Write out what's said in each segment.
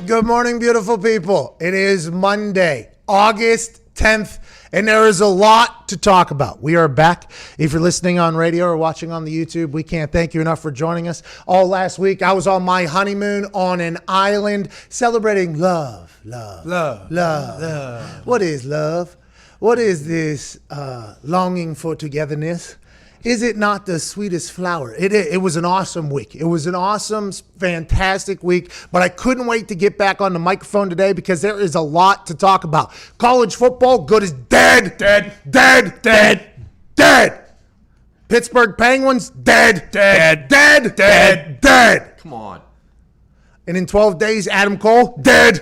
Good morning, beautiful people. It is Monday, August 10th, and there is a lot to talk about. We are back. If you're listening on radio or watching on the YouTube, we can't thank you enough for joining us. All last week, I was on my honeymoon on an island celebrating love. What is love? What is this longing for togetherness? Is it not the sweetest flower? It was an awesome week. It was an awesome, fantastic week, but I couldn't wait to get back on the microphone today because there is a lot to talk about. College football, good as dead. Pittsburgh Penguins, dead. Come on. And in 12 days, Adam Cole, dead.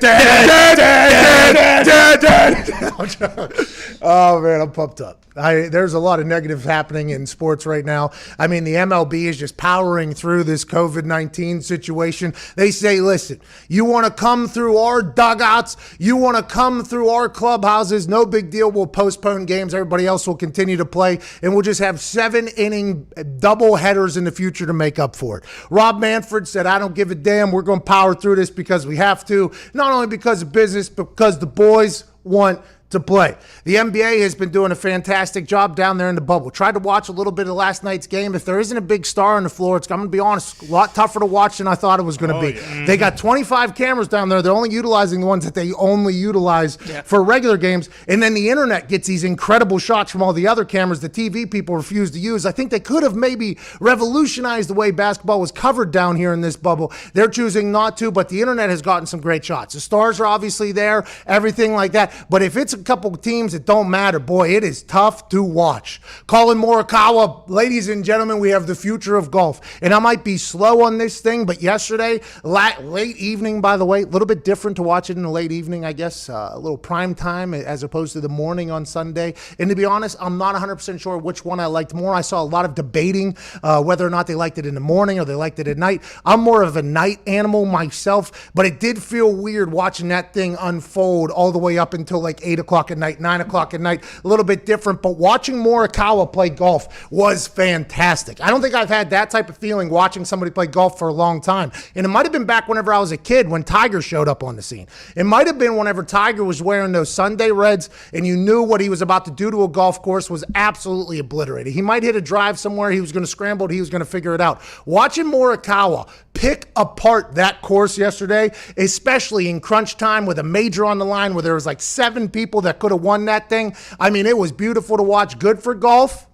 Oh, man, I'm pumped up. There's a lot of negative happening in sports right now. I mean, the MLB is just powering through this COVID-19 situation. They say, listen, you want to come through our dugouts, you want to come through our clubhouses, no big deal. We'll postpone games. Everybody else will continue to play, and we'll just have 7-inning double headers in the future to make up for it. Rob Manfred said, I don't give a damn. We're going to power through this because we have to, not only because of business, but because the boys want to play. The NBA has been doing a fantastic job down there in the bubble. Tried to watch a little bit of last night's game. If there isn't a big star on the floor, I'm going to be honest, a lot tougher to watch than I thought it was going to be. Yeah. They got 25 cameras down there. They're only utilizing the ones that they only utilize for regular games. And then the internet gets these incredible shots from all the other cameras the TV people refuse to use. I think they could have maybe revolutionized the way basketball was covered down here in this bubble. They're choosing not to, but the internet has gotten some great shots. The stars are obviously there, everything like that. But if it's a couple of teams that don't matter, boy, it is tough to watch. Colin Morikawa, ladies and gentlemen, we have the future of golf. And I might be slow on this thing, but yesterday, late evening, by the way, a little bit different to watch it in the late evening, I guess, a little prime time as opposed to the morning on Sunday. And to be honest, I'm not 100% sure which one I liked more. I saw a lot of debating whether or not they liked it in the morning or they liked it at night. I'm more of a night animal myself, but it did feel weird watching that thing unfold all the way up until like 8 o'clock at night, 9 o'clock at night, a little bit different. But watching Morikawa play golf was fantastic. I don't think I've had that type of feeling watching somebody play golf for a long time. And it might have been back whenever I was a kid when Tiger showed up on the scene. It might have been whenever Tiger was wearing those Sunday Reds and you knew what he was about to do to a golf course was absolutely obliterated. He might hit a drive somewhere. He was going to scramble. He was going to figure it out. Watching Morikawa pick apart that course yesterday, especially in crunch time with a major on the line where there was like 7 people that could have won that thing. I mean, it was beautiful to watch. Good for golf,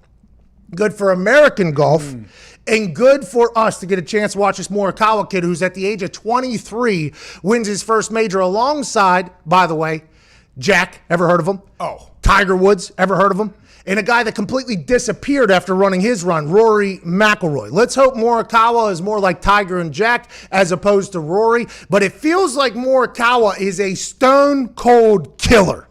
good for American golf, and good for us to get a chance to watch this Morikawa kid who's at the age of 23 wins his first major alongside, by the way, Jack, ever heard of him? Oh. Tiger Woods, ever heard of him? And a guy that completely disappeared after running his run, Rory McIlroy. Let's hope Morikawa is more like Tiger and Jack as opposed to Rory. But it feels like Morikawa is a stone-cold killer.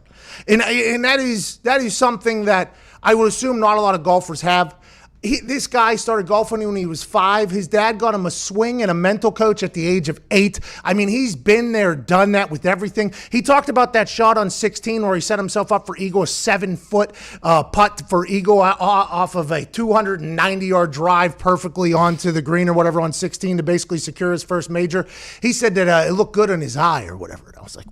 And that is something that I would assume not a lot of golfers have. This guy started golfing when he was 5. His dad got him a swing and a mental coach at the age of 8. I mean, he's been there, done that with everything. He talked about that shot on 16 where he set himself up for eagle, a 7-foot putt for eagle off of a 290-yard drive perfectly onto the green or whatever on 16 to basically secure his first major. He said that it looked good in his eye or whatever. And I was like,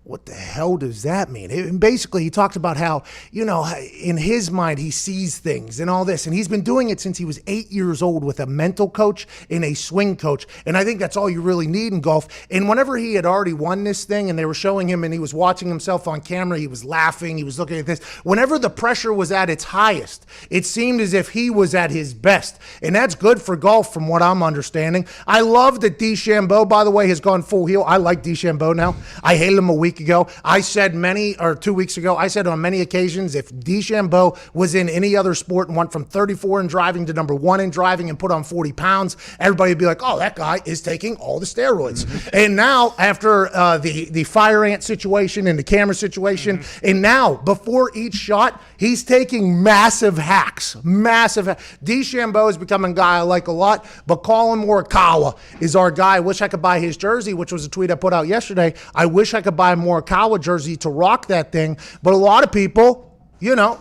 what the hell does that mean? And basically, he talked about how, in his mind, he sees things and all this. And he's been doing it since he was 8 years old with a mental coach and a swing coach. And I think that's all you really need in golf. And whenever he had already won this thing and they were showing him and he was watching himself on camera, he was laughing, he was looking at this. Whenever the pressure was at its highest, it seemed as if he was at his best. And that's good for golf from what I'm understanding. I love that DeChambeau, by the way, has gone full heel. I like DeChambeau now. I hated him a week ago. I said 2 weeks ago, I said on many occasions, if DeChambeau was in any other sport and went from 34 in driving to number 1 in driving and put on 40 pounds, everybody would be like, oh, that guy is taking all the steroids. And now after the fire ant situation and the camera situation, and now before each shot, he's taking massive hacks. DeChambeau is becoming a guy I like a lot, but Colin Morikawa is our guy. I wish I could buy his jersey, which was a tweet I put out yesterday. I wish I could buy Morikawa jersey to rock that thing, but a lot of people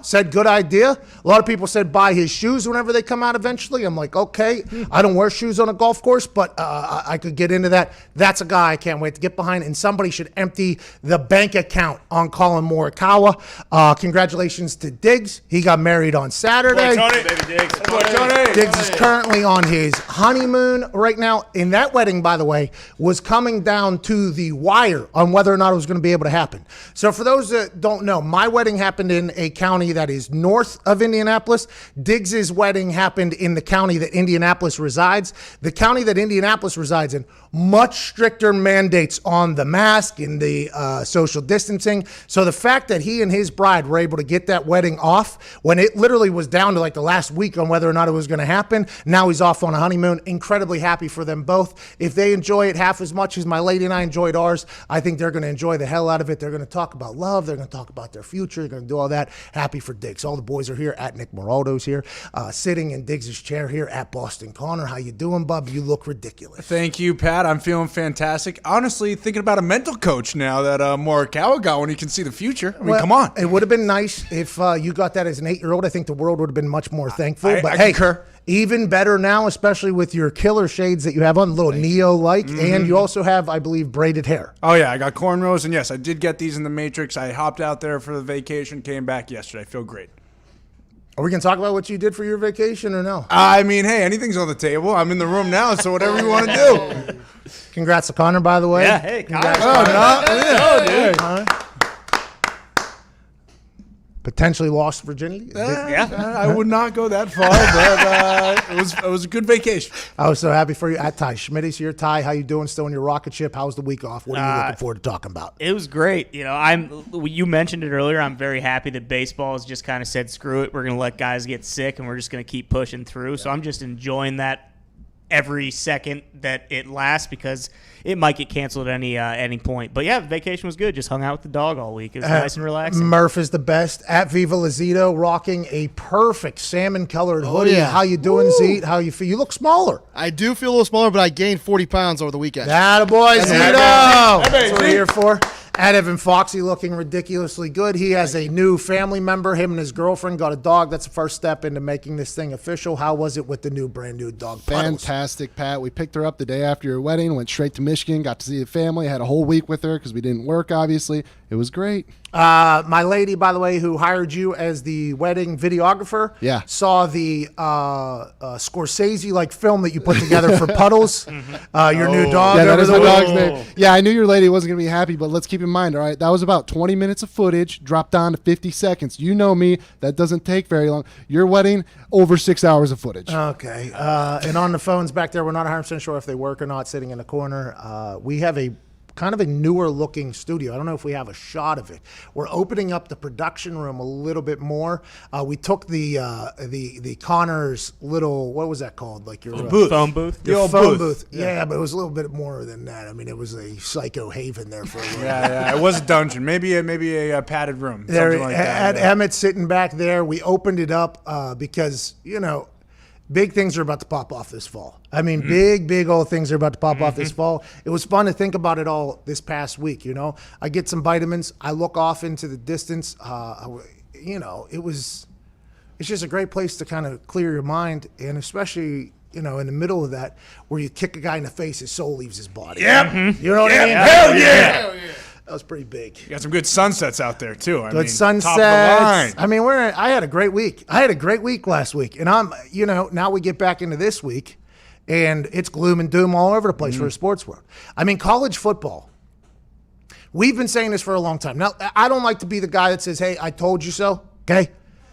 said good idea. A lot of people said buy his shoes whenever they come out eventually. I'm like, okay, I don't wear shoes on a golf course, but I could get into that. That's a guy I can't wait to get behind, and somebody should empty the bank account on Colin Morikawa. Congratulations to Diggs. He got married on Saturday. Tony. Baby Diggs. Tony. Diggs is currently on his honeymoon right now. And that wedding, by the way, was coming down to the wire on whether or not it was going to be able to happen. So for those that don't know, my wedding happened in a county that is north of Indianapolis. Diggs's wedding happened in the county that Indianapolis resides. The county that Indianapolis resides in, much stricter mandates on the mask and the social distancing. So the fact that he and his bride were able to get that wedding off when it literally was down to like the last week on whether or not it was going to happen. Now he's off on a honeymoon. Incredibly happy for them both. If they enjoy it half as much as my lady and I enjoyed ours, I think they're going to enjoy the hell out of it. They're going to talk about love. They're going to talk about their future. They're going to do all that. Happy for Diggs. All the boys are here. At Nick Moraldo's here, sitting in Diggs's chair here at Boston Connor. How you doing, bub? You look ridiculous. Thank you, Pat. I'm feeling fantastic. Honestly, thinking about a mental coach now that Morikawa got when he can see the future. I mean, come on. It would have been nice if you got that as an 8-year-old. I think the world would have been much more thankful. I concur. Even better now, especially with your killer shades that you have on, a little Neo-like, and you also have, I believe, braided hair. Oh, yeah, I got cornrows, and yes, I did get these in the Matrix. I hopped out there for the vacation, came back yesterday. I feel great. Are we going to talk about what you did for your vacation or no? I mean, hey, anything's on the table. I'm in the room now, so whatever you want to do. Congrats to Connor, by the way. Yeah, hey, Congrats, Connor. dude. Potentially lost virginity? I would not go that far, but it was a good vacation. I was so happy for you. At Ty Schmitty's here. Ty, how you doing? Still in your rocket ship? How's the week off? What are you looking forward to talking about? It was great. You mentioned it earlier. I'm very happy that baseball has just kind of said, screw it. We're going to let guys get sick, and we're just going to keep pushing through. So I'm just enjoying that every second that it lasts because it might get canceled at any point. But yeah, the vacation was good. Just hung out with the dog all week. It was nice and relaxing. Murph is the best. At Viva Lazito, rocking a perfect salmon-colored hoodie. Yeah. How you doing, Zeke? How you feel? You look smaller. I do feel a little smaller, but I gained 40 pounds over the weekend. Attaboy, Zito. That's what we're here for. At Evan Foxy, looking ridiculously good. He has a new family member. Him and his girlfriend got a dog. That's the first step into making this thing official. How was it with the new brand new dog? Puddles? Fantastic, Pat. We picked her up the day after your wedding, went straight to Michigan, got to see the family, had a whole week with her because we didn't work, obviously. It was great. My lady, by the way, who hired you as the wedding videographer, saw the Scorsese-like film that you put together for Puddles, your new dog. Yeah, that is my dog's name. Yeah, I knew your lady wasn't going to be happy, but let's keep in mind, all right, that was about 20 minutes of footage, dropped down to 50 seconds. You know me, that doesn't take very long. Your wedding, over 6 hours of footage. Okay. And on the phones back there, we're not 100% sure if they work or not, sitting in the corner. We have a kind of a newer looking studio. I don't know if we have a shot of it. We're opening up the production room a little bit more. We took the Connor's little, what was that called? Like your phone booth. The old phone booth. Yeah, but it was a little bit more than that. I mean, it was a psycho haven there for a little. Yeah, it was a dungeon. Maybe a padded room. There, something like that. Emmett sitting back there. We opened it up because big things are about to pop off this fall. I mean, big old things are about to pop off this fall. It was fun to think about it all this past week, I get some vitamins. I look off into the distance. It's just a great place to kind of clear your mind, and especially, in the middle of that, where you kick a guy in the face, his soul leaves his body. Yep. You know what I mean? Hell yeah. That was pretty big. You got some good sunsets out there too. Good sunsets. Top of the line. I mean, I had a great week. I had a great week last week, and now we get back into this week, and it's gloom and doom all over the place for the sports world. I mean, college football. We've been saying this for a long time. Now, I don't like to be the guy that says, "Hey, I told you so," okay?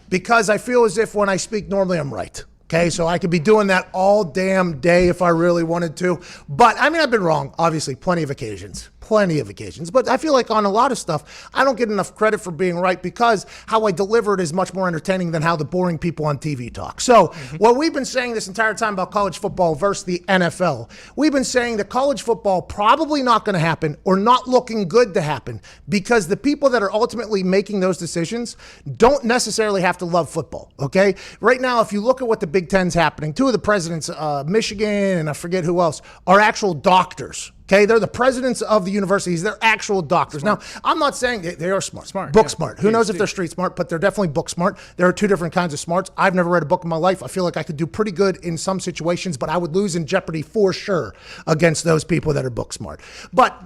Because I feel as if when I speak normally, I'm right. Okay, so I could be doing that all damn day if I really wanted to. But, I mean, I've been wrong, obviously, plenty of occasions. But I feel like on a lot of stuff, I don't get enough credit for being right because how I deliver it is much more entertaining than how the boring people on TV talk. So what we've been saying this entire time about college football versus the NFL, we've been saying that college football probably not going to happen or not looking good to happen because the people that are ultimately making those decisions don't necessarily have to love football, okay? Right now, if you look at what the Big Ten's happening, two of the presidents, Michigan and I forget who else, are actual doctors. Okay, they're the presidents of the universities. They're actual doctors. Now, I'm not saying they are smart. Book smart. Who knows if they're street smart, but they're definitely book smart. There are two different kinds of smarts. I've never read a book in my life. I feel like I could do pretty good in some situations, but I would lose in Jeopardy for sure against those people that are book smart. But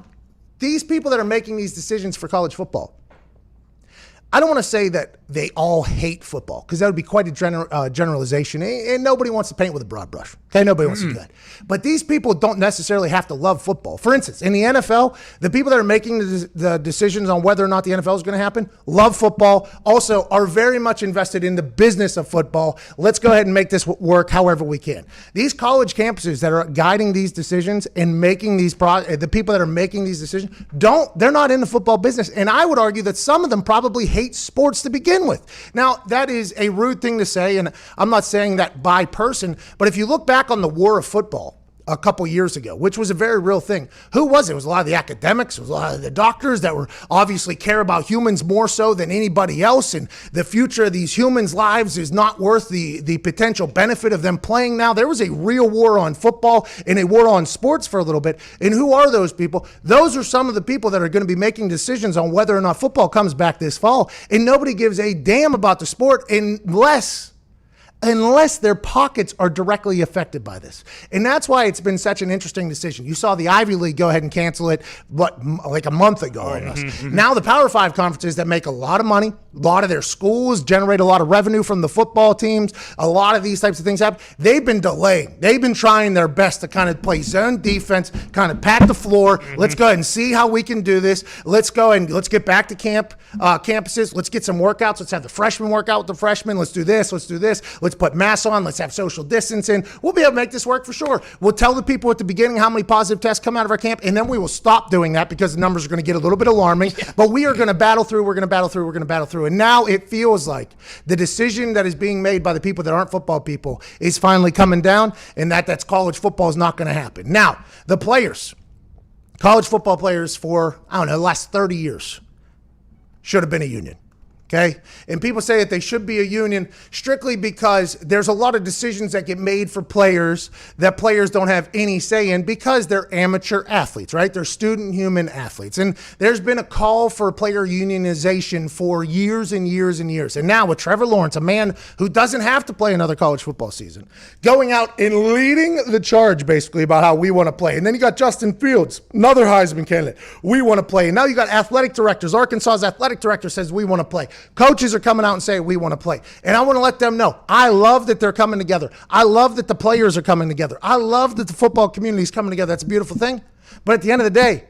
these people that are making these decisions for college football, I don't want to say that they all hate football, because that would be quite a generalization, and nobody wants to paint with a broad brush. Okay, nobody wants to do that. But these people don't necessarily have to love football. For instance, in the NFL, the people that are making the decisions on whether or not the NFL is going to happen love football, also are very much invested in the business of football. Let's go ahead and make this work however we can. These college campuses that are guiding these decisions and making these the people that are making these decisions, they're not in the football business. And I would argue that some of them probably hate sports to begin with. Now, that is a rude thing to say, and I'm not saying that by person, but if you look back on the war of football a couple years ago, which was a very real thing, who was it? It was a lot of the academics, it was a lot of the doctors that were obviously care about humans more so than anybody else, and the future of these humans' lives is not worth the potential benefit of them playing now. There was a real war on football and a war on sports for a little bit. And who are those people? Those are some of the people that are going to be making decisions on whether or not football comes back this fall, and nobody gives a damn about the sport unless their pockets are directly affected by this. And that's why it's been such an interesting decision. You saw the Ivy League go ahead and cancel it, like a month ago almost. Now the Power 5 conferences that make a lot of money, a lot of their schools generate a lot of revenue from the football teams, a lot of these types of things happen. They've been delaying. They've been trying their best to kind of play zone defense, kind of pat the floor. Let's go ahead and see how we can do this. Let's get back to campuses. Let's get some workouts. Let's have the freshmen work out with the freshmen. Let's do this. Let's put masks on. Let's have social distancing. We'll be able to make this work for sure. We'll tell the people at the beginning how many positive tests come out of our camp, and then we will stop doing that because the numbers are going to get a little bit alarming. But we are going to battle through. We're going to battle through. We're going to battle through. And now it feels like the decision that is being made by the people that aren't football people is finally coming down, and that's college football is not going to happen. Now, the players, college football players for, the last 30 years should have been a union. Okay. And people say that they should be a union strictly because there's a lot of decisions that get made for players that players don't have any say in because they're amateur athletes, right? They're student human athletes. And there's been a call for player unionization for years and years and years. And now with Trevor Lawrence, a man who doesn't have to play another college football season, going out and leading the charge basically about how we want to play. And then you got Justin Fields, another Heisman candidate. We want to play. And now you got athletic directors. Arkansas's athletic director says we want to play. Coaches are coming out and saying we want to play. And I want to let them know, I love that they're coming together. I love that the players are coming together. I love that the football community is coming together. That's a beautiful thing. But at the end of the day,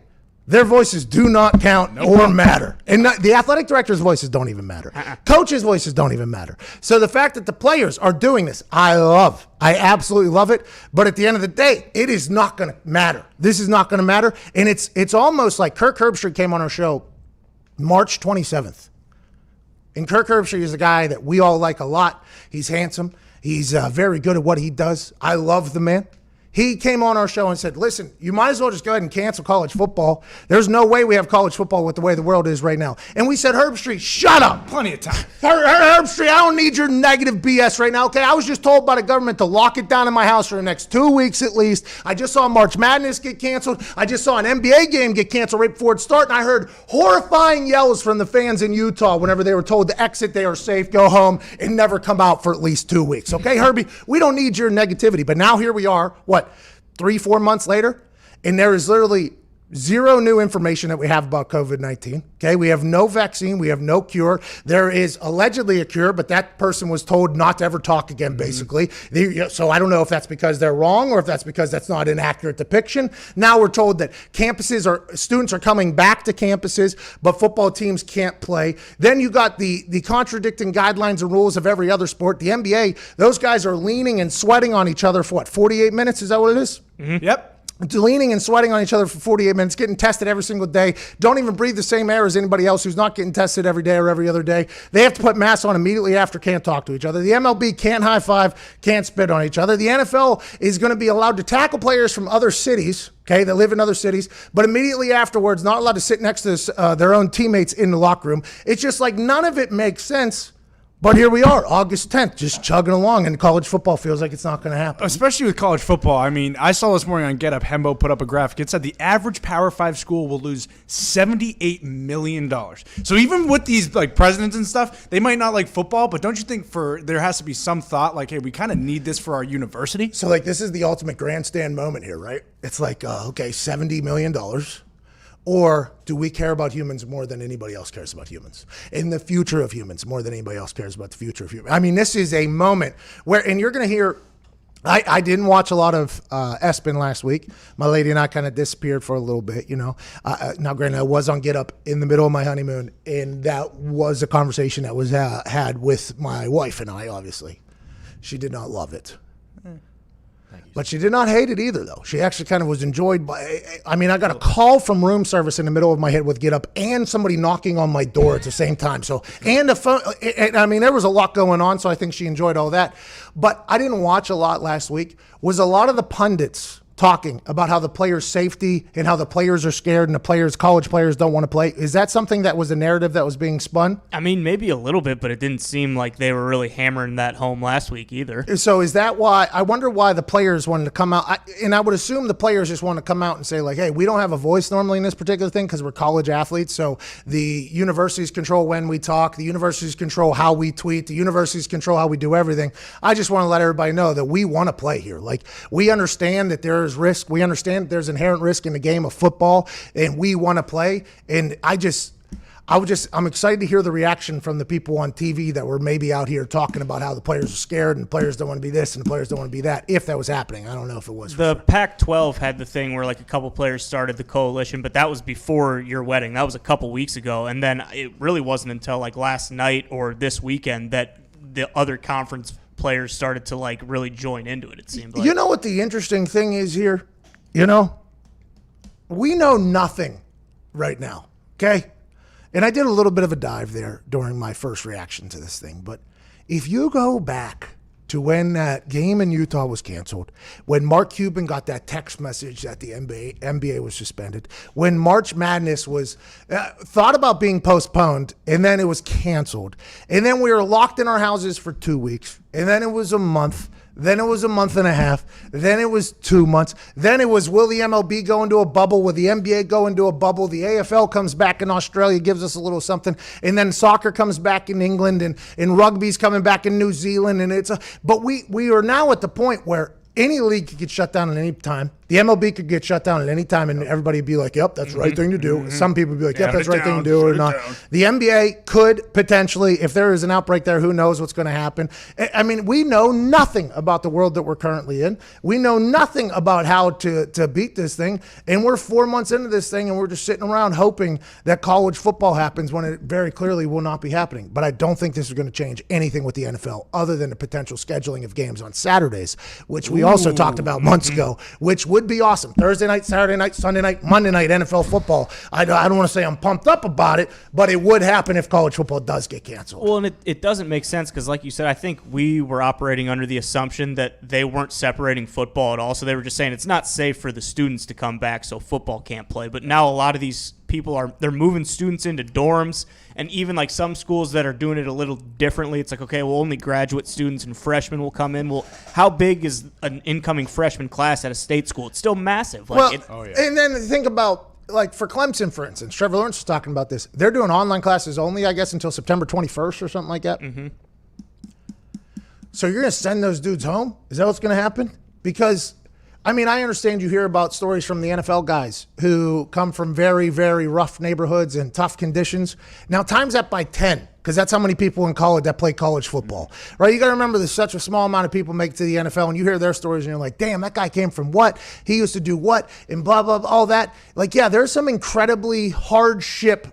their voices do not count or matter. And the athletic director's voices don't even matter. Coaches' voices don't even matter. So the fact that the players are doing this, I absolutely love it. But at the end of the day, it is not going to matter. This is not going to matter. And it's almost like Kirk Herbstreit came on our show March 27th. And Kirk Herbstreit is a guy that we all like a lot. He's handsome. He's very good at what he does. I love the man. He came on our show and said, listen, you might as well just go ahead and cancel college football. There's no way we have college football with the way the world is right now. And we said, Herbstreit, shut up. Plenty of time. Herbstreit, I don't need your negative BS right now, okay? I was just told by the government to lock it down in my house for the next 2 weeks at least. I just saw March Madness get canceled. I just saw an NBA game get canceled right before it started. And I heard horrifying yells from the fans in Utah whenever they were told to exit, they are safe, go home, and never come out for at least 2 weeks, okay, Herbie? We don't need your negativity. But now here we are, 3-4 months later, and there is literally zero new information that we have about COVID-19. Okay, we have no vaccine, we have no cure. There is allegedly a cure, but that person was told not to ever talk again, basically. So I don't know if that's because they're wrong or if that's because that's not an accurate depiction. Now we're told that students are coming back to campuses, but football teams can't play. Then you got the contradicting guidelines and rules of every other sport. The NBA, those guys are leaning and sweating on each other for 48 minutes? Is that what it is? Mm-hmm. Yep. Leaning and sweating on each other for 48 minutes, getting tested every single day, don't even breathe the same air as anybody else who's not getting tested every day or every other day. They have to put masks on immediately after, can't talk to each other. The MLB can't high five, can't spit on each other. The NFL is going to be allowed to tackle players from other cities, okay, that live in other cities, but immediately afterwards, not allowed to sit next to their own teammates in the locker room. It's just like none of it makes sense. But here we are, August 10th, just chugging along, and college football feels like it's not going to happen. Especially with college football. I mean, I saw this morning on Get Up, Hembo put up a graphic. It said the average Power 5 school will lose $78 million. So even with these like presidents and stuff, they might not like football, but don't you think there has to be some thought like, hey, we kind of need this for our university? So like this is the ultimate grandstand moment here, right? It's like, okay, $70 million. Or do we care about humans more than anybody else cares about humans? In the future of humans more than anybody else cares about the future of humans. I mean, this is a moment where, and you're going to hear, I didn't watch a lot of ESPN last week. My lady and I kind of disappeared for a little bit, you know. Now, granted, I was on Get Up in the middle of my honeymoon, and that was a conversation that was had with my wife and I, obviously. She did not love it. But she did not hate it either, though. She actually kind of was enjoyed by. I mean, I got a call from room service in the middle of my head with Get Up, and somebody knocking on my door at the same time. So, and a phone. And I mean, there was a lot going on. So I think she enjoyed all that. But I didn't watch a lot last week. Was a lot of the pundits talking about how the players' safety and how the players are scared and college players don't want to play. Is that something that was a narrative that was being spun? I mean, maybe a little bit, but it didn't seem like they were really hammering that home last week either. So is that why, I wonder why the players wanted to come out, and I would assume the players just want to come out and say like, hey, we don't have a voice normally in this particular thing because we're college athletes, so the universities control when we talk, the universities control how we tweet, the universities control how we do everything. I just want to let everybody know that we want to play here. Like, we understand that there's risk. We understand that there's inherent risk in the game of football, and we want to play. And I'm excited to hear the reaction from the people on TV that were maybe out here talking about how the players are scared and the players don't want to be this and the players don't want to be that, if that was happening. I don't know if it was. The Pac-12 had the thing where like a couple players started the coalition, but that was before your wedding. That was a couple weeks ago. And then it really wasn't until like last night or this weekend that the other conference players started to like really join into it, it seemed like. You know what the interesting thing is here? You know, we know nothing right now, okay? And I did a little bit of a dive there during my first reaction to this thing. But if you go back to when that game in Utah was canceled, when Mark Cuban got that text message that the NBA was suspended, when March Madness was thought about being postponed, and then it was canceled, and then we were locked in our houses for 2 weeks, and then it was a month, then it was a month and a half. Then it was 2 months. Then it was, will the MLB go into a bubble? Will the NBA go into a bubble? The AFL comes back in Australia, gives us a little something. And then soccer comes back in England, and rugby's coming back in New Zealand. And but we are now at the point where any league could get shut down at any time. The MLB could get shut down at any time, and everybody would be like, yep, that's the right thing to do. Some people would be like, yep, that's the right thing to do, or not. The NBA could potentially, if there is an outbreak there, who knows what's going to happen. I mean, we know nothing about the world that we're currently in. We know nothing about how to beat this thing, and we're 4 months into this thing, and we're just sitting around hoping that college football happens when it very clearly will not be happening. But I don't think this is going to change anything with the NFL other than the potential scheduling of games on Saturdays, which we also talked about months ago, which would be awesome. Thursday night, Saturday night, Sunday night, Monday night, NFL football. I don't want to say I'm pumped up about it, but it would happen if college football does get canceled. Well, and it doesn't make sense because, like you said, I think we were operating under the assumption that they weren't separating football at all. So they were just saying it's not safe for the students to come back, so football can't play. But now a lot of these people they're moving students into dorms, and even like some schools that are doing it a little differently. It's like, okay, well, only graduate students and freshmen will come in. Well, how big is an incoming freshman class at a state school? It's still massive. Like, and then think about, like, for Clemson, for instance, Trevor Lawrence was talking about this. They're doing online classes only, I guess, until September 21st or something like that. Mm-hmm. So you're going to send those dudes home? Is that what's going to happen? Because, I mean, I understand you hear about stories from the NFL guys who come from very, very rough neighborhoods and tough conditions. Now, times that by 10, because that's how many people in college that play college football, right? You got to remember there's such a small amount of people make it to the NFL, and you hear their stories, and you're like, damn, that guy came from what? He used to do what? And blah, blah, blah, all that. Like, yeah, there's some incredibly hardship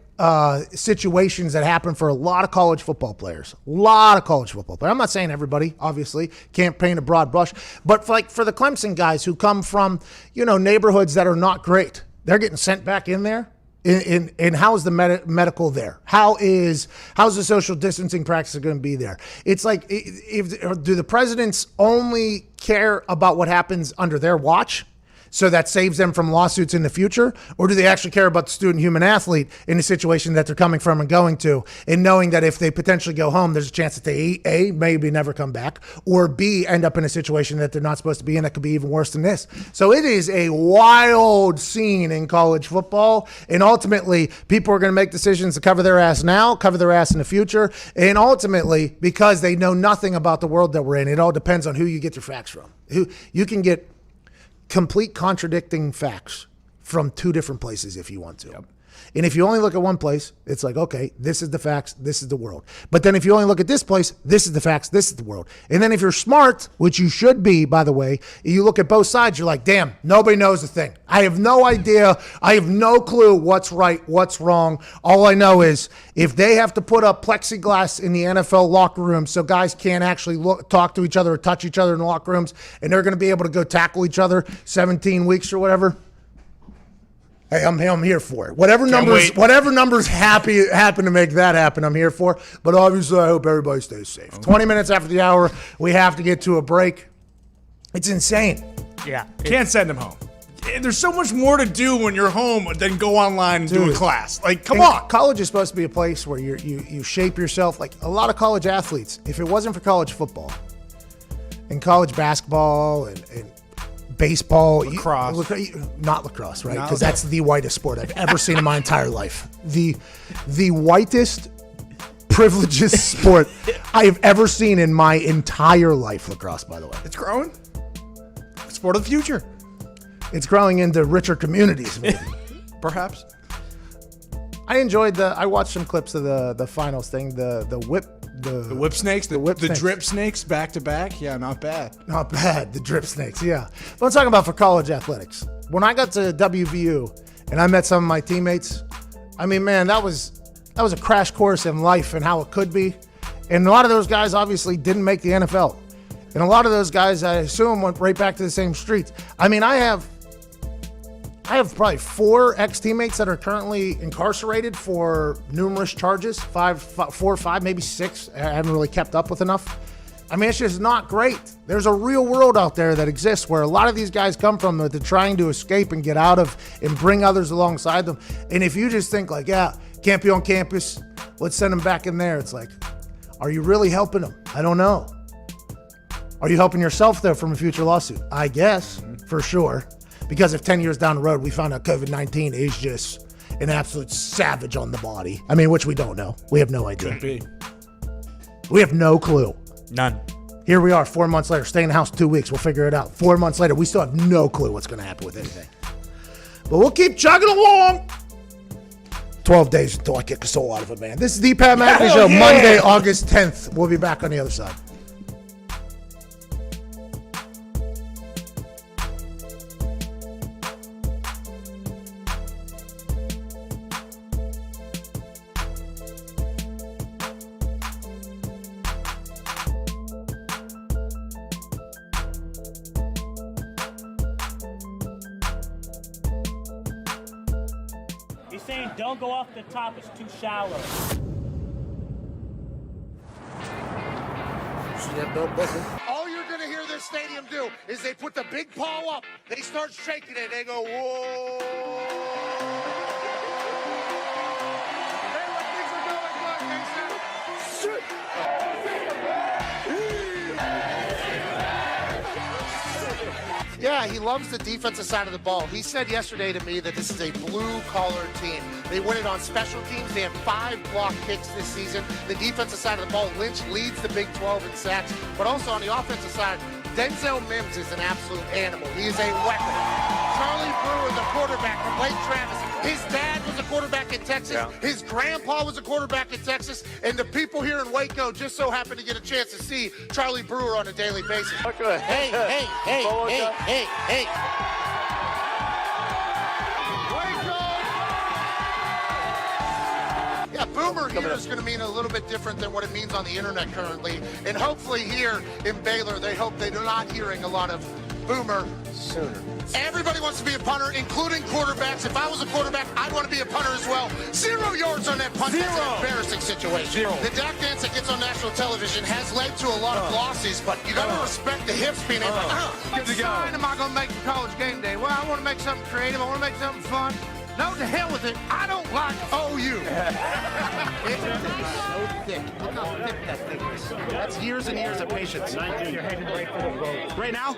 situations that happen for a lot of college football players. A lot of college football players. I'm not saying everybody, obviously. Can't paint a broad brush. But for the Clemson guys who come from, neighborhoods that are not great, they're getting sent back in there. And how's the medical there? How's the social distancing practice going to be there? It's like, do the presidents only care about what happens under their watch? so that saves them from lawsuits in the future? Or do they actually care about the student human athlete in the situation that they're coming from and going to, and knowing that if they potentially go home, there's a chance that they A, maybe never come back, or B, end up in a situation that they're not supposed to be in that could be even worse than this. So it is a wild scene in college football, and ultimately people are going to make decisions to cover their ass now, cover their ass in the future, and ultimately because they know nothing about the world that we're in, it all depends on who you get your facts from. Who you can get complete contradicting facts from two different places if you want to. Yep. And if you only look at one place, it's like, okay, this is the facts, this is the world. But then if you only look at this place, this is the facts, this is the world. And then if you're smart, which you should be, by the way, you look at both sides, you're like, damn, nobody knows a thing. I have no idea. I have no clue what's right, what's wrong. All I know is if they have to put up plexiglass in the NFL locker room so guys can't actually talk to each other or touch each other in the locker rooms, and they're going to be able to go tackle each other 17 weeks or whatever, hey, I'm here for it. Whatever numbers happen to make that happen, I'm here for. But obviously, I hope everybody stays safe. Okay. 20 minutes after the hour, we have to get to a break. It's insane. Yeah. Can't send them home. There's so much more to do when you're home than go online and do a class. Like, come on. College is supposed to be a place where you shape yourself. Like a lot of college athletes, if it wasn't for college football and college basketball and baseball, lacrosse, not lacrosse, right? Because that's the whitest sport I've ever seen in my entire life. The whitest, privileged sport I have ever seen in my entire life. Lacrosse, by the way, it's growing. Sport of the future. It's growing into richer communities, maybe. Perhaps. I watched some clips of the finals thing. The whip snakes, the drip snakes back to back. Yeah, not bad. Not bad. The drip snakes, yeah. But I'm talking about for college athletics. When I got to WVU and I met some of my teammates, I mean, man, that was a crash course in life and how it could be. And a lot of those guys obviously didn't make the NFL. And a lot of those guys, I assume, went right back to the same streets. I mean, I have probably 4 ex-teammates that are currently incarcerated for numerous charges, 4 or 5, maybe 6. I haven't really kept up with enough. I mean, it's just not great. There's a real world out there that exists where a lot of these guys come from that they're trying to escape and get out of and bring others alongside them. And if you just think like, yeah, can't be on campus, let's send them back in there. It's like, are you really helping them? I don't know. Are you helping yourself, though, from a future lawsuit? I guess, for sure. Because if 10 years down the road, we found out COVID-19 is just an absolute savage on the body. I mean, which we don't know. We have no idea. Could be. We have no clue. None. Here we are, 4 months later, stay in the house 2 weeks. We'll figure it out. 4 months later, we still have no clue what's going to happen with anything. But we'll keep chugging along. 12 days until I kick the soul out of it, man. This is the Pat McAfee Show, Monday, August 10th. We'll be back on the other side. He's saying don't go off the top, it's too shallow. All you're going to hear this stadium do is they put the big paw up, they start shaking it, they go, whoa. Hey, what things are going good, Mason? Yeah, he loves the defensive side of the ball. He said yesterday to me that this is a blue-collar team. They win it on special teams. They have 5 block kicks this season. The defensive side of the ball, Lynch leads the Big 12 in sacks. But also on the offensive side, Denzel Mims is an absolute animal. He is a weapon. Charlie Brewer, the quarterback from Lake Travis. His dad was a quarterback in Texas. Yeah. His grandpa was a quarterback in Texas. And the people here in Waco just so happen to get a chance to see Charlie Brewer on a daily basis. Okay. Hey. Yeah, Boomer here is going to mean a little bit different than what it means on the internet currently. And hopefully here in Baylor, they hope they're not hearing a lot of boomer. Sooner. Everybody wants to be a punter, including quarterbacks. If I was a quarterback, I'd want to be a punter as well. 0 yards on that punt. That's an embarrassing situation. The Dak dance that gets on national television has led to a lot of losses, but you got to respect the hips being able Good to go. What am I going to make for college game day? Well, I want to make something creative. I want to make something fun. No, to hell with it. I don't like OU. It's so thick. Look how thick that thing is. That's years and years of patience. You're heading right for the boat. Right now?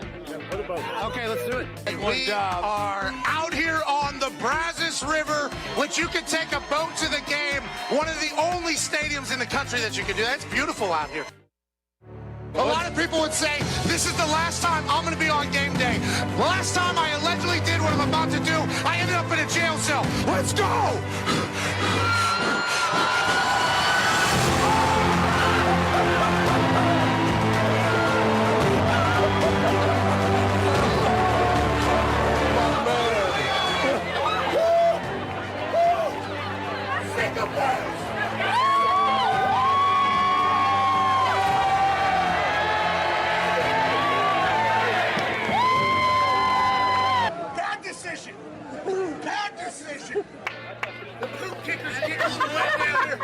For the boat. Okay, let's do it. We are out here on the Brazos River, which you can take a boat to the game. One of the only stadiums in the country that you can do that. It's beautiful out here. A lot of people would say, this is the last time I'm going to be on game day. The last time I allegedly did what I'm about to do, I ended up in a jail cell. Let's go! Bad decision. The poop kicker's getting some wet down here.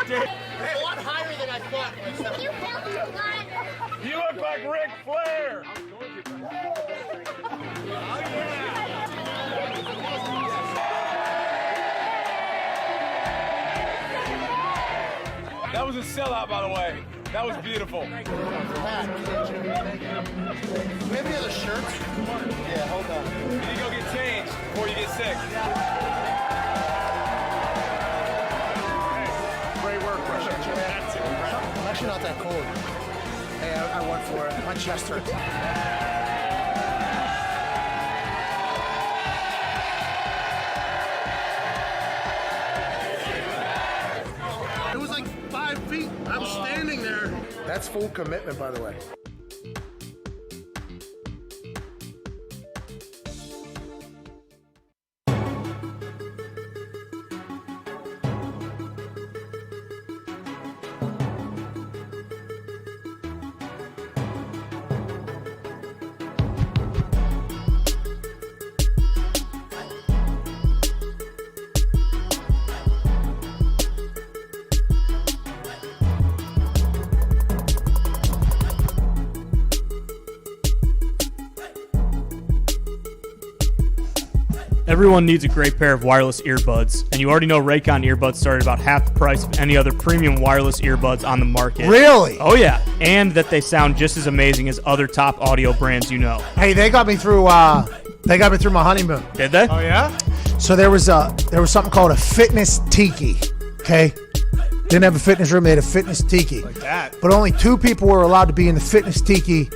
A lot higher than I thought. You look like Ric Flair. That was a sellout, by the way. That was beautiful. Do we have any other shirts? Yeah, hold on. You need to go get changed before you get sick. Great work, Russia. I'm actually not that cold. Hey, I went for it. My chest hurts. It was like 5 feet. I was standing there. That's full commitment, by the way. Everyone needs a great pair of wireless earbuds, and you already know Raycon earbuds start at about half the price of any other premium wireless earbuds on the market. Really? Oh yeah, and that they sound just as amazing as other top audio brands you know. Hey, they got me through my honeymoon. Did they? Oh yeah? So there was something called a fitness tiki. Okay? Didn't have a fitness room, they had a fitness tiki. Like that. But only 2 people were allowed to be in the fitness tiki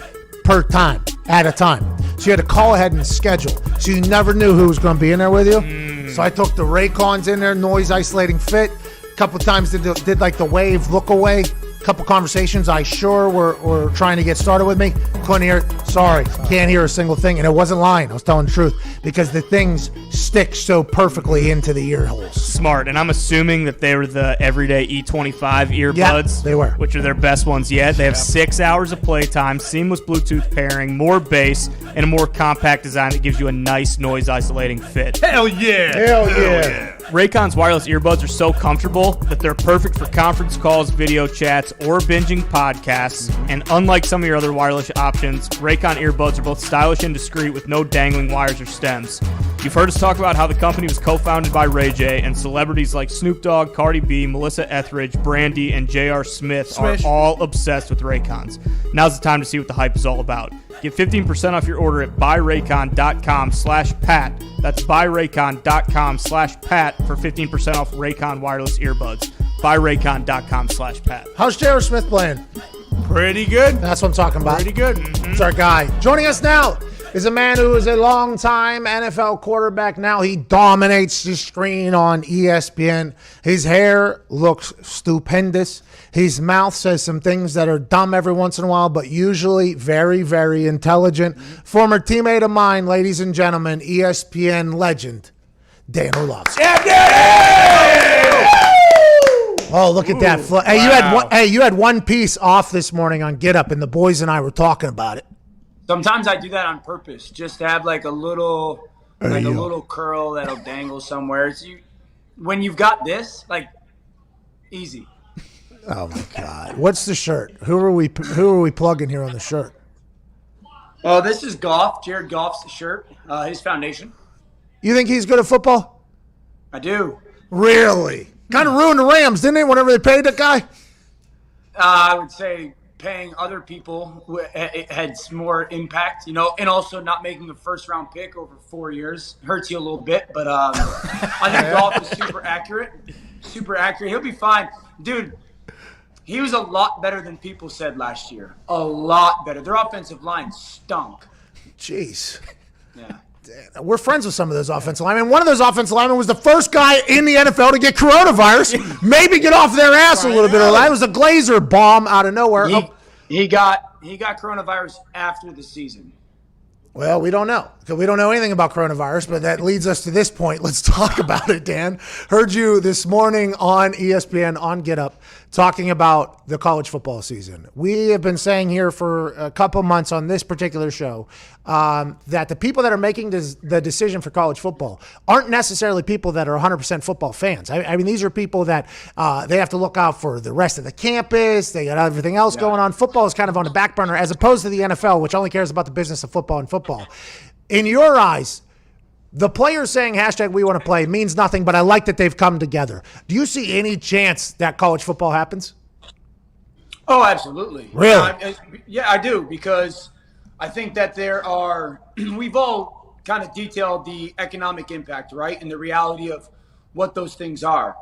per time, at a time. So you had to call ahead and schedule. So you never knew who was going to be in there with you. So I took the Raycons in there, noise isolating fit. A couple times did like the wave look away. Couple conversations I sure were trying to get started with me. Couldn't hear it. Sorry. Can't hear a single thing. And it wasn't lying. I was telling the truth because the things stick so perfectly into the ear holes. Smart. And I'm assuming that they were the everyday E25 earbuds. Yeah, they were. Which are their best ones yet. They have 6 hours of playtime, seamless Bluetooth pairing, more bass, and a more compact design that gives you a nice noise isolating fit. Hell yeah. Hell yeah. Raycon's wireless earbuds are so comfortable that they're perfect for conference calls, video chats, or binging podcasts. And unlike some of your other wireless options, Raycon earbuds are both stylish and discreet with no dangling wires or stems. You've heard us talk about how the company was co-founded by Ray J, and celebrities like Snoop Dogg, Cardi B, Melissa Etheridge, Brandy, and J.R. Smith are all obsessed with Raycons. Now's the time to see what the hype is all about. Get 15% off your order at buyraycon.com/Pat. That's buyraycon.com/Pat for 15% off Raycon wireless earbuds. Buyraycon.com/Pat. How's J.R. Smith playing? Pretty good. That's what I'm talking about. Pretty good. It's our guy. Joining us now is a man who is a long-time NFL quarterback. Now he dominates the screen on ESPN. His hair looks stupendous. His mouth says some things that are dumb every once in a while, but usually very, very intelligent. Former teammate of mine, ladies and gentlemen, ESPN legend, Dan Orlovsky. Oh, look at that! Hey, you had one piece off this morning on Get Up, and the boys and I were talking about it. Sometimes I do that on purpose, just to have like a little curl that'll dangle somewhere. When you've got this, like, easy. Oh my God! What's the shirt? Who are we plugging here on the shirt? Oh, this is Goff, Jared Goff's shirt, his foundation. You think he's good at football? I do. Really? Kind of ruined the Rams, didn't they? Whenever they paid that guy. I would say paying other people had more impact, and also not making a first-round pick over 4 years hurts you a little bit. But I think Goff is super accurate. Super accurate. He'll be fine. Dude, he was a lot better than people said last year. A lot better. Their offensive line stunk. Jeez. Yeah. We're friends with some of those offensive linemen. One of those offensive linemen was the first guy in the NFL to get coronavirus. Maybe get off their ass a little bit. That was a Glazer bomb out of nowhere. He got coronavirus after the season. Well, we don't know. We don't know anything about coronavirus, but that leads us to this point. Let's talk about it, Dan. Heard you this morning on ESPN on Get Up talking about the college football season. We have been saying here for a couple months on this particular show that the people that are making the decision for college football aren't necessarily people that are 100% football fans. I mean, these are people that they have to look out for the rest of the campus. They got everything else going on. Football is kind of on the back burner as opposed to the NFL, which only cares about the business of football and football. In your eyes, the players saying #we want to play means nothing, but I like that they've come together. Do you see any chance that college football happens? Oh, absolutely. Really? Yeah, I do, because I think that we've all kind of detailed the economic impact, right? And the reality of what those things are.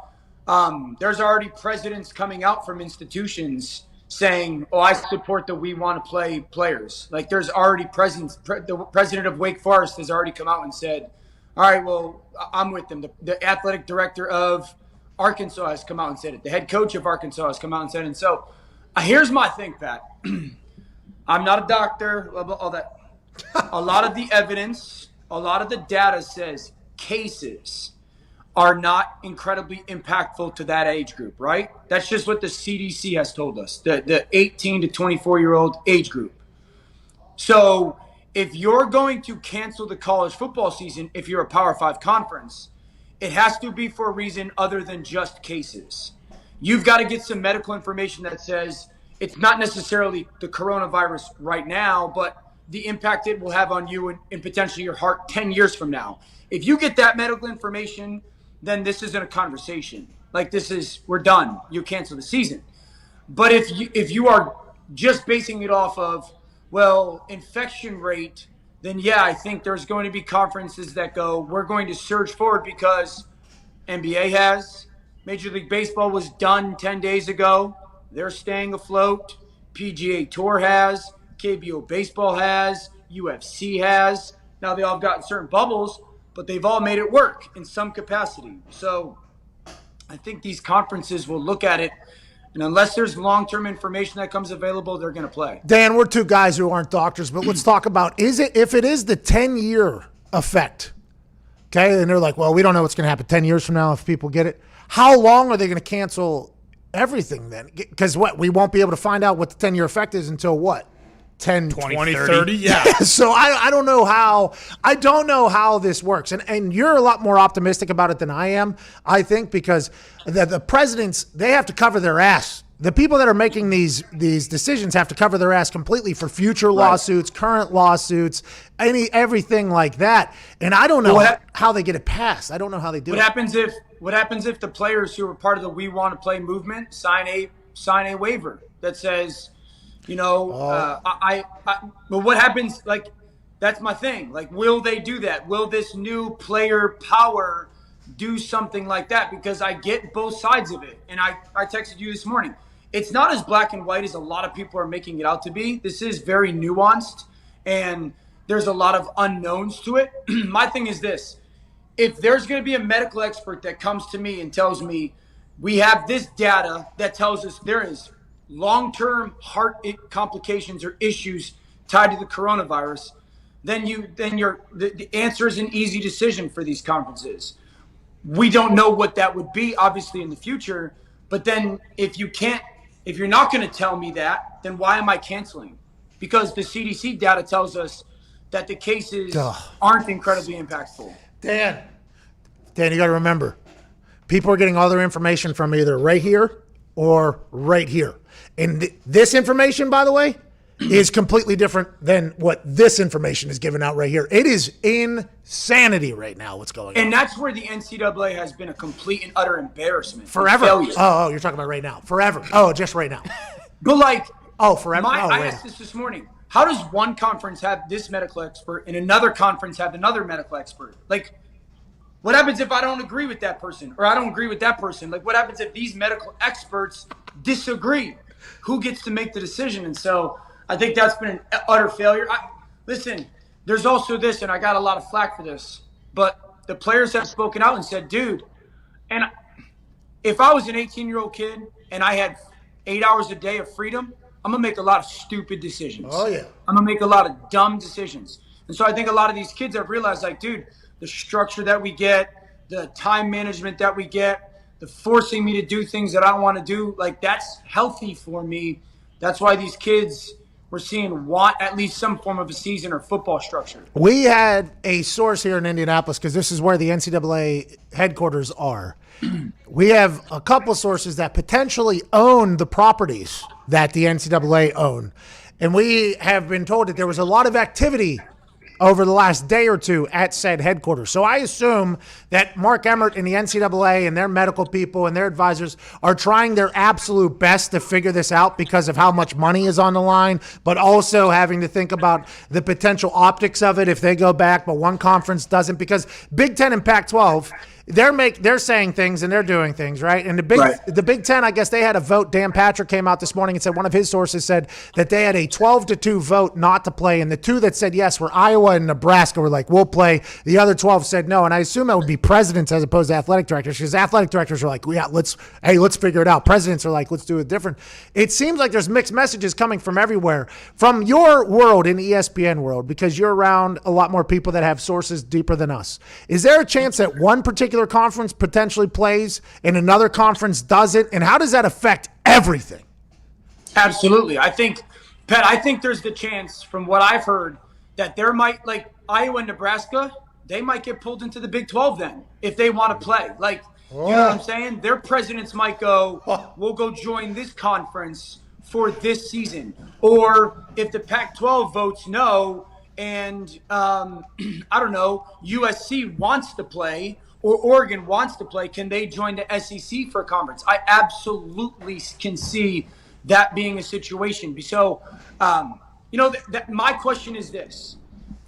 There's already presidents coming out from institutions saying, "Oh, I support the we want to play players." Like, there's already the president of Wake Forest has already come out and said, "All right, well, I'm with them." The athletic director of Arkansas has come out and said it. The head coach of Arkansas has come out and said it. And so here's my thing, Pat. I'm not a doctor, all that. A lot of the evidence, a lot of the data says cases are not incredibly impactful to that age group, right? That's just what the CDC has told us, the 18 to 24-year-old age group. So if you're going to cancel the college football season, if you're a Power 5 conference, it has to be for a reason other than just cases. You've got to get some medical information that says it's not necessarily the coronavirus right now, but the impact it will have on you and potentially your heart 10 years from now. If you get that medical information, then this isn't a conversation. Like, we're done. You cancel the season. But if you are just basing it off of, well, infection rate, then yeah, I think there's going to be conferences that go, we're going to surge forward because NBA has. Major League Baseball was done 10 days ago. They're staying afloat. PGA Tour has. KBO Baseball has. UFC has. Now, they all have gotten certain bubbles, but they've all made it work in some capacity. So I think these conferences will look at it, and unless there's long-term information that comes available, they're going to play. Dan, we're two guys who aren't doctors, but let's talk about, if it is the 10-year effect, okay, and they're like, well, we don't know what's going to happen 10 years from now if people get it. How long are they going to cancel everything then? Because we won't be able to find out what the 10-year effect is until what? 10, 20, 30? Yeah. So I don't know how this works. And you're a lot more optimistic about it than I am, I think, because the presidents, they have to cover their ass. The people that are making these decisions have to cover their ass completely for future lawsuits, current lawsuits, everything like that. And I don't know how they get it passed. I don't know how they do it. What happens if the players who are part of the We Want to Play movement sign a waiver that says, but what happens? Like, that's my thing. Like, will they do that? Will this new player power do something like that? Because I get both sides of it. And I texted you this morning. It's not as black and white as a lot of people are making it out to be. This is very nuanced, and there's a lot of unknowns to it. My thing is this. If there's going to be a medical expert that comes to me and tells me we have this data that tells us there is long-term heart complications or issues tied to the coronavirus, then the answer is an easy decision for these conferences. We don't know what that would be, obviously, in the future. But then if you're not going to tell me that, then why am I canceling? because the CDC data tells us that the cases aren't incredibly impactful. Dan, you got to remember, people are getting all their information from either right here or right here. And this information, by the way, is completely different than what this information is given out right here. It is insanity right now what's going on. And that's where the NCAA has been a complete and utter embarrassment. Forever. Oh, you're talking about right now. Forever. Oh, just right now. But like, forever. I asked this morning. How does one conference have this medical expert and another conference have another medical expert? Like, what happens if I don't agree with that person or I don't agree with that person? Like, what happens if these medical experts disagree? Who gets to make the decision? And so I think that's been an utter failure. Listen, there's also this, and I got a lot of flack for this, but the players have spoken out and said, dude, and if I was an 18-year-old kid and I had 8 hours a day of freedom, I'm going to make a lot of stupid decisions. Oh, yeah. I'm going to make a lot of dumb decisions. And so I think a lot of these kids have realized, like, dude, the structure that we get, the time management that we get, the forcing me to do things that I don't want to do, like, that's healthy for me. That's why these kids we're seeing want at least some form of a season or football structure. We had a source here in Indianapolis because this is where the NCAA headquarters are. We have a couple of sources that potentially own the properties that the NCAA own. And we have been told that there was a lot of activity over the last day or two at said headquarters. So I assume that Mark Emmert and the NCAA and their medical people and their advisors are trying their absolute best to figure this out because of how much money is on the line, but also having to think about the potential optics of it if they go back, but one conference doesn't, because Big Ten and Pac-12, they're saying things and they're doing things, right? And the Big Ten, I guess they had a vote. Dan Patrick came out this morning and said one of his sources said that they had a 12-2 vote not to play, and the two that said yes were Iowa and Nebraska were like, we'll play. The other 12 said no, and I assume that would be presidents as opposed to athletic directors, because athletic directors are like, yeah, let's figure it out. Presidents are like, let's do it different. It seems like there's mixed messages coming from everywhere. From your world in the ESPN world, because you're around a lot more people that have sources deeper than us, is there a chance that one particular conference potentially plays and another conference doesn't? And how does that affect everything? Absolutely. I think there's the chance, from what I've heard, that there might, like Iowa and Nebraska, they might get pulled into the Big 12 then if they want to play. Like, you know what I'm saying? Their presidents might go, we'll go join this conference for this season. Or if the Pac-12 votes no and, I don't know, USC wants to play or Oregon wants to play, can they join the SEC for a conference? I absolutely can see that being a situation. So, my question is this.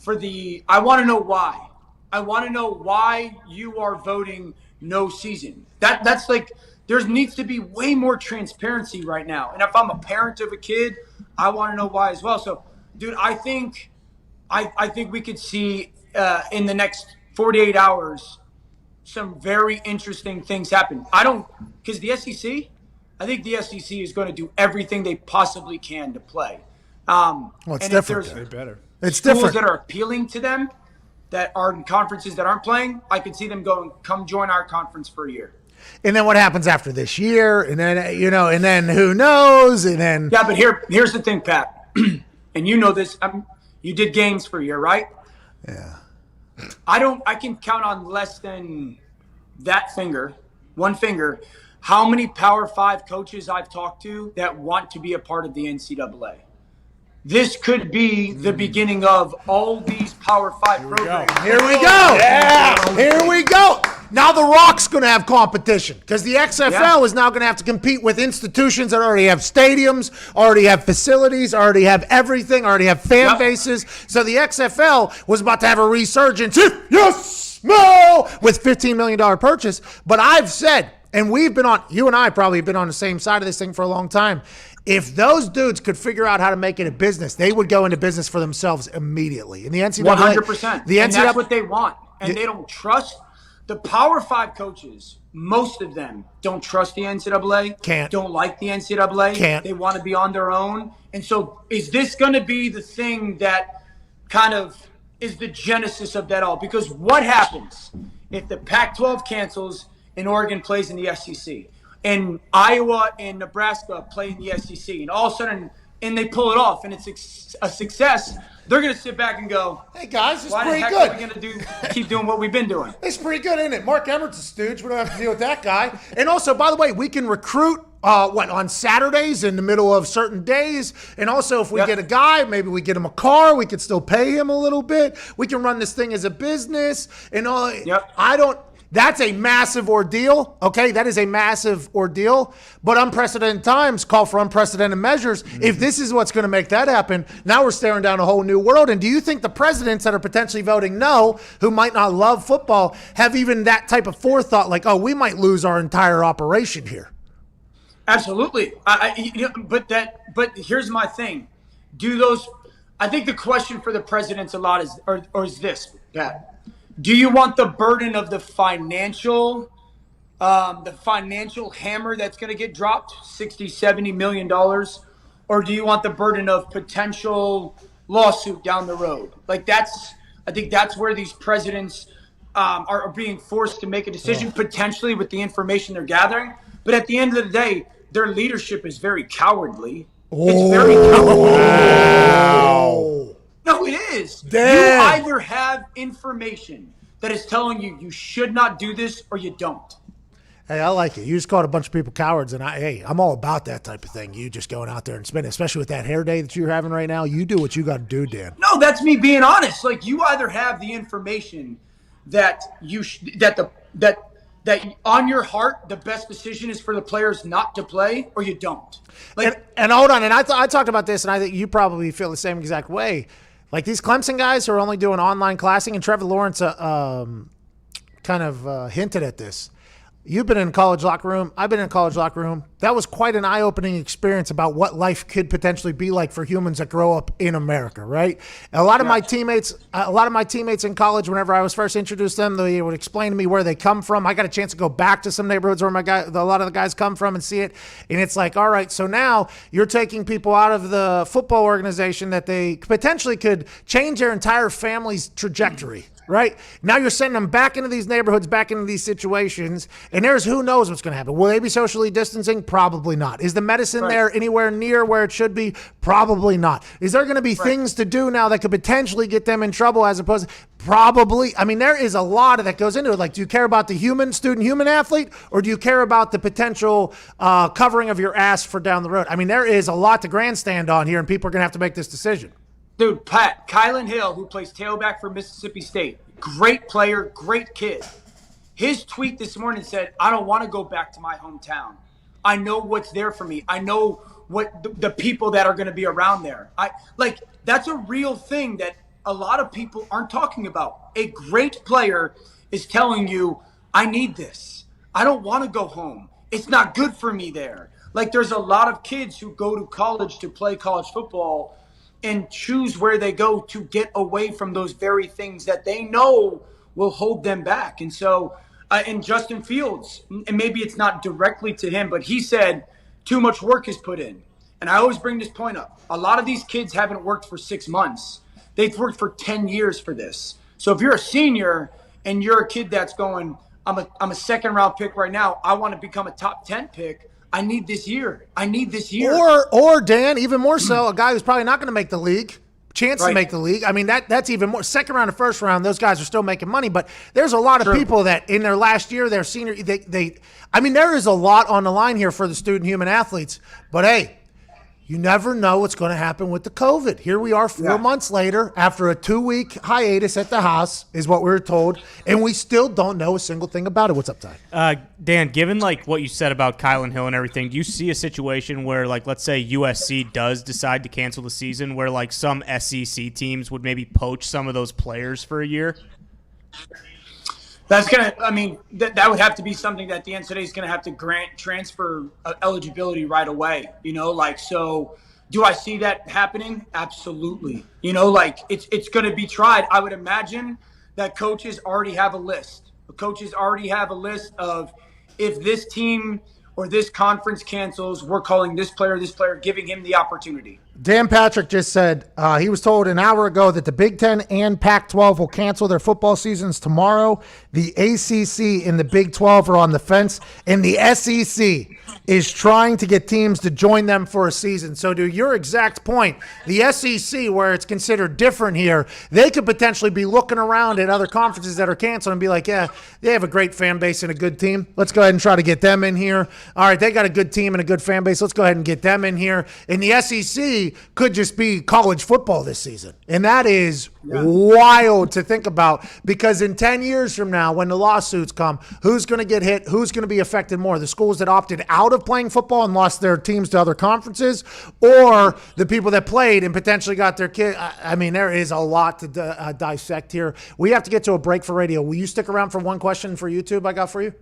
I want to know why. I want to know why you are voting no season. That's like, there needs to be way more transparency right now. And if I'm a parent of a kid, I want to know why as well. So, dude, I think we could see in the next 48 hours some very interesting things happen. Because the SEC, I think the SEC is going to do everything they possibly can to play. It's different. They better. It's schools different. that are appealing to them, that are in conferences that aren't playing, I could see them going, come join our conference for a year. And then what happens after this year? And then, and then who knows? And then. Yeah, but here's the thing, Pat. And you know this. You did games for a year, right? Yeah. I can count on less than one finger, how many Power 5 coaches I've talked to that want to be a part of the NCAA. This could be the beginning of all these Power 5 programs. Here we go. Yeah. Here we go. Now The Rock's going to have competition because the XFL is now going to have to compete with institutions that already have stadiums, already have facilities, already have everything, already have fan bases. So the XFL was about to have a resurgence. Yes, no, with $15 million purchase. But I've said, and you and I probably have been on the same side of this thing for a long time. If those dudes could figure out how to make it a business, they would go into business for themselves immediately. And the NCAA, 100%. And that's what they want. And they don't trust the Power 5 coaches. Most of them don't trust the NCAA. Don't like the NCAA. They want to be on their own. And so is this going to be the thing that kind of is the genesis of that all? Because what happens if the Pac-12 cancels and Oregon plays in the SEC? And Iowa and Nebraska play in the SEC, and all of a sudden and they pull it off and it's a success, they're going to sit back and go, hey guys, it's why pretty the heck good. are we going to keep doing what we've been doing? It's pretty good, isn't it? Mark Emmert's a stooge. We don't have to deal with that guy. And also, by the way, we can recruit on Saturdays in the middle of certain days. And also, if we get a guy, maybe we get him a car. We could still pay him a little bit. We can run this thing as a business. And all. That's a massive ordeal, okay? That is a massive ordeal. But unprecedented times call for unprecedented measures. Mm-hmm. If this is what's going to make that happen, now we're staring down a whole new world. And do you think the presidents that are potentially voting no, who might not love football, have even that type of forethought, like, oh, we might lose our entire operation here? Absolutely. But here's my thing. I think the question for the presidents a lot is this, Pat. Do you want the burden of the financial hammer that's going to get dropped, $60-70 million, or do you want the burden of potential lawsuit down the road? Like I think that's where these presidents are being forced to make a decision, potentially with the information they're gathering. But at the end of the day, their leadership is very cowardly. It's very cowardly. Wow. No, it is. Damn. You either have information that is telling you should not do this or you don't. Hey, I like it. You just called a bunch of people cowards, and I'm all about that type of thing. You just going out there and spending, especially with that hair day that you're having right now. You do what you got to do, Dan. No, that's me being honest. Like, you either have the information that that on your heart the best decision is for the players not to play, or you don't. Like, and hold on, and I talked about this, and I think you probably feel the same exact way. Like these Clemson guys who are only doing online classing, and Trevor Lawrence kind of hinted at this. You've been in a college locker room. I've been in a college locker room. That was quite an eye-opening experience about what life could potentially be like for humans that grow up in America, right? A lot of my teammates in college, whenever I was first introduced to them, they would explain to me where they come from. I got a chance to go back to some neighborhoods where a lot of the guys come from and see it. And it's like, all right, so now you're taking people out of the football organization that they potentially could change their entire family's trajectory. Right? Now you're sending them back into these neighborhoods, back into these situations, and there's who knows what's going to happen. Will they be socially distancing? Probably not. Is the medicine there anywhere near where it should be? Probably not. Is there going to be things to do now that could potentially get them in trouble as opposed to probably? I mean, there is a lot of that goes into it. Like, do you care about the human athlete, or do you care about the potential covering of your ass for down the road? I mean, there is a lot to grandstand on here, and people are going to have to make this decision. Dude, Pat, Kylan Hill, who plays tailback for Mississippi State, great player, great kid. His tweet this morning said, I don't want to go back to my hometown. I know what's there for me. I know what the people that are going to be around there. That's a real thing that a lot of people aren't talking about. A great player is telling you, I need this. I don't want to go home. It's not good for me there. Like, there's a lot of kids who go to college to play college football and choose where they go to get away from those very things that they know will hold them back. And so, and Justin Fields, and maybe it's not directly to him, but he said too much work is put in. And I always bring this point up. A lot of these kids haven't worked for 6 months. They've worked for 10 years for this. So if you're a senior and you're a kid that's going, I'm a second round pick right now, I want to become a top 10 pick, I need this year. Or Dan, even more so, a guy who's probably not going to make the league, to make the league. I mean, that's even more. Second round and first round, those guys are still making money. But there's a lot of people that in their last year, their senior, there is a lot on the line here for the student human athletes. But hey, you never know what's going to happen with the COVID. Here we are 4 months later after a 2-week hiatus at the house is what we were told, and we still don't know a single thing about it. What's up, Ty? Dan, given like what you said about Kylan Hill and everything, do you see a situation where, like, let's say USC does decide to cancel the season, where like some SEC teams would maybe poach some of those players for a year? That's going to, that would have to be something that the NCAA is going to have to grant transfer eligibility right away. So do I see that happening? Absolutely. It's going to be tried. I would imagine that coaches already have a list. Coaches already have a list of, if this team or this conference cancels, we're calling this player, giving him the opportunity. Dan Patrick just said he was told an hour ago that the Big Ten and Pac-12 will cancel their football seasons tomorrow. The ACC and the Big 12 are on the fence, and the SEC is trying to get teams to join them for a season. So to your exact point, the SEC, where it's considered different here, they could potentially be looking around at other conferences that are canceled and be like, yeah, they have a great fan base and a good team. Let's go ahead and try to get them in here. All right, they got a good team and a good fan base. Let's go ahead and get them in here. And the SEC could just be college football this season. And that is wild to think about, because in 10 years from now, when the lawsuits come, who's going to get hit? Who's going to be affected more? The schools that opted out of playing football and lost their teams to other conferences, or the people that played and potentially got their kid? I mean, there is a lot to dissect here. We have to get to a break for radio. Will you stick around for one question for YouTube I got for you?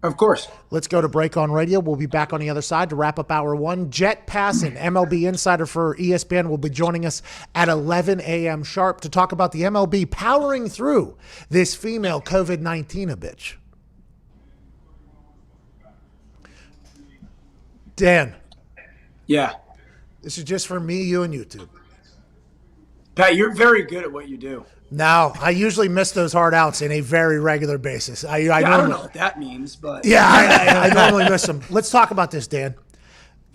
Of course. Let's go to break on radio. We'll be back on the other side to wrap up hour one. Jet Passon, MLB insider for ESPN, will be joining us at 11 a.m. sharp to talk about the MLB powering through this female COVID-19 bitch. Dan. Yeah. This is just for me, you, and YouTube. Pat, you're very good at what you do. No, I usually miss those hard outs in a very regular basis. I don't know what that means, but yeah, I normally miss them. Let's talk about this, Dan.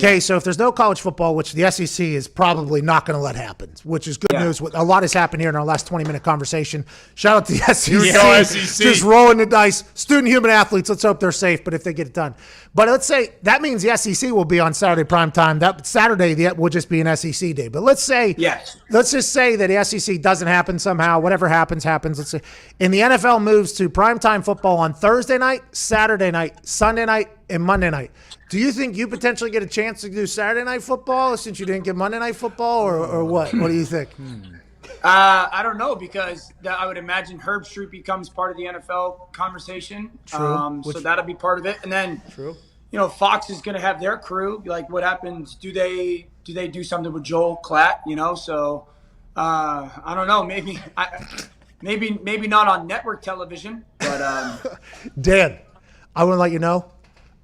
Okay, so if there's no college football, which the SEC is probably not going to let happen, which is good news. A lot has happened here in our last 20-minute conversation. Shout out to the SEC. Here we go, SEC. Just rolling the dice. Student human athletes, let's hope they're safe, but if they get it done. But let's say that means the SEC will be on Saturday prime time. That Saturday will just be an SEC day. But let's just say that the SEC doesn't happen somehow. Whatever happens, happens. Let's say, and the NFL moves to primetime football on Thursday night, Saturday night, Sunday night, and Monday night. Do you think you potentially get a chance to do Saturday night football since you didn't get Monday night football, or what? What do you think? I don't know, because I would imagine Herb Street becomes part of the NFL conversation. True. So that'll be part of it. And then, Fox is going to have their crew. Like, what happens? Do they do something with Joel Klatt? So I don't know. Maybe not on network television, but Dan, I want to let you know,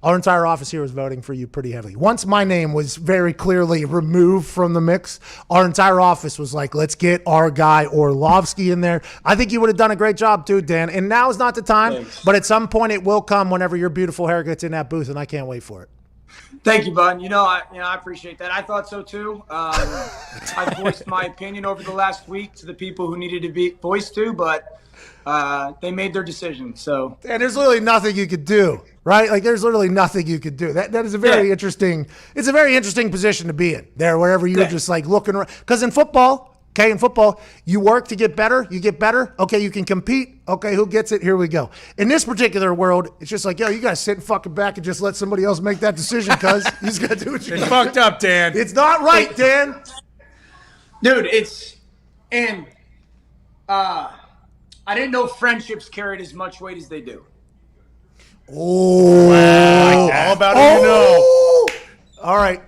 our entire office here was voting for you pretty heavily. Once my name was very clearly removed from the mix, our entire office was like, let's get our guy Orlovsky in there. I think you would have done a great job too, Dan. And now is not the time, Thanks. But at some point it will come whenever your beautiful hair gets in that booth, and I can't wait for it. Thank you, bud. I appreciate that. I thought so too. I voiced my opinion over the last week to the people who needed to be voiced to, but they made their decision. So, and there's literally nothing you could do, right? Like, there's literally nothing you could do. That is a very interesting. It's a very interesting position to be in there, wherever you're just like looking around. Because in football, you work to get better. You get better. Okay, you can compete. Okay, who gets it? Here we go. In this particular world, it's just like, yo, you guys sit and fucking back and just let somebody else make that decision, because you just got to do what you got. Fucked up, Dan. It's not right, Dan. Dude, I didn't know friendships carried as much weight as they do. Oh, all about it, All right,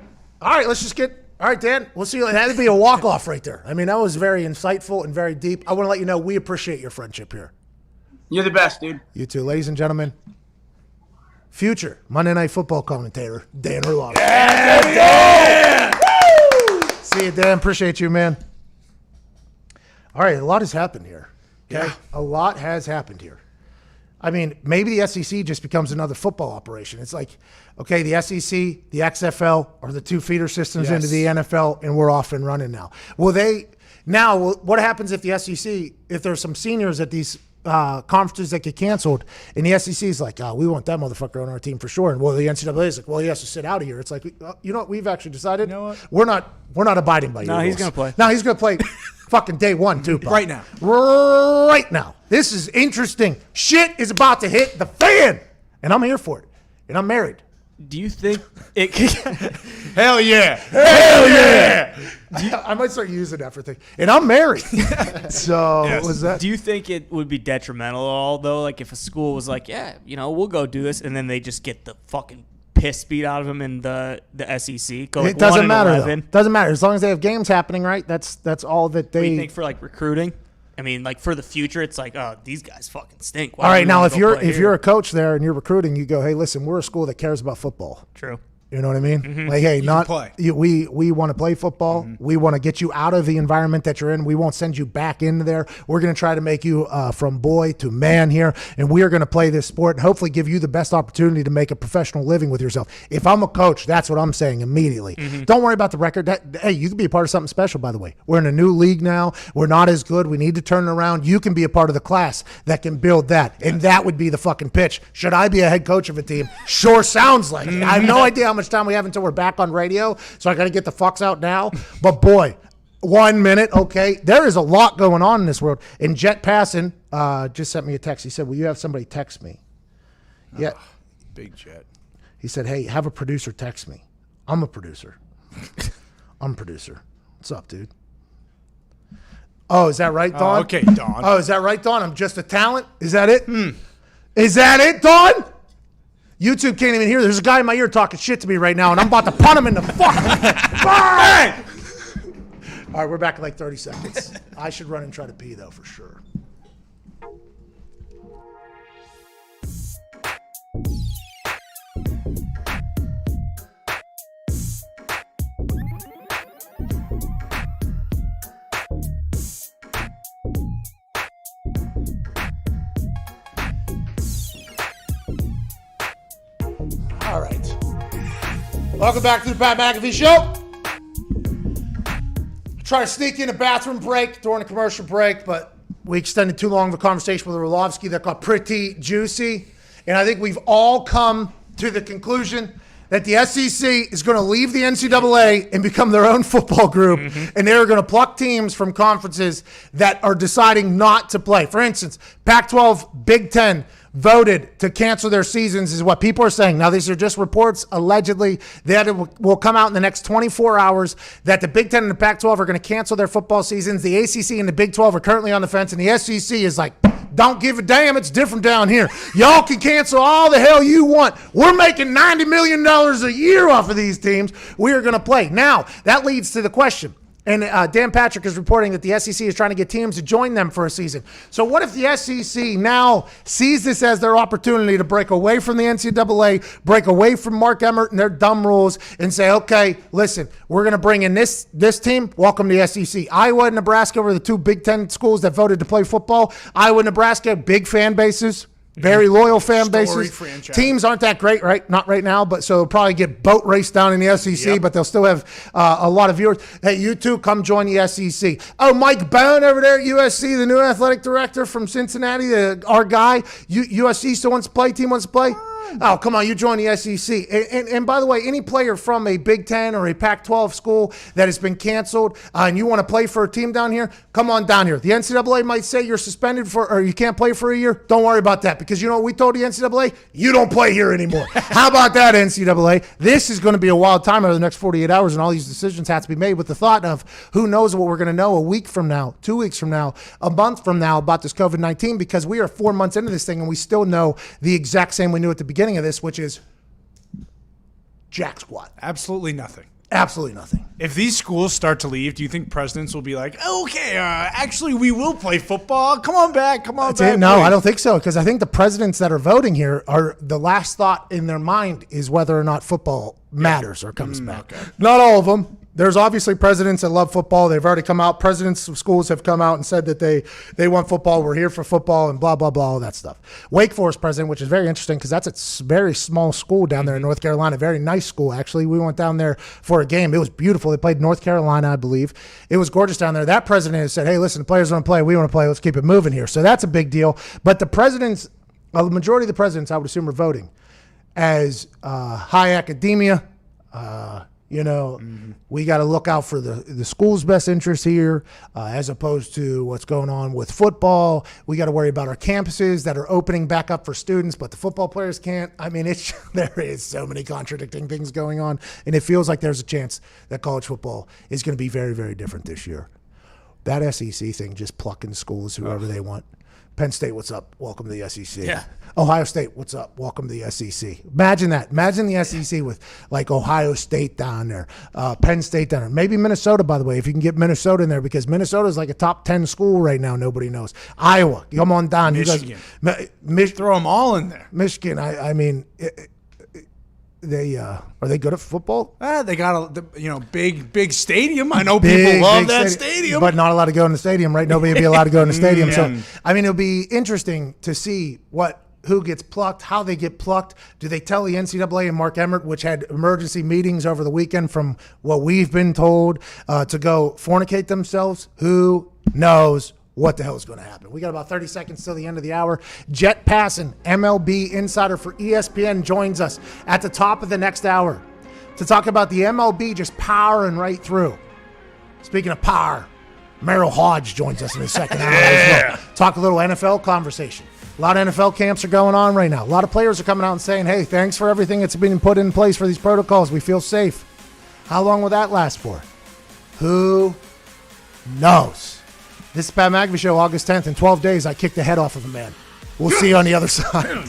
let's just get. All right, Dan, we'll see. That'd be a walk-off right there. I mean, that was very insightful and very deep. I want to let you know we appreciate your friendship here. You're the best, dude. You too. Ladies and gentlemen, future Monday Night Football commentator, Dan Orlovsky. Yeah! See you, Dan. Appreciate you, man. All right, a lot has happened here. Okay? Yeah. A lot has happened here. I mean, maybe the SEC just becomes another football operation. It's like, okay, the SEC, the XFL are the two feeder systems into the NFL, and we're off and running now. What happens if the SEC, if there's some seniors at these conferences that get canceled, and the SEC is like, we want that motherfucker on our team for sure. And the NCAA is like, he has to sit out of here. It's like, you know what? We've actually decided, we're not abiding by your rules. He's going to play. No, he's going to play fucking day one too, Bob. Right now. Right now. This is interesting. Shit is about to hit the fan, and I'm here for it. And I'm married. Do you think it? Hell yeah! Hell yeah! I might start using that for things. And I'm married. So was that? Do you think it would be detrimental at all, though? Like, if a school was like, we'll go do this, and then they just get the fucking piss beat out of them in the SEC. It doesn't matter, though. Doesn't matter. As long as they have games happening, right? That's all that they... What do you think for, like, recruiting? I mean, like, for the future, it's like, oh, these guys fucking stink. All right, now, if you're a coach there and you're recruiting, you go, hey, listen, we're a school that cares about football. True. You know what I mean? Like, hey, we want to play football. We want to get you out of the environment that you're in. We won't send you back into there. We're going to try to make you from boy to man here, and we are going to play this sport and hopefully give you the best opportunity to make a professional living with yourself. If I'm a coach, that's what I'm saying immediately. Don't worry about the record. Hey, you can be a part of something special, by the way. We're in a new league now. We're not as good. We need to turn it around. You can be a part of the class that can build that, and that would be the fucking pitch. Should I be a head coach of a team? Sure sounds like it. I have no idea how much time we have until we're back on radio, so I got to get the fucks out now. But boy, 1 minute, okay. There is a lot going on in this world. And Jet Passon just sent me a text. He said, will you have somebody text me? Yeah. Big Jet. He said, hey, have a producer text me. I'm a producer. I'm a producer. What's up, dude? Oh, is that right, Dawn? Okay, Dawn. Oh, is that right, Dawn? I'm just a talent? Is that it? Is that it, Dawn? YouTube can't even hear. There's a guy in my ear talking shit to me right now, and I'm about to punt him in the fucking bang! All right, we're back in like 30 seconds. I should run and try to pee, though, for sure. All right. Welcome back to the Pat McAfee Show. Try to sneak in a bathroom break during a commercial break, but we extended too long of a conversation with Orlovsky that got pretty juicy. And I think we've all come to the conclusion that the SEC is going to leave the NCAA and become their own football group, and they're going to pluck teams from conferences that are deciding not to play. For instance, Pac-12, Big Ten voted to cancel their seasons is what people are saying. Now, these are just reports, allegedly, that it will come out in the next 24 hours that the Big Ten and the Pac-12 are going to cancel their football seasons. The ACC and the Big 12 are currently on the fence, and the SEC is like, don't give a damn, it's different down here. Y'all can cancel all the hell you want. We're making $90 million a year off of these teams. We are going to play. Now, that leads to the question. And Dan Patrick is reporting that the SEC is trying to get teams to join them for a season. So what if the SEC now sees this as their opportunity to break away from the NCAA, break away from Mark Emmert and their dumb rules, and say, okay, listen, we're going to bring in this team. Welcome to the SEC. Iowa and Nebraska were the two Big Ten schools that voted to play football. Iowa and Nebraska, big fan bases. Very loyal fan bases. Franchise. Teams aren't that great, right? Not right now, but so they'll probably get boat raced down in the SEC, but they'll still have a lot of viewers. Hey, you two, come join the SEC. Oh, Mike Bone over there at USC, the new athletic director from Cincinnati, our guy. USC still wants to play, team wants to play. Oh, come on, you join the SEC. And by the way, any player from a Big Ten or a Pac-12 school that has been canceled and you want to play for a team down here, come on down here. The NCAA might say you're suspended or you can't play for a year. Don't worry about that because you know what we told the NCAA? You don't play here anymore. How about that, NCAA? This is going to be a wild time over the next 48 hours, and all these decisions have to be made with the thought of who knows what we're going to know a week from now, 2 weeks from now, a month from now about this COVID-19 because we are 4 months into this thing and we still know the exact same we knew at the beginning of this, which is jack squat. Absolutely nothing. Absolutely nothing. If these schools start to leave, do you think presidents will be like, okay, actually, we will play football. Come on back. Come on back. No, please. I don't think so because I think the presidents that are voting here are the last thought in their mind is whether or not football matters or comes back. Okay. Not all of them. There's obviously presidents that love football. They've already come out. Presidents of schools have come out and said that they want football. We're here for football and blah, blah, blah, all that stuff. Wake Forest president, which is very interesting because that's a very small school down there in North Carolina. Very nice school, actually. We went down there for a game. It was beautiful. They played North Carolina, I believe. It was gorgeous down there. That president has said, hey, listen, the players want to play. We want to play. Let's keep it moving here. So that's a big deal. But the presidents, the majority of the presidents, I would assume, are voting as high academia. We got to look out for the school's best interests here as opposed to what's going on with football. We got to worry about our campuses that are opening back up for students, but the football players can't. I mean, there is so many contradicting things going on, and it feels like there's a chance that college football is going to be very, very different this year. That SEC thing, just plucking schools, whoever they want. Penn State, what's up? Welcome to the SEC. Yeah. Ohio State, what's up? Welcome to the SEC. Imagine that. Imagine the SEC with like Ohio State down there, Penn State down there. Maybe Minnesota, by the way, if you can get Minnesota in there because Minnesota is like a top 10 school right now. Nobody knows. Iowa, come on down. Michigan. You guys, Throw them all in there. Michigan, I mean, They are they good at football? They got a big stadium. I know people love that stadium, but not allowed to go in the stadium, right? Nobody would be allowed to go in the stadium. Yeah. So I mean, it'll be interesting to see who gets plucked, how they get plucked. Do they tell the NCAA and Mark Emmert, which had emergency meetings over the weekend from what we've been told, to go fornicate themselves? Who knows what the hell is going to happen? We got about 30 seconds till the end of the hour. Jet Passon, MLB insider for ESPN, joins us at the top of the next hour to talk about the MLB just powering right through. Speaking of power, Meryl Hodge joins us in the second hour as well. Talk a little NFL conversation. A lot of NFL camps are going on right now. A lot of players are coming out and saying, hey, thanks for everything that's been put in place for these protocols. We feel safe. How long will that last for? Who knows? This is Pat McAfee Show, August 10th. In 12 days, I kicked the head off of a man. We'll see you on the other side.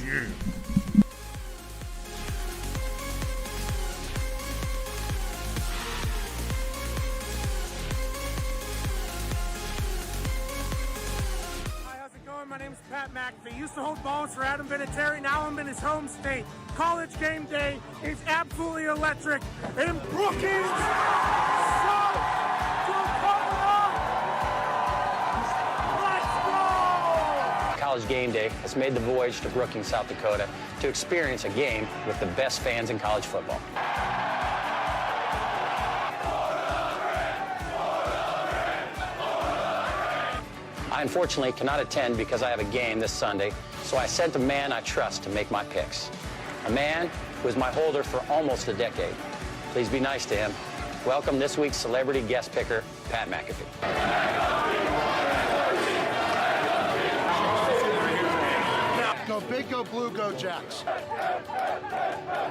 My name is Pat McAfee. Used to hold balls for Adam Vinatieri. Now I'm in his home state. College game day is absolutely electric. In Brookings, South Dakota. Let's go! College game day has made the voyage to Brookings, South Dakota to experience a game with the best fans in college football. I unfortunately cannot attend because I have a game this Sunday, so I sent a man I trust to make my picks. A man who was my holder for almost a decade. Please be nice to him. Welcome this week's celebrity guest picker, Pat McAfee. Go big, go blue, go Jacks.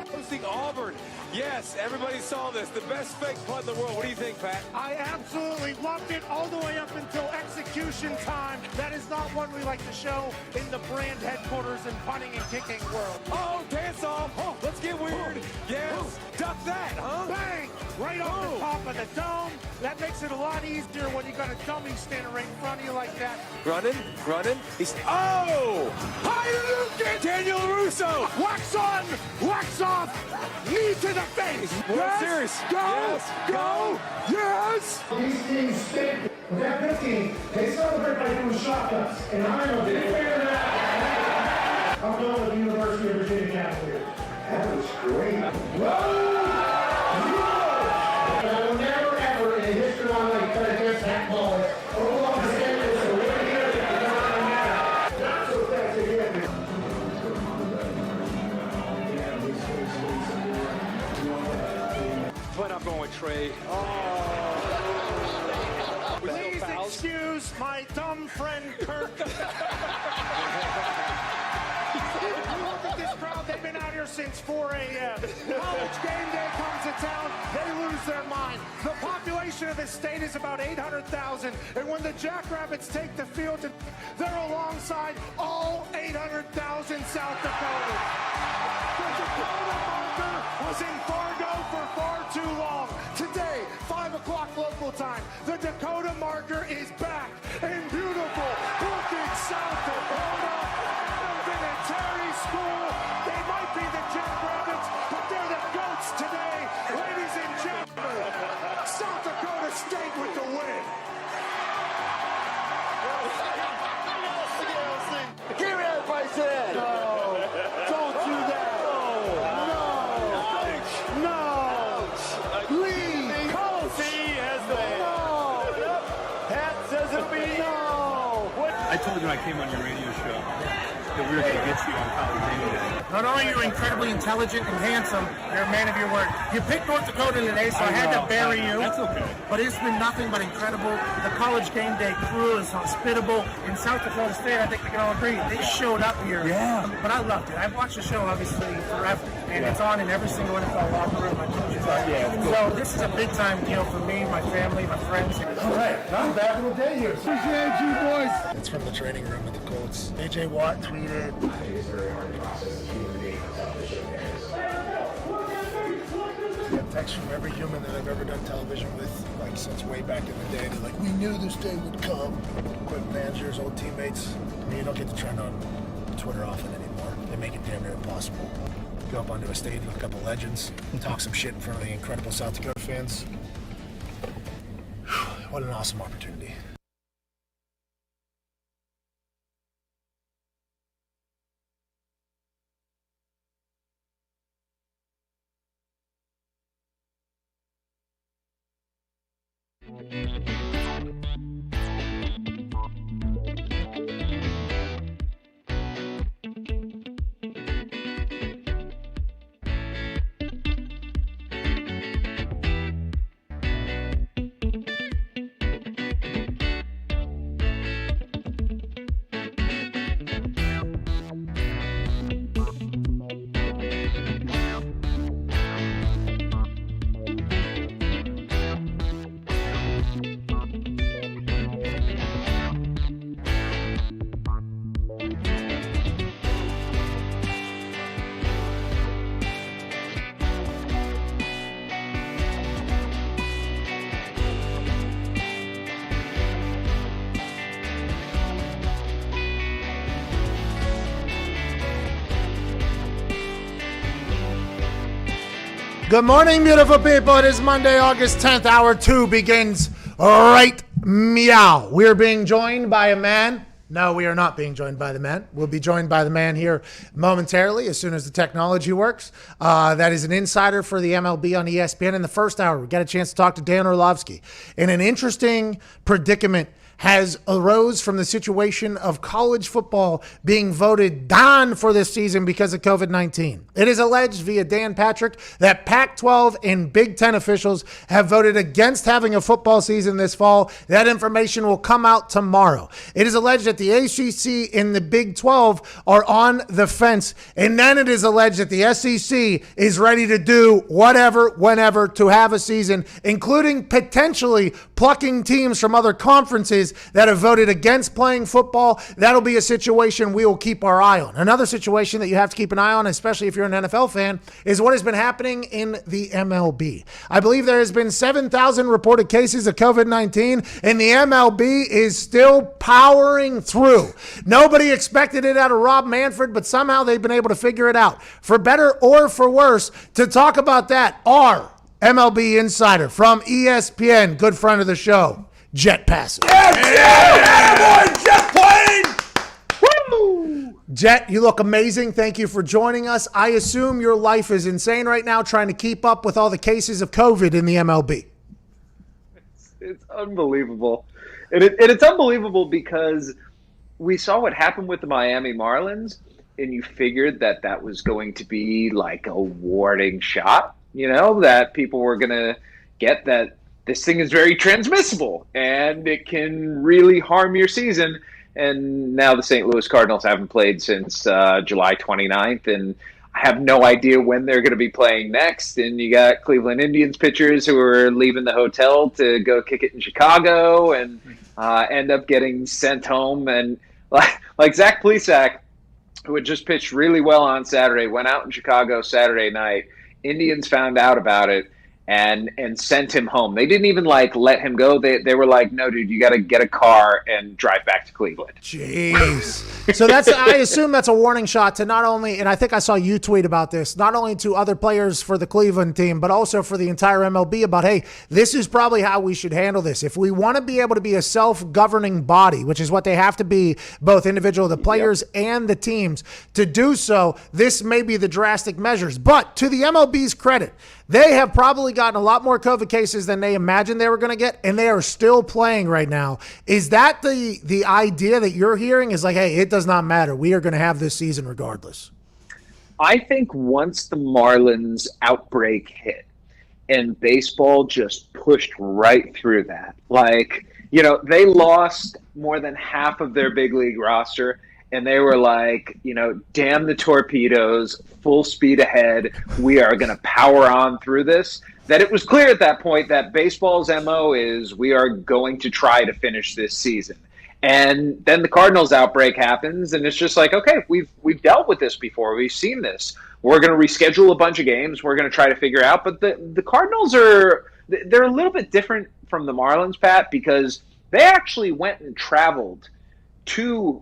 Hosting Auburn. Yes, everybody saw this. The best fake punt in the world. What do you think, Pat? I absolutely loved it all the way up until execution time. That is not what we like to show in the brand headquarters and punting and kicking world. Oh, dance off. Oh, let's get weird. Yes. Duck that, huh? Bang! Right off the top of the dome. That makes it a lot easier when you got a dummy standing right in front of you like that. Running. He's Daniel Russo. Wax on, wax off, knee to the face. World Series. Go, yes. These teams stink. With that 15, they celebrate by doing shotguns. And I'm a big fan of that. I'm going with the University of Virginia Cavaliers. That was great. Whoa! And I will never, ever in the history of my life cut against that ball. Oklahoma State is a win here. It does not matter. Not so fast again. But I'm going with Trey. Please excuse my dumb friend Kirk. Look at this crowd. They've been out here since 4 a.m. College game day comes to town. They lose their mind. The population of this state is about 800,000. And when the Jackrabbits take the field, they're alongside all 800,000 South Dakotans. The Dakota marker was in Fargo for far too long. Today, 5 o'clock local time, the Dakota marker is back in beautiful Brookings, South Dakota. Adam Vinatieri School. They might be the Jackrabbits, but they're the GOATs today. Ladies and gentlemen, South Dakota State with the win. Give me that place in. No, don't do that. No. Leave. Coach. No. Pat says it'll be no. I told you I came on your radio show that we were going to get you on College Game Day. Not only are you incredibly intelligent and handsome, you're a man of your word. You picked North Dakota today, so I had to bury you. That's okay. But it's been nothing but incredible. The College Game Day crew is hospitable. In South Dakota State, I think we can all agree, they showed up here. Yeah. But I loved it. I've watched the show, obviously, forever. And it's on in every single NFL locker room. My coaches are. So this is a big-time deal for me, my family, my friends. All right, I'm back in the day here. Appreciate you, boys. It's from the training room at the Colts. AJ Watt tweeted. Text from every human that I've ever done television with, like since way back in the day. They're like, we knew this day would come. Equipment managers, old teammates. I mean, you don't get to trend on Twitter often anymore. They make it damn near impossible. go up onto a stage with a couple legends, talk some shit in front of the incredible South Dakota fans. What an awesome opportunity. Good morning, beautiful people. It is Monday, August 10th. Hour 2 begins right meow. We're being joined by a man. No, we are not being joined by the man. We'll be joined by the man here momentarily as soon as the technology works. That is an insider for the MLB on ESPN. In the first hour, we got a chance to talk to Dan Orlovsky in an interesting predicament has arose from the situation of college football being voted down for this season because of COVID-19. It is alleged via Dan Patrick that Pac-12 and Big Ten officials have voted against having a football season this fall. That information will come out tomorrow. It is alleged that the ACC and the Big 12 are on the fence. And then it is alleged that the SEC is ready to do whatever, whenever to have a season, including potentially plucking teams from other conferences that have voted against playing football. That'll be a situation we will keep our eye on. Another situation that you have to keep an eye on, especially if you're an NFL fan, is what has been happening in the MLB. I believe there has been 7,000 reported cases of COVID-19, and the MLB is still powering through. Nobody expected it out of Rob Manfred, but somehow they've been able to figure it out. For better or for worse, to talk about that, our MLB insider from ESPN, good friend of the show, Jet Passes. Jet plane! Woo! Jet, you look amazing. Thank you for joining us. I assume your life is insane right now trying to keep up with all the cases of COVID in the MLB. It's unbelievable. And it's unbelievable because we saw what happened with the Miami Marlins, and you figured that that was going to be like a warning shot, that people were going to get that this thing is very transmissible and it can really harm your season. And now the St. Louis Cardinals haven't played since July 29th, and I have no idea when they're going to be playing next. And you got Cleveland Indians pitchers who are leaving the hotel to go kick it in Chicago and end up getting sent home. And like Zach Plesac, who had just pitched really well on Saturday, went out in Chicago Saturday night. Indians found out about it and sent him home. They didn't even let him go. They were like, no, dude, you got to get a car and drive back to Cleveland. Jeez. So I assume that's a warning shot to not only, and I think I saw you tweet about this, not only to other players for the Cleveland team, but also for the entire MLB about, hey, this is probably how we should handle this. If we want to be able to be a self-governing body, which is what they have to be, both individual, the players and the teams, to do so, this may be the drastic measures. But to the MLB's credit, they have probably gotten a lot more COVID cases than they imagined they were going to get, and they are still playing right now. Is that the idea that you're hearing is like, hey, it does not matter. We are going to have this season regardless? I think once the Marlins outbreak hit and baseball just pushed right through that, they lost more than half of their big league roster. And they were like, damn the torpedoes, full speed ahead. We are going to power on through this. That it was clear at that point that baseball's MO is we are going to try to finish this season. And then the Cardinals outbreak happens, and it's just like, okay, we've dealt with this before. We've seen this. We're going to reschedule a bunch of games. We're going to try to figure out. But the Cardinals they're a little bit different from the Marlins, Pat, because they actually went and traveled to,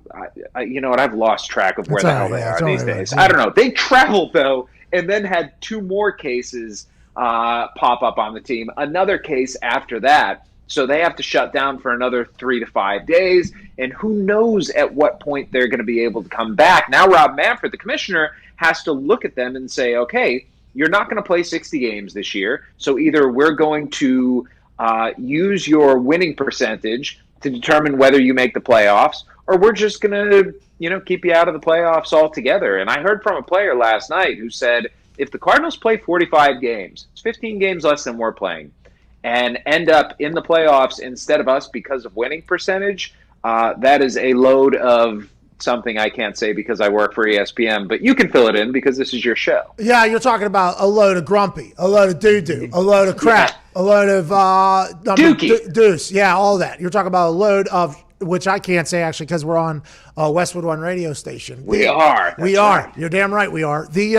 I've lost track of where the hell they are these days. I don't know. They traveled, though, and then had 2 more cases pop up on the team. Another case after that. So they have to shut down for another 3 to 5 days. And who knows at what point they're going to be able to come back. Now, Rob Manfred, the commissioner, has to look at them and say, okay, you're not going to play 60 games this year. So either we're going to use your winning percentage to determine whether you make the playoffs, or we're just going to, keep you out of the playoffs altogether. And I heard from a player last night who said, if the Cardinals play 45 games, it's 15 games less than we're playing, and end up in the playoffs instead of us because of winning percentage, that is a load of something I can't say because I work for ESPN, but you can fill it in because this is your show. Yeah, you're talking about a load of grumpy, a load of doo-doo, a load of crap, a load of deuce. Yeah, all that. You're talking about a load of, which I can't say actually because we're on Westwood One radio station. We are. We are. Right. You're damn right we are. The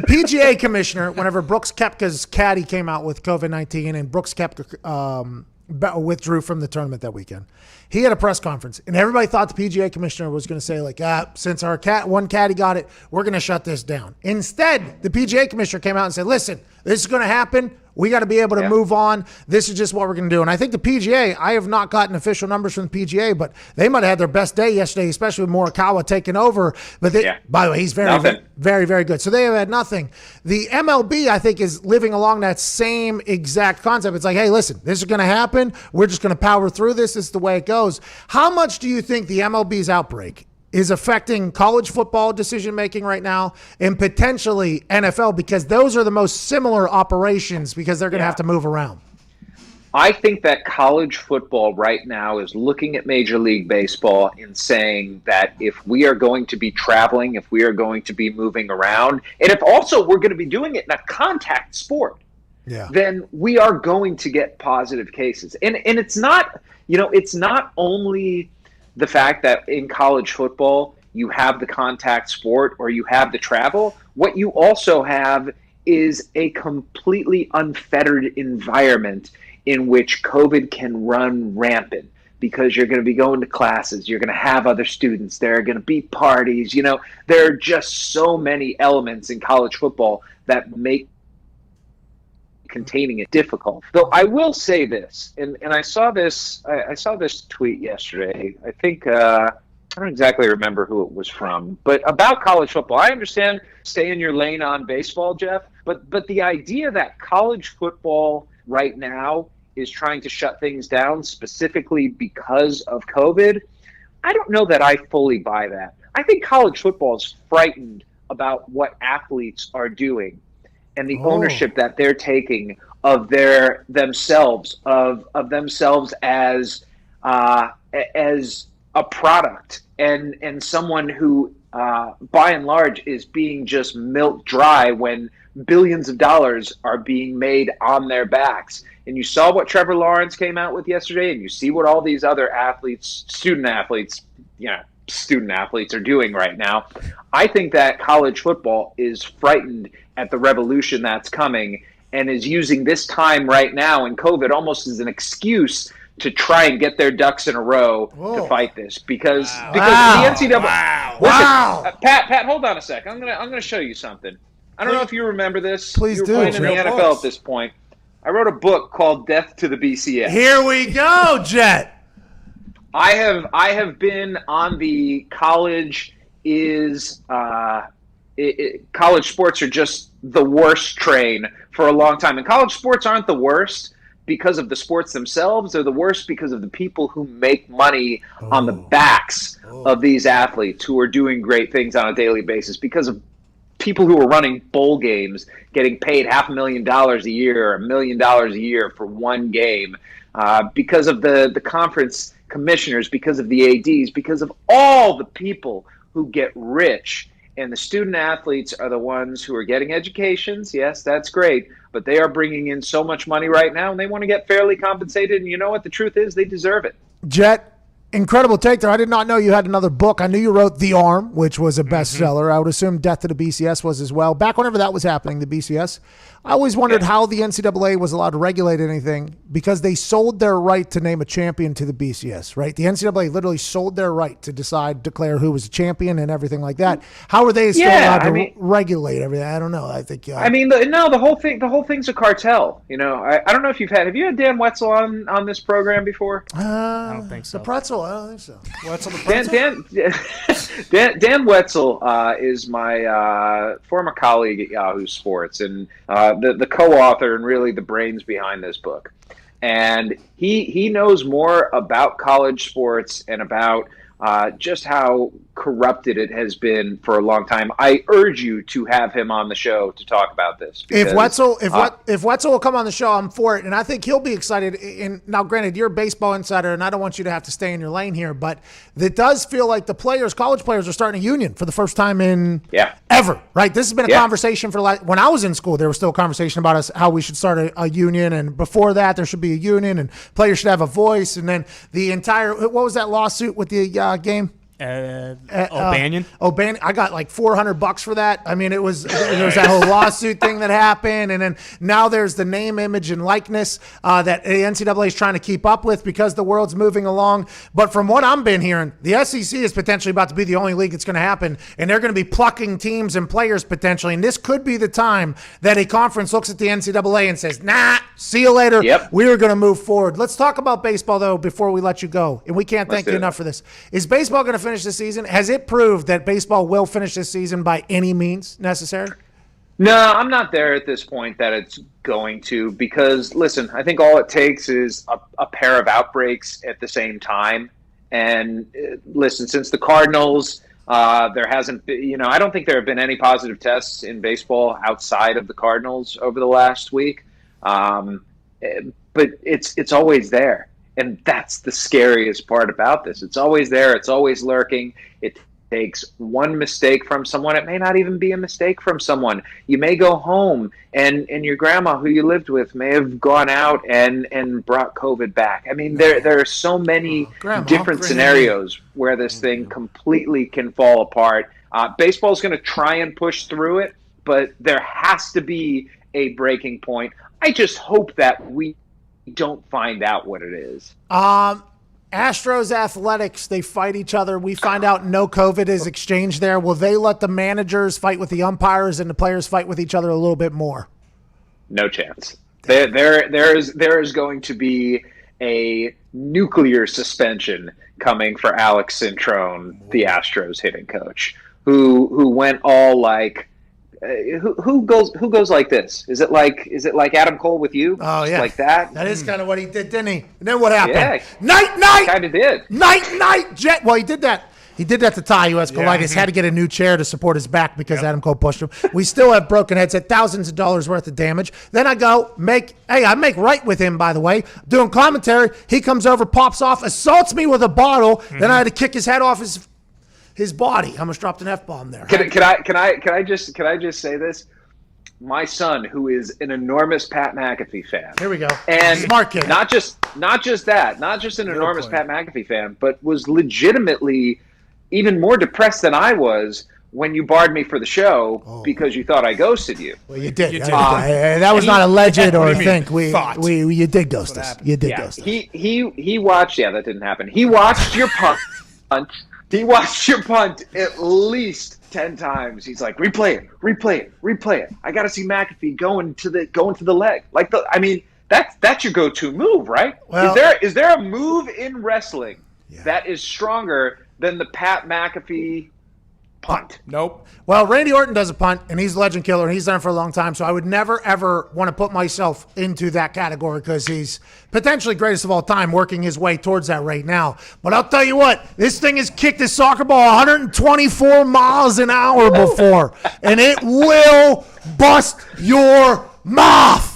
PGA commissioner, whenever Brooks Koepka's caddy came out with COVID-19 and Brooks Koepka withdrew from the tournament that weekend, he had a press conference, and everybody thought the PGA commissioner was going to say, like, since our one caddy got it, we're going to shut this down. Instead, the PGA commissioner came out and said, listen, this is going to happen. We got to be able to move on. This is just what we're going to do. And I think the PGA, I have not gotten official numbers from the PGA, but they might have had their best day yesterday, especially with Morikawa taking over. But by the way, he's very, very good. So they have had nothing. The MLB, I think, is living along that same exact concept. It's like, hey, listen, this is going to happen. We're just going to power through this. This is the way it goes. How much do you think the MLB's outbreak is affecting college football decision-making right now and potentially NFL, because those are the most similar operations because they're going to have to move around? I think that college football right now is looking at Major League Baseball and saying that if we are going to be traveling, if we are going to be moving around, and if also we're going to be doing it in a contact sport, then we are going to get positive cases. And it's not, it's not only the fact that in college football you have the contact sport or you have the travel. What you also have is a completely unfettered environment in which COVID can run rampant, because you're going to be going to classes, you're going to have other students, there are going to be parties. There are just so many elements in college football that make containing it difficult. Though I will say this, and I saw this tweet yesterday. I think I don't exactly remember who it was from, but about college football. I understand stay in your lane on baseball, Jeff, but the idea that college football right now is trying to shut things down specifically because of COVID, I don't know that I fully buy that. I think college football is frightened about what athletes are doing and the ownership that they're taking of themselves as a product and someone who by and large is being just milked dry when billions of dollars are being made on their backs. And you saw what Trevor Lawrence came out with yesterday, and you see what all these other student athletes are doing right now. I think that college football is frightened at the revolution that's coming and is using this time right now in COVID almost as an excuse to try and get their ducks in a row to fight this, because the NCAA. Pat, hold on a sec. I'm gonna show you something. I don't know if you remember this. Please do. You were playing in the NFL at this point. I wrote a book called Death to the BCS. Here we go, Jet. I have been on the college sports are just the worst train for a long time. And college sports aren't the worst because of the sports themselves. They're the worst because of the people who make money on the backs of these athletes who are doing great things on a daily basis, because of people who are running bowl games getting paid $500,000 a year or $1 million a year for one game, because of the conference commissioners, because of the ADs, because of all the people who get rich. And the student athletes are the ones who are getting educations. Yes, that's great. But they are bringing in so much money right now, and they want to get fairly compensated. And you know what? The truth is they deserve it. Jet, Incredible take there. I did not know you had another book. I knew you wrote The Arm, which was a bestseller. I would assume Death to the BCS was as well. Back whenever that was happening, the BCS, I always wondered how the NCAA was allowed to regulate anything because they sold their right to name a champion to the BCS, right? The NCAA literally sold their right to declare who was a champion and everything like that. How are they still allowed to regulate everything? I don't know. I think. The whole thing's a cartel. You know, I don't know if have you had Dan Wetzel on this program before? I don't think so. The pretzel, I don't think so. Wetzel the pretzel? Dan Wetzel is my former colleague at Yahoo Sports and the co-author and really the brains behind this book. And he knows more about college sports and about just how corrupted it has been for a long time. I urge you to have him on the show to talk about this. If Wetzel will come on the show, I'm for it, and I think he'll be excited. And now, granted, you're a baseball insider, and I don't want you to have to stay in your lane here, but it does feel like the college players, are starting a union for the first time in ever. Right? This has been a conversation for when I was in school. There was still a conversation about how we should start a union, and before that, there should be a union, and players should have a voice. And then the entire what was that lawsuit with the game? O'Banion. O'Banion. I got like $400 for that. I mean, there was that whole lawsuit thing that happened, and then now there's the name, image, and likeness that the NCAA is trying to keep up with because the world's moving along. But from what I've been hearing, the SEC is potentially about to be the only league that's going to happen, and they're going to be plucking teams and players potentially. And this could be the time that a conference looks at the NCAA and says, "Nah, see you later. We're going to move forward." Let's talk about baseball though before we let you go, and we can't thank you enough for this. Is baseball going to finish this season? Has it proved that baseball will finish this season by any means necessary? No, I'm not there at this point that it's going to, because listen, I think all it takes is a pair of outbreaks at the same time. And listen, since the Cardinals, there hasn't been, I don't think there have been any positive tests in baseball outside of the Cardinals over the last week. But it's always there. And that's the scariest part about this. It's always there. It's always lurking. It takes one mistake from someone. It may not even be a mistake from someone. You may go home and your grandma who you lived with may have gone out and brought COVID back. I mean, there are so many different scenarios where this thing completely can fall apart. Baseball is going to try and push through it, but there has to be a breaking point. I just hope that we don't find out what it is. Astros Athletics, they fight each other. We find out no COVID is exchanged there. Will they let the managers fight with the umpires and the players fight with each other a little bit more? No chance. There is going to be a nuclear suspension coming for Alex Cintrone, the Astros hitting coach, who went all like, who goes like this? Is it like Adam Cole with you? Oh yeah, like that. That is kind of what he did, didn't he? And then what happened? Yeah, night. Kind of did. Night. Jet. Well, he did that. He did that to Ty U.S. Colitis. Had to get a new chair to support his back because Adam Cole pushed him. We still have broken heads at thousands of dollars worth of damage. Then I go I make right with him, by the way, doing commentary. He comes over, pops off, assaults me with a bottle. Then I had to kick his head off his body. I almost dropped an F-bomb there. Can I just say this? My son, who is an enormous Pat McAfee fan. Here we go. And smart kid. Not just an enormous Pat McAfee fan, but was legitimately even more depressed than I was when you barred me for the show because you thought I ghosted you. Well, you did. That was not alleged or a think. You did ghost us. You did ghost us. He watched. Yeah, that didn't happen. He watched your punt. He watched your punt at least 10 times. He's like, replay it. I got to see McAfee going to the leg. That's your go-to move, right? Well, is there a move in wrestling that is stronger than the Pat McAfee punt? Nope. Well, Randy Orton does a punt, and he's a legend killer, and he's done it for a long time, so I would never, ever want to put myself into that category because he's potentially greatest of all time working his way towards that right now. But I'll tell you what, this thing has kicked this soccer ball 124 miles an hour before, and it will bust your mouth.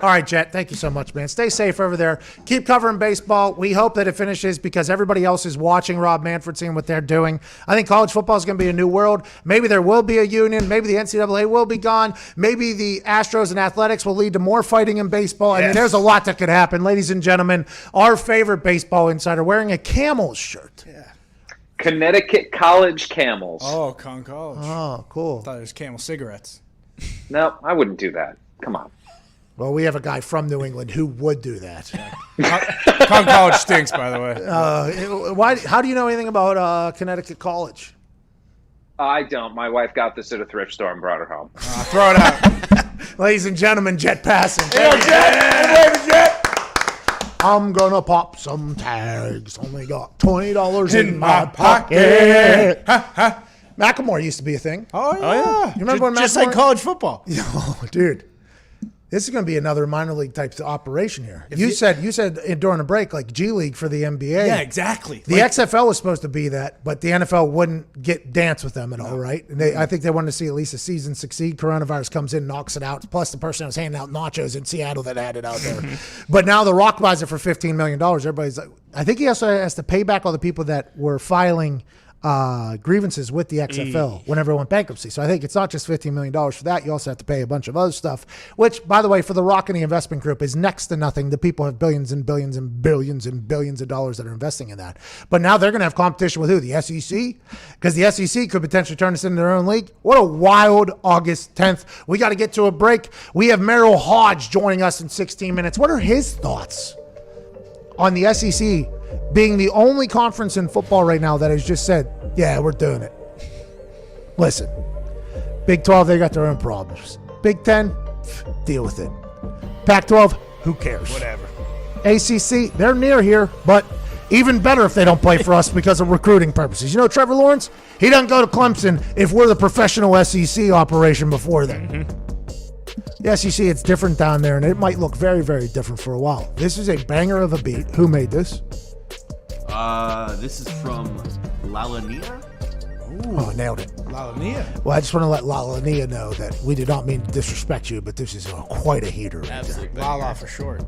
All right, Jet, thank you so much, man. Stay safe over there. Keep covering baseball. We hope that it finishes because everybody else is watching Rob Manfred, seeing what they're doing. I think college football is going to be a new world. Maybe there will be a union. Maybe the NCAA will be gone. Maybe the Astros and athletics will lead to more fighting in baseball. I mean, there's a lot that could happen. Ladies and gentlemen, our favorite baseball insider wearing a Camels shirt. Yeah. Connecticut College Camels. Oh, Con College. Oh, cool. I thought it was Camel cigarettes. No, I wouldn't do that. Come on. Well, we have a guy from New England who would do that. Con College stinks, by the way. Why? How do you know anything about Connecticut College? I don't. My wife got this at a thrift store and brought her home. Throw it out. Ladies and gentlemen, Jet passing. Hey, Jet! I'm gonna pop some tags. Only got $20 in my pocket. Macklemore used to be a thing. Oh yeah. You remember when just Macklemore? like college football. Oh, dude. This is going to be another minor league type of operation here. You said during the break, like G League for the NBA. Yeah, exactly. The XFL was supposed to be that, but the NFL wouldn't dance with them at all, right? And I think they wanted to see at least a season succeed. Coronavirus comes in, knocks it out. Plus the person that was handing out nachos in Seattle that had it out there. But now The Rock buys it for $15 million. Everybody's like, I think he also has to pay back all the people that were filing grievances with the XFL whenever it went bankruptcy. So I think it's not just $15 million for that. You also have to pay a bunch of other stuff, which, by the way, for the Rock and the investment group is next to nothing. The people have billions and billions and billions and billions of dollars that are investing in that. But now they're going to have competition with who? The SEC? Because the SEC could potentially turn this into their own league. What a wild August 10th. We got to get to a break. We have Meryl Hodge joining us in 16 minutes. What are his thoughts on the SEC being the only conference in football right now that has just said, yeah, we're doing it? Listen, Big 12, they got their own problems. Big 10, deal with it. Pac-12, who cares? Whatever. ACC, they're near here, but even better if they don't play for us because of recruiting purposes. You know Trevor Lawrence? He doesn't go to Clemson if we're the professional SEC operation before then. The SEC, it's different down there, and it might look very, very different for a while. This is a banger of a beat. Who made this? This is from Lalania. Oh, nailed it. Lalania. Well, I just want to let Lalania know that we did not mean to disrespect you, but this is quite a heater. Absolutely. Lala for short.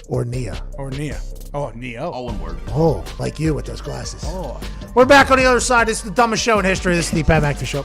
Or Nia. Or Nia. Oh, Neo. All one word. Oh, like you with those glasses. Oh. We're back on the other side. This is the dumbest show in history. This is the Pat McAfee Show.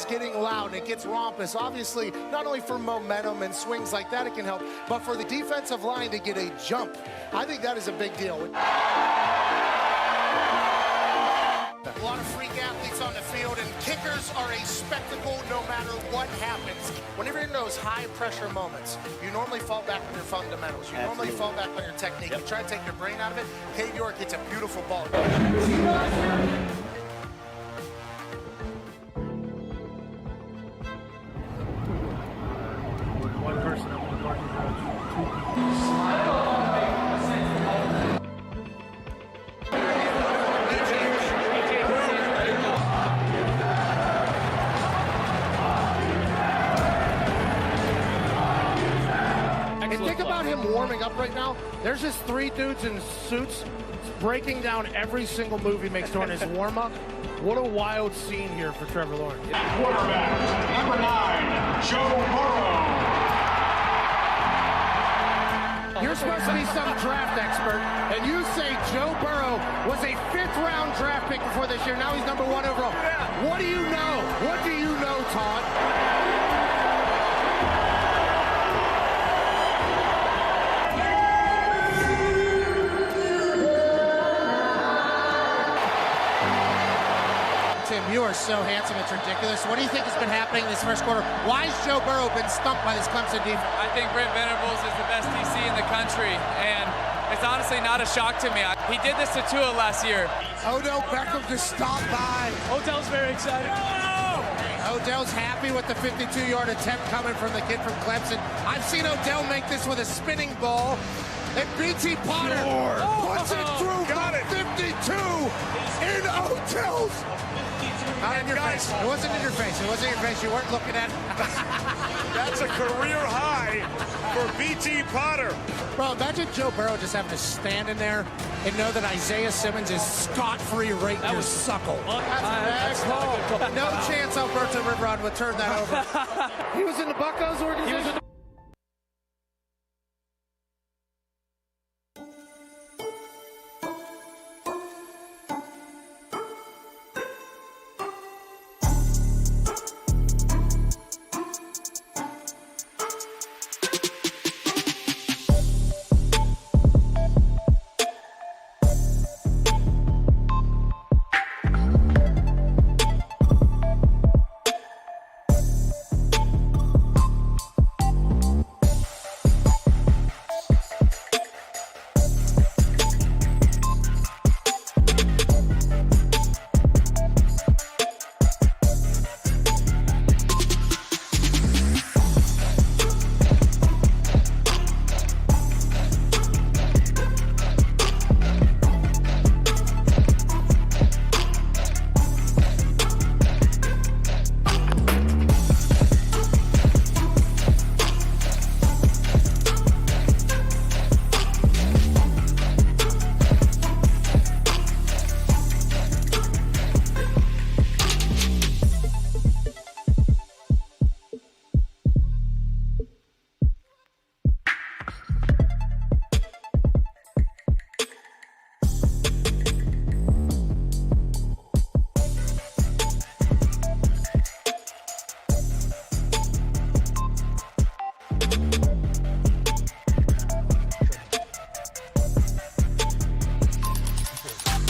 Getting loud and it gets rompous. Obviously, not only for momentum and swings like that it can help, but for the defensive line to get a jump. I think that is a big deal. A lot of freak athletes on the field, and kickers are a spectacle no matter what happens. Whenever you're in those high-pressure moments, you normally fall back on your fundamentals. You normally fall back on your technique. You try to take your brain out of it. Cade York hits a beautiful ball. One person up in the parking garage. Two And think about him warming up right now. There's just three dudes in suits breaking down every single move he makes during his warm-up. What a wild scene here for Trevor Lawrence. Quarterback, number 9, Joe Burrow. You're supposed to be some draft expert, and you say Joe Burrow was a 5th-round draft pick before this year. Now he's number 1 overall. What do you know? What do you know, Todd? Tim, you are so handsome, it's ridiculous. What do you think has been happening this first quarter? Why has Joe Burrow been stumped by this Clemson defense? I think Brent Venables is the best DC in the country, and it's honestly not a shock to me. He did this to Tua last year. Odell Beckham just stopped by. Odell's very excited. Odell's happy with the 52-yard attempt coming from the kid from Clemson. I've seen Odell make this with a spinning ball. And BT Potter puts it through from 52 in Odell's. Not in your face. It wasn't in your face. It wasn't in your face. You weren't looking at it. That's a career high for BT Potter. Bro, imagine Joe Burrow just having to stand in there and know that Isaiah Simmons is scot-free right in your suckle. That's a bad call. No chance Alberto Riveron would turn that over. He was in the Buccos organization.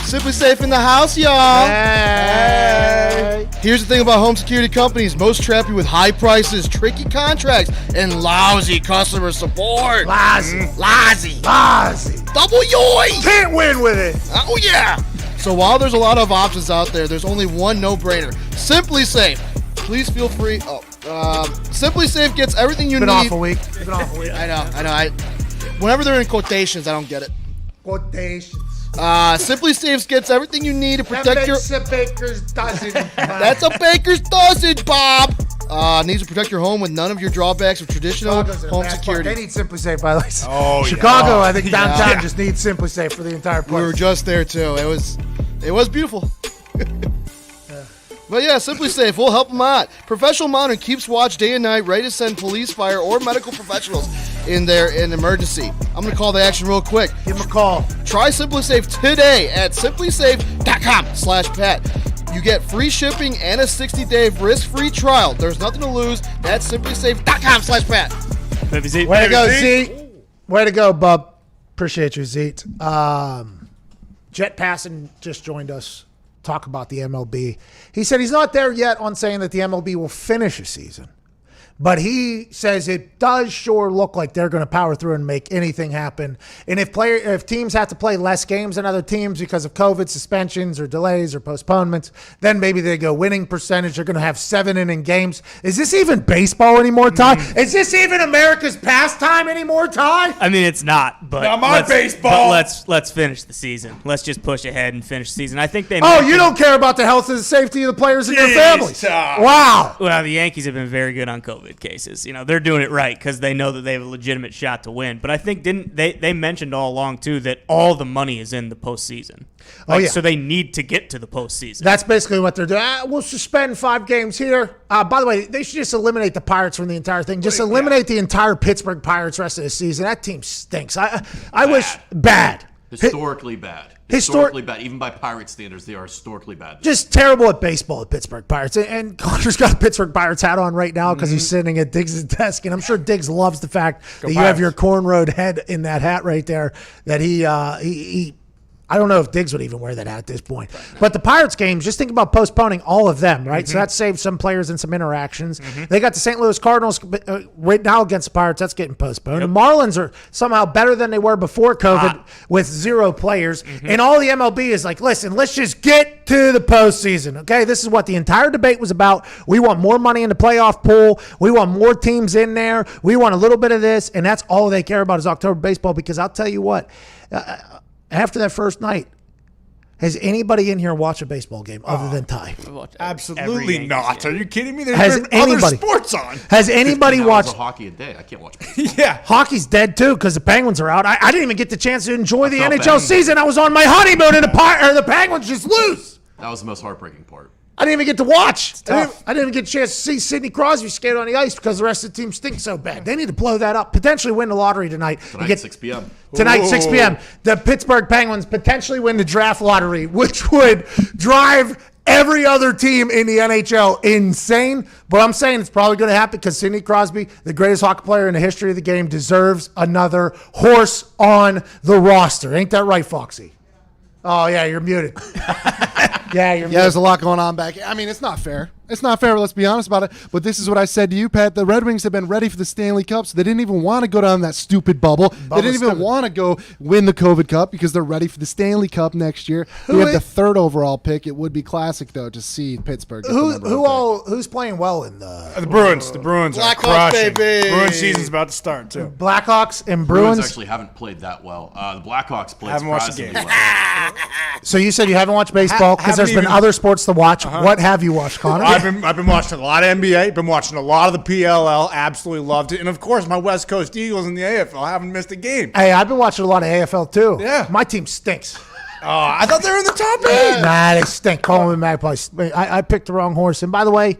Simply Safe in the house, y'all. Hey. Here's the thing about home security companies. Most trap you with high prices, tricky contracts, and lousy customer support. Lousy. Double yoy. Can't win with it. Oh, yeah. So while there's a lot of options out there, there's only one no-brainer. Simply Safe. Please feel free. Simply Safe gets everything you need. Been off a week. I know. Whenever they're in quotations, I don't get it. Quotations. Simply Safe gets everything you need to protect your. That's a baker's dozen. That's a baker's dozen, Bob. Needs to protect your home with none of your drawbacks of traditional home security. They need Simply Safe, by the way. Oh, Chicago, I think downtown just needs Simply Safe for the entire place. We were just there too. It was beautiful. But yeah, Simply Safe, we'll help them out. Professional monitoring keeps watch day and night, ready to send police, fire, or medical professionals in an emergency. I'm going to call the action real quick. Give them a call. Try Simply Safe today at simplysafe.com/Pat. You get free shipping and a 60-day risk-free trial. There's nothing to lose. That's simplysafe.com/Pat. Way to go, Zeke. Way to go, bub. Appreciate you, Zeke. Jet Passon just joined us. Talk about the MLB. He said he's not there yet on saying that the MLB will finish a season, but he says it does sure look like they're going to power through and make anything happen. And if teams have to play less games than other teams because of COVID suspensions or delays or postponements, then maybe they go winning percentage. They're going to have 7-inning games. Is this even baseball anymore, Ty? Is this even America's pastime anymore, Ty? I mean, it's not. But not my baseball. But let's finish the season. Let's just push ahead and finish the season. I think they. Oh, you don't care about the health and the safety of the players and their families. Wow. Well, the Yankees have been very good on COVID cases. You know, they're doing it right because they know that they have a legitimate shot to win. But I think they mentioned all along too that all the money is in the postseason. So they need to get to the postseason. That's basically what they're doing. We'll suspend 5 games here. By the way, they should just eliminate the Pirates from the entire thing. Just eliminate the entire Pittsburgh Pirates rest of the season. That team stinks. I wish bad. Historically bad. Historically bad. Even by Pirate standards, they are historically bad. Just terrible at baseball, the Pittsburgh Pirates. And Connor's got a Pittsburgh Pirates hat on right now because he's sitting at Diggs' desk. And I'm sure Diggs loves the fact that you have your cornrowed head in that hat right there. That he I don't know if Diggs would even wear that hat at this point. But the Pirates games, just think about postponing all of them, right? So that saved some players and some interactions. They got the St. Louis Cardinals right now against the Pirates. That's getting postponed. The Marlins are somehow better than they were before COVID with 0 players. And all the MLB is like, listen, let's just get to the postseason, okay? This is what the entire debate was about. We want more money in the playoff pool. We want more teams in there. We want a little bit of this, and that's all they care about is October baseball, because I'll tell you what, after that first night, has anybody in here watched a baseball game other than Ty? Absolutely not. Are you kidding me? There's Has been other anybody- sports on. Has anybody watched? hockey a day. I can't watch. Yeah. Hockey's dead too because the Penguins are out. I didn't even get the chance to enjoy the felt NHL bad. season. I was on my honeymoon and the Penguins just lose. That was the most heartbreaking part. I didn't even get to watch. I didn't even get a chance to see Sidney Crosby skate on the ice because the rest of the team stinks so bad. They need to blow that up. Potentially win the lottery tonight. Tonight, 6 p.m. Tonight, 6 p.m. The Pittsburgh Penguins potentially win the draft lottery, which would drive every other team in the NHL insane. But I'm saying it's probably going to happen because Sidney Crosby, the greatest hockey player in the history of the game, deserves another horse on the roster. Ain't that right, Foxy? Oh, yeah, you're muted. Yeah, you're muted. There's a lot going on back. I mean, it's not fair. It's not fair. Let's be honest about it. But this is what I said to you, Pat. The Red Wings have been ready for the Stanley Cup, so they didn't even want to go down that stupid bubble. They didn't even want to go win the COVID Cup because they're ready for the Stanley Cup next year. We have the 3rd overall pick. It would be classic though to see Pittsburgh. Get the number 1 pick. Who's playing well in the Bruins? The Bruins are Blackhawks, crushing. baby. Bruins season's about to start too. Blackhawks and Bruins Bruins? actually haven't played that well. The Blackhawks played Haven't watched the surprisingly game. well. So you said you haven't watched baseball because there's been other sports to watch. What have you watched, Connor? I've been watching a lot of NBA, been watching a lot of the PLL, absolutely loved it. And of course, my West Coast Eagles in the AFL haven't missed a game. Hey, I've been watching a lot of AFL too. Yeah. My team stinks. Oh, I thought they were in the top 8. Nah, they stink. Coleman Magpies. I picked the wrong horse. And by the way,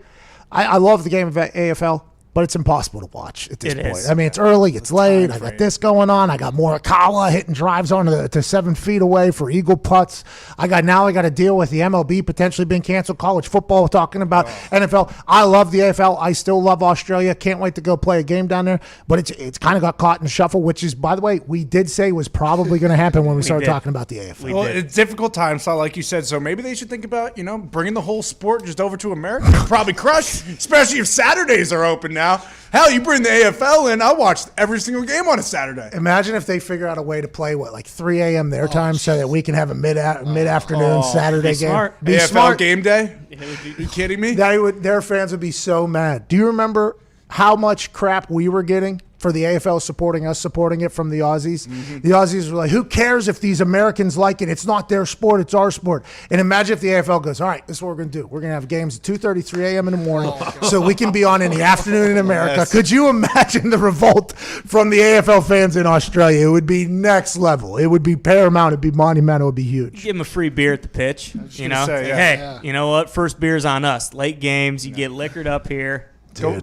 I love the game of AFL, but it's impossible to watch at this point. is. I mean, it's early, it's late. I got this going on. I got Morikawa hitting drives on to 7 feet away for eagle putts. I got to deal with the MLB potentially being canceled. College football, talking about NFL. I love the AFL. I still love Australia. Can't wait to go play a game down there. But it's kind of got caught in the shuffle, which is, by the way, we did say was probably going to happen when we started talking about the AFL. Well, it's difficult times, so like you said. So maybe they should think about, bringing the whole sport just over to America. They'll probably crush, especially if Saturdays are open now. Hell, you bring the AFL in, I'll watch every single game on a Saturday. Imagine if they figure out a way to play, like 3 a.m. their time so that we can have a mid-afternoon Saturday game. Smart. Be AFL smart. game day? Are you kidding me? Their fans would be so mad. Do you remember how much crap we were getting for the AFL supporting us, supporting it from the Aussies? The Aussies were like, who cares if these Americans like it? It's not their sport, it's our sport. And imagine if the AFL goes, all right, this is what we're going to do. We're going to have games at 2:30, 3 a.m. in the morning so we can be on in the afternoon in America. Yes. Could you imagine the revolt from the AFL fans in Australia? It would be next level. It would be paramount. It would be monumental. It would be huge. Give them a free beer at the pitch. say, yeah. Hey, you know what? First beer's on us. Late games, you get liquored up here.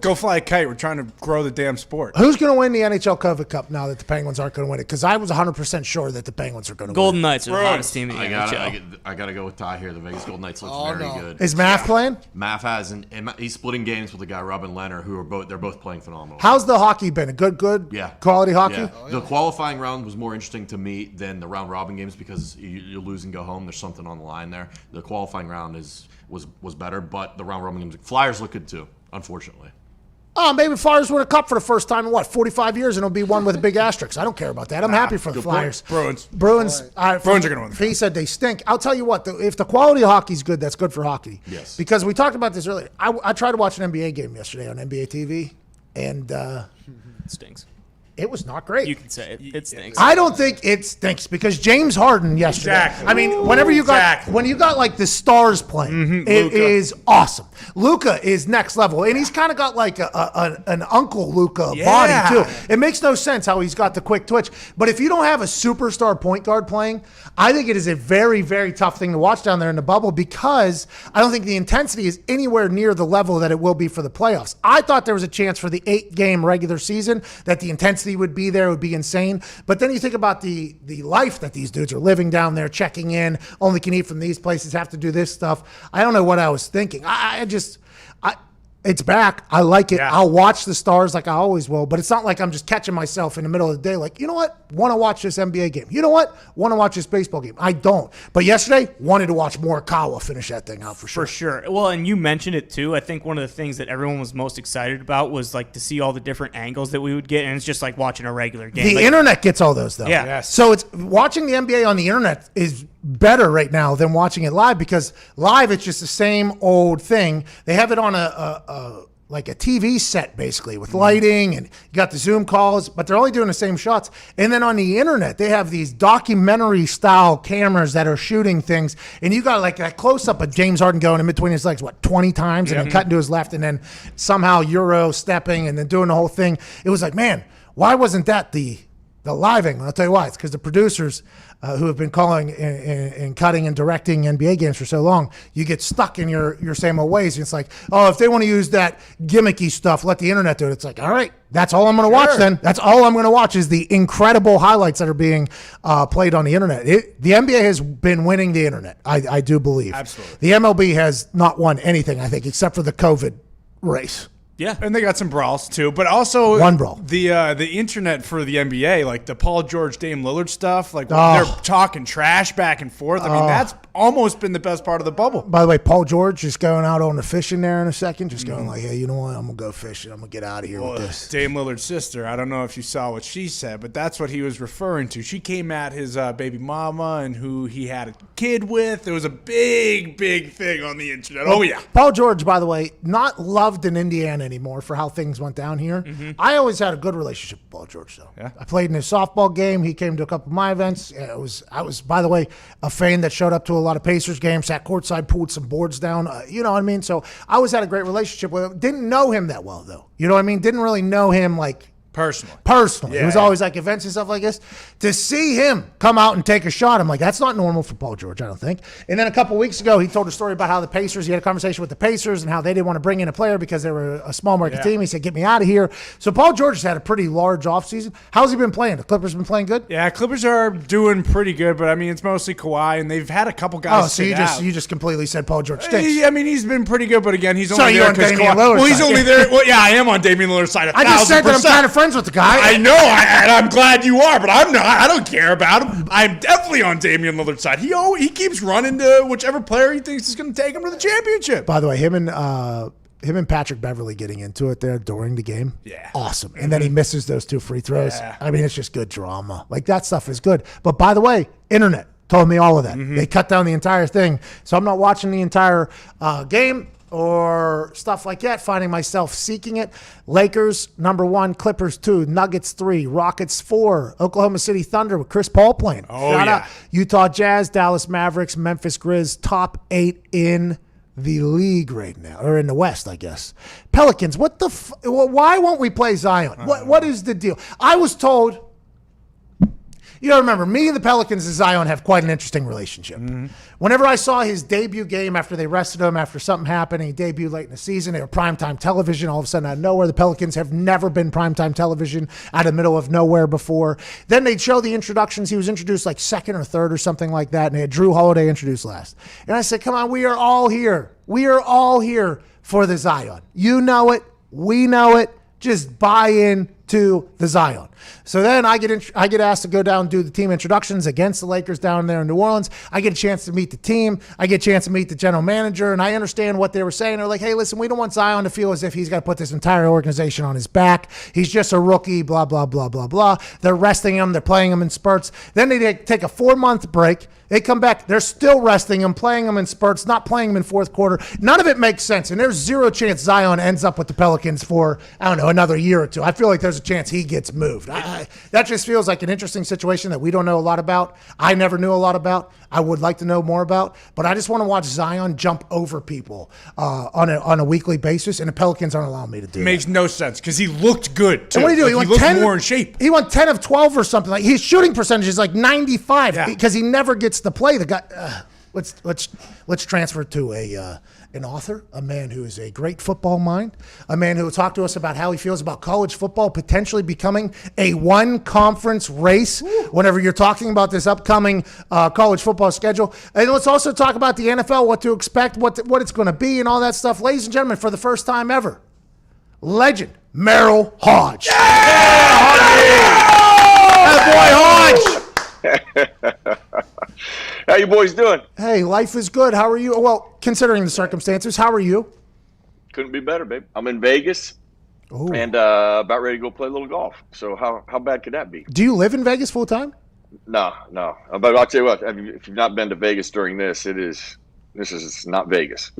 Go fly a kite. We're trying to grow the damn sport. Who's going to win the NHL COVID Cup now that the Penguins aren't going to win it? Because I was 100% sure that the Penguins are going to Golden win it. Knights are the hottest team in the NHL. I gotta go with Ty here. The Vegas Golden Knights looks very good. Is Math playing? Math has, and he's splitting games with the guy Robin Leonard, who are they're both playing phenomenal. How's the hockey been? A good quality hockey? Yeah. The qualifying round was more interesting to me than the round robin games because you lose and go home. There's something on the line there. The qualifying round was better, but the round robin games, Flyers look good too, unfortunately. Oh, maybe Flyers win a cup for the first time in 45 years, and it'll be one with a big asterisk. I don't care about that. I'm happy for the Flyers. Bruins. Bruins are going to win. He said they stink. I'll tell you what, if the quality of hockey is good, that's good for hockey. Yes. Because we talked about this earlier. I tried to watch an NBA game yesterday on NBA TV, and It stinks. it was not great. You can say it. It stinks. I don't think it stinks because James Harden yesterday. Exactly. I mean, whenever you got when you got like the stars playing, it Luka. is awesome. Luka is next level, and he's kind of got like an Uncle Luka body too. It makes no sense how he's got the quick twitch. But if you don't have a superstar point guard playing, I think it is a very, very tough thing to watch down there in the bubble because I don't think the intensity is anywhere near the level that it will be for the playoffs. I thought there was a chance for the 8-game regular season that the intensity would be there, it would be insane. But then you think about the life that these dudes are living down there, checking in, only can eat from these places, have to do this stuff. I don't know what I was thinking. It's back. I like it. Yeah. I'll watch the Stars like I always will, but it's not like I'm just catching myself in the middle of the day like, you know what? Want to watch this NBA game. You know what? Want to watch this baseball game. I don't. But yesterday, wanted to watch Morikawa finish that thing out for sure. For sure. Well, and you mentioned it too. I think one of the things that everyone was most excited about was like to see all the different angles that we would get, and it's just like watching a regular game. The internet gets all those though. Yeah. Yes. So it's watching the NBA on the internet is better right now than watching it live because live it's just the same old thing. They have it on like a TV set basically with lighting and you got the Zoom calls, but they're only doing the same shots. And then on the internet, they have these documentary style cameras that are shooting things. And you got like that close up of James Harden going in between his legs, 20 times and then cutting to his left and then somehow Euro stepping and then doing the whole thing. It was like, man, why wasn't that the live angle? I'll tell you why. It's because the producers who have been calling and cutting and directing NBA games for so long, you get stuck in your same old ways. And it's like, oh, if they want to use that gimmicky stuff, let the internet do it. It's like, all right, that's all I'm going to watch then. That's all I'm going to watch is the incredible highlights that are being played on the internet. The NBA has been winning the internet, I do believe. Absolutely. The MLB has not won anything, I think, except for the COVID race. Yeah, and they got some brawls too, but also one brawl. The internet for the NBA, like the Paul George, Dame Lillard stuff, like they're talking trash back and forth. I mean, that's almost been the best part of the bubble. By the way, Paul George is going out on the fishing there in a second, just going like, hey, you know what? I'm gonna go fishing. I'm gonna get out of here with this. Dame Lillard's sister, I don't know if you saw what she said, but that's what he was referring to. She came at his baby mama and who he had a kid with. It was a big thing on the internet. Oh yeah, Paul George, by the way, not loved in Indiana anymore for how things went down here. I always had a good relationship with Paul George, though. Yeah. I played in his softball game. He came to a couple of my events. I was, by the way, a fan that showed up to a lot of Pacers games, sat courtside, pulled some boards down. You know what I mean? So I always had a great relationship with him. Didn't know him that well, though. You know what I mean? Didn't really know him like personally. Yeah. It was always like events and stuff like this. To see him come out and take a shot, I'm like, that's not normal for Paul George, I don't think. And then a couple weeks ago, he told a story about how he had a conversation with the Pacers and how they didn't want to bring in a player because they were a small market team. He said, get me out of here. So Paul George has had a pretty large offseason. How's he been playing? The Clippers been playing good? Yeah, Clippers are doing pretty good, but I mean, it's mostly Kawhi, and they've had a couple guys. Oh, so you just completely said Paul George stinks. I mean, he's been pretty good, but again, he's So only you're there on because Damian Kawhi. Lillard's Well, he's side. only there. Well, yeah, I am on Damian Lillard's side. I just said that I'm 1000%. kind of friends with the guy. I know, and I'm glad you are, but I'm not. I don't care about him. I'm definitely on Damian Lillard's side. He keeps running to whichever player he thinks is going to take him to the championship. By the way, him and Patrick Beverly getting into it there during the game. Yeah. Awesome. And then he misses those 2 free throws. Yeah. I mean, it's just good drama. Like, that stuff is good. But by the way, internet told me all of that. They cut down the entire thing. So I'm not watching the entire game or stuff like that, finding myself seeking it. Lakers, number 1, Clippers 2, Nuggets 3, Rockets 4, Oklahoma City Thunder with Chris Paul playing. Shout out. Utah Jazz, Dallas Mavericks, Memphis Grizz, top 8 in the league right now, or in the West, I guess. Pelicans, why won't we play Zion? What is the deal? I was told, you know, remember, me and the Pelicans and Zion have quite an interesting relationship. Whenever I saw his debut game after they rested him, after something happened, he debuted late in the season, they were primetime television. All of a sudden, out of nowhere, the Pelicans have never been primetime television out of the middle of nowhere before. Then they'd show the introductions. He was introduced like second or third or something like that, and they had Drew Holiday introduced last. And I said, come on, we are all here. We are all here for the Zion. You know it. We know it. Just buy in to the Zion. So then I get asked to go down and do the team introductions against the Lakers down there in New Orleans. I get a chance to meet the team. I get a chance to meet the general manager, and I understand what they were saying. They're like, hey, listen, we don't want Zion to feel as if he's got to put this entire organization on his back. He's just a rookie, blah, blah, blah, blah, blah. They're resting him. They're playing him in spurts. Then they take a 4-month break. They come back. They're still resting him, playing him in spurts, not playing him in fourth quarter. None of it makes sense, and there's zero chance Zion ends up with the Pelicans for, I don't know, another year or two. I feel like there's a chance he gets moved. That just feels like an interesting situation that we don't know a lot about. I never knew a lot about. I would like to know more about, but I just want to watch Zion jump over people on a weekly basis, and the Pelicans aren't allowing me to do that. Makes no sense because he looked good, too. And what do you do? Like, he looked more in shape. He went 10 of 12 or something. Like, his shooting percentage is like 95 because he never gets to play. The guy. Let's transfer to an author, a man who is a great football mind, a man who will talk to us about how he feels about college football potentially becoming a one-conference race whenever you're talking about this upcoming college football schedule. And let's also talk about the NFL, what to expect, what it's going to be, and all that stuff. Ladies and gentlemen, for the first time ever, legend Meryl Hodge. That boy Hodge. How you boys doing? Hey, life is good. How are you? Well, considering the circumstances, how are you? Couldn't be better, babe. I'm in Vegas and about ready to go play a little golf. So how bad could that be? Do you live in Vegas full time? No. But I'll tell you what, if you've not been to Vegas during this is not Vegas.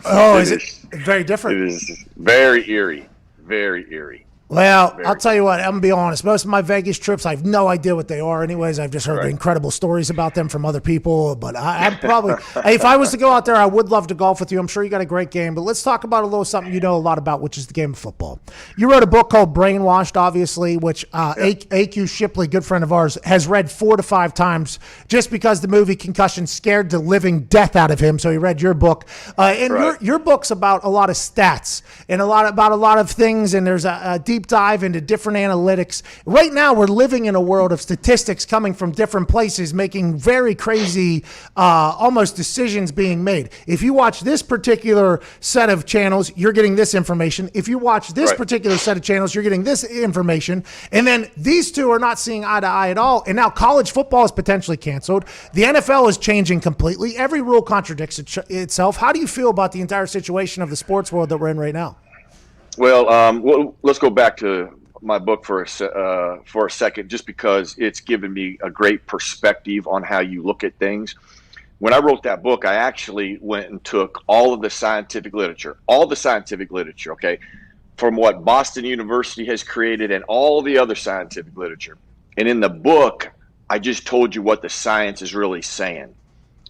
Oh, is it very different? It is very eerie. Very eerie. Well, I'll tell you what, I'm going to be honest. Most of my Vegas trips, I have no idea what they are anyways. I've just heard incredible stories about them from other people. But I'm probably, if I was to go out there, I would love to golf with you. I'm sure you got a great game. But let's talk about a little something you know a lot about, which is the game of football. You wrote a book called Brainwashed, obviously, which A.Q. Shipley, good friend of ours, has read 4 to 5 times just because the movie Concussion scared the living death out of him. So he read your book. Your book's about a lot of stats and about a lot of things. And there's a deep dive into different analytics. Right now, we're living in a world of statistics coming from different places, making very crazy, almost decisions being made. If you watch this particular set of channels, you're getting this information. If you watch this particular set of channels, you're getting this information. And then these two are not seeing eye to eye at all. And now college football is potentially canceled. The NFL is changing completely. Every rule contradicts itself. How do you feel about the entire situation of the sports world that we're in right now? Well, let's go back to my book for a second, just because it's given me a great perspective on how you look at things. When I wrote that book, I actually went and took all the scientific literature, okay, from what Boston University has created and all the other scientific literature. And in the book, I just told you what the science is really saying.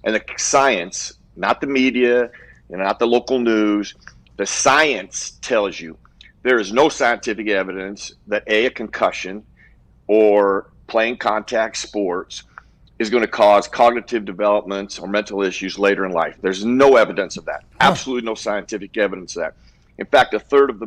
And the science, not the media, not the local news, the science tells you there is no scientific evidence that a concussion or playing contact sports is going to cause cognitive developments or mental issues later in life. There's no evidence of that. Absolutely no scientific evidence of that. In fact, a third of the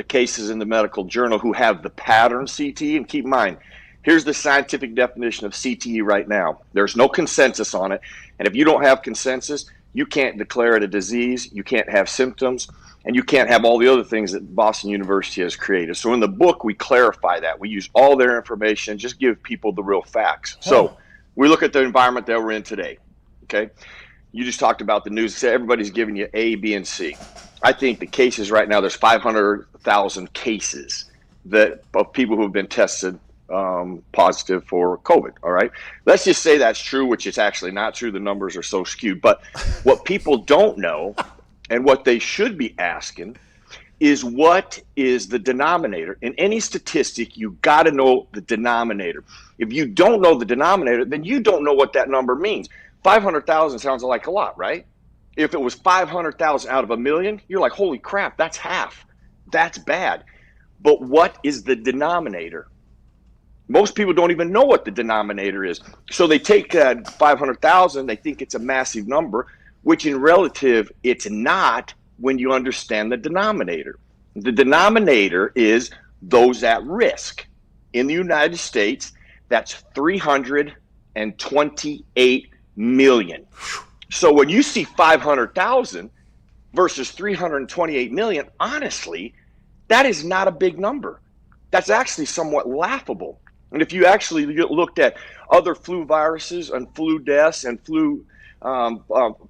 cases in the medical journal who have the pattern CTE, and keep in mind, here's the scientific definition of CTE right now. There's no consensus on it. And if you don't have consensus, you can't declare it a disease, you can't have symptoms, and you can't have all the other things that Boston University has created. So in the book, we clarify that. We use all their information, just give people the real facts. So we look at the environment that we're in today, okay? You just talked about the news. Everybody's giving you A, B, and C. I think the cases right now, there's 500,000 cases of people who have been tested positive for COVID. All right. Let's just say that's true, which is actually not true. The numbers are so skewed. But what people don't know and what they should be asking is, what is the denominator? In any statistic, you got to know the denominator. If you don't know the denominator, then you don't know what that number means. 500,000 sounds like a lot, right? If it was 500,000 out of 1 million, you're like, holy crap, that's half. That's bad. But what is the denominator? Most people don't even know what the denominator is. So they take 500,000, they think it's a massive number, which in relative, it's not when you understand the denominator. The denominator is those at risk. In the United States, that's 328 million. So when you see 500,000 versus 328 million, honestly, that is not a big number. That's actually somewhat laughable. And if you actually looked at other flu viruses and flu deaths and flu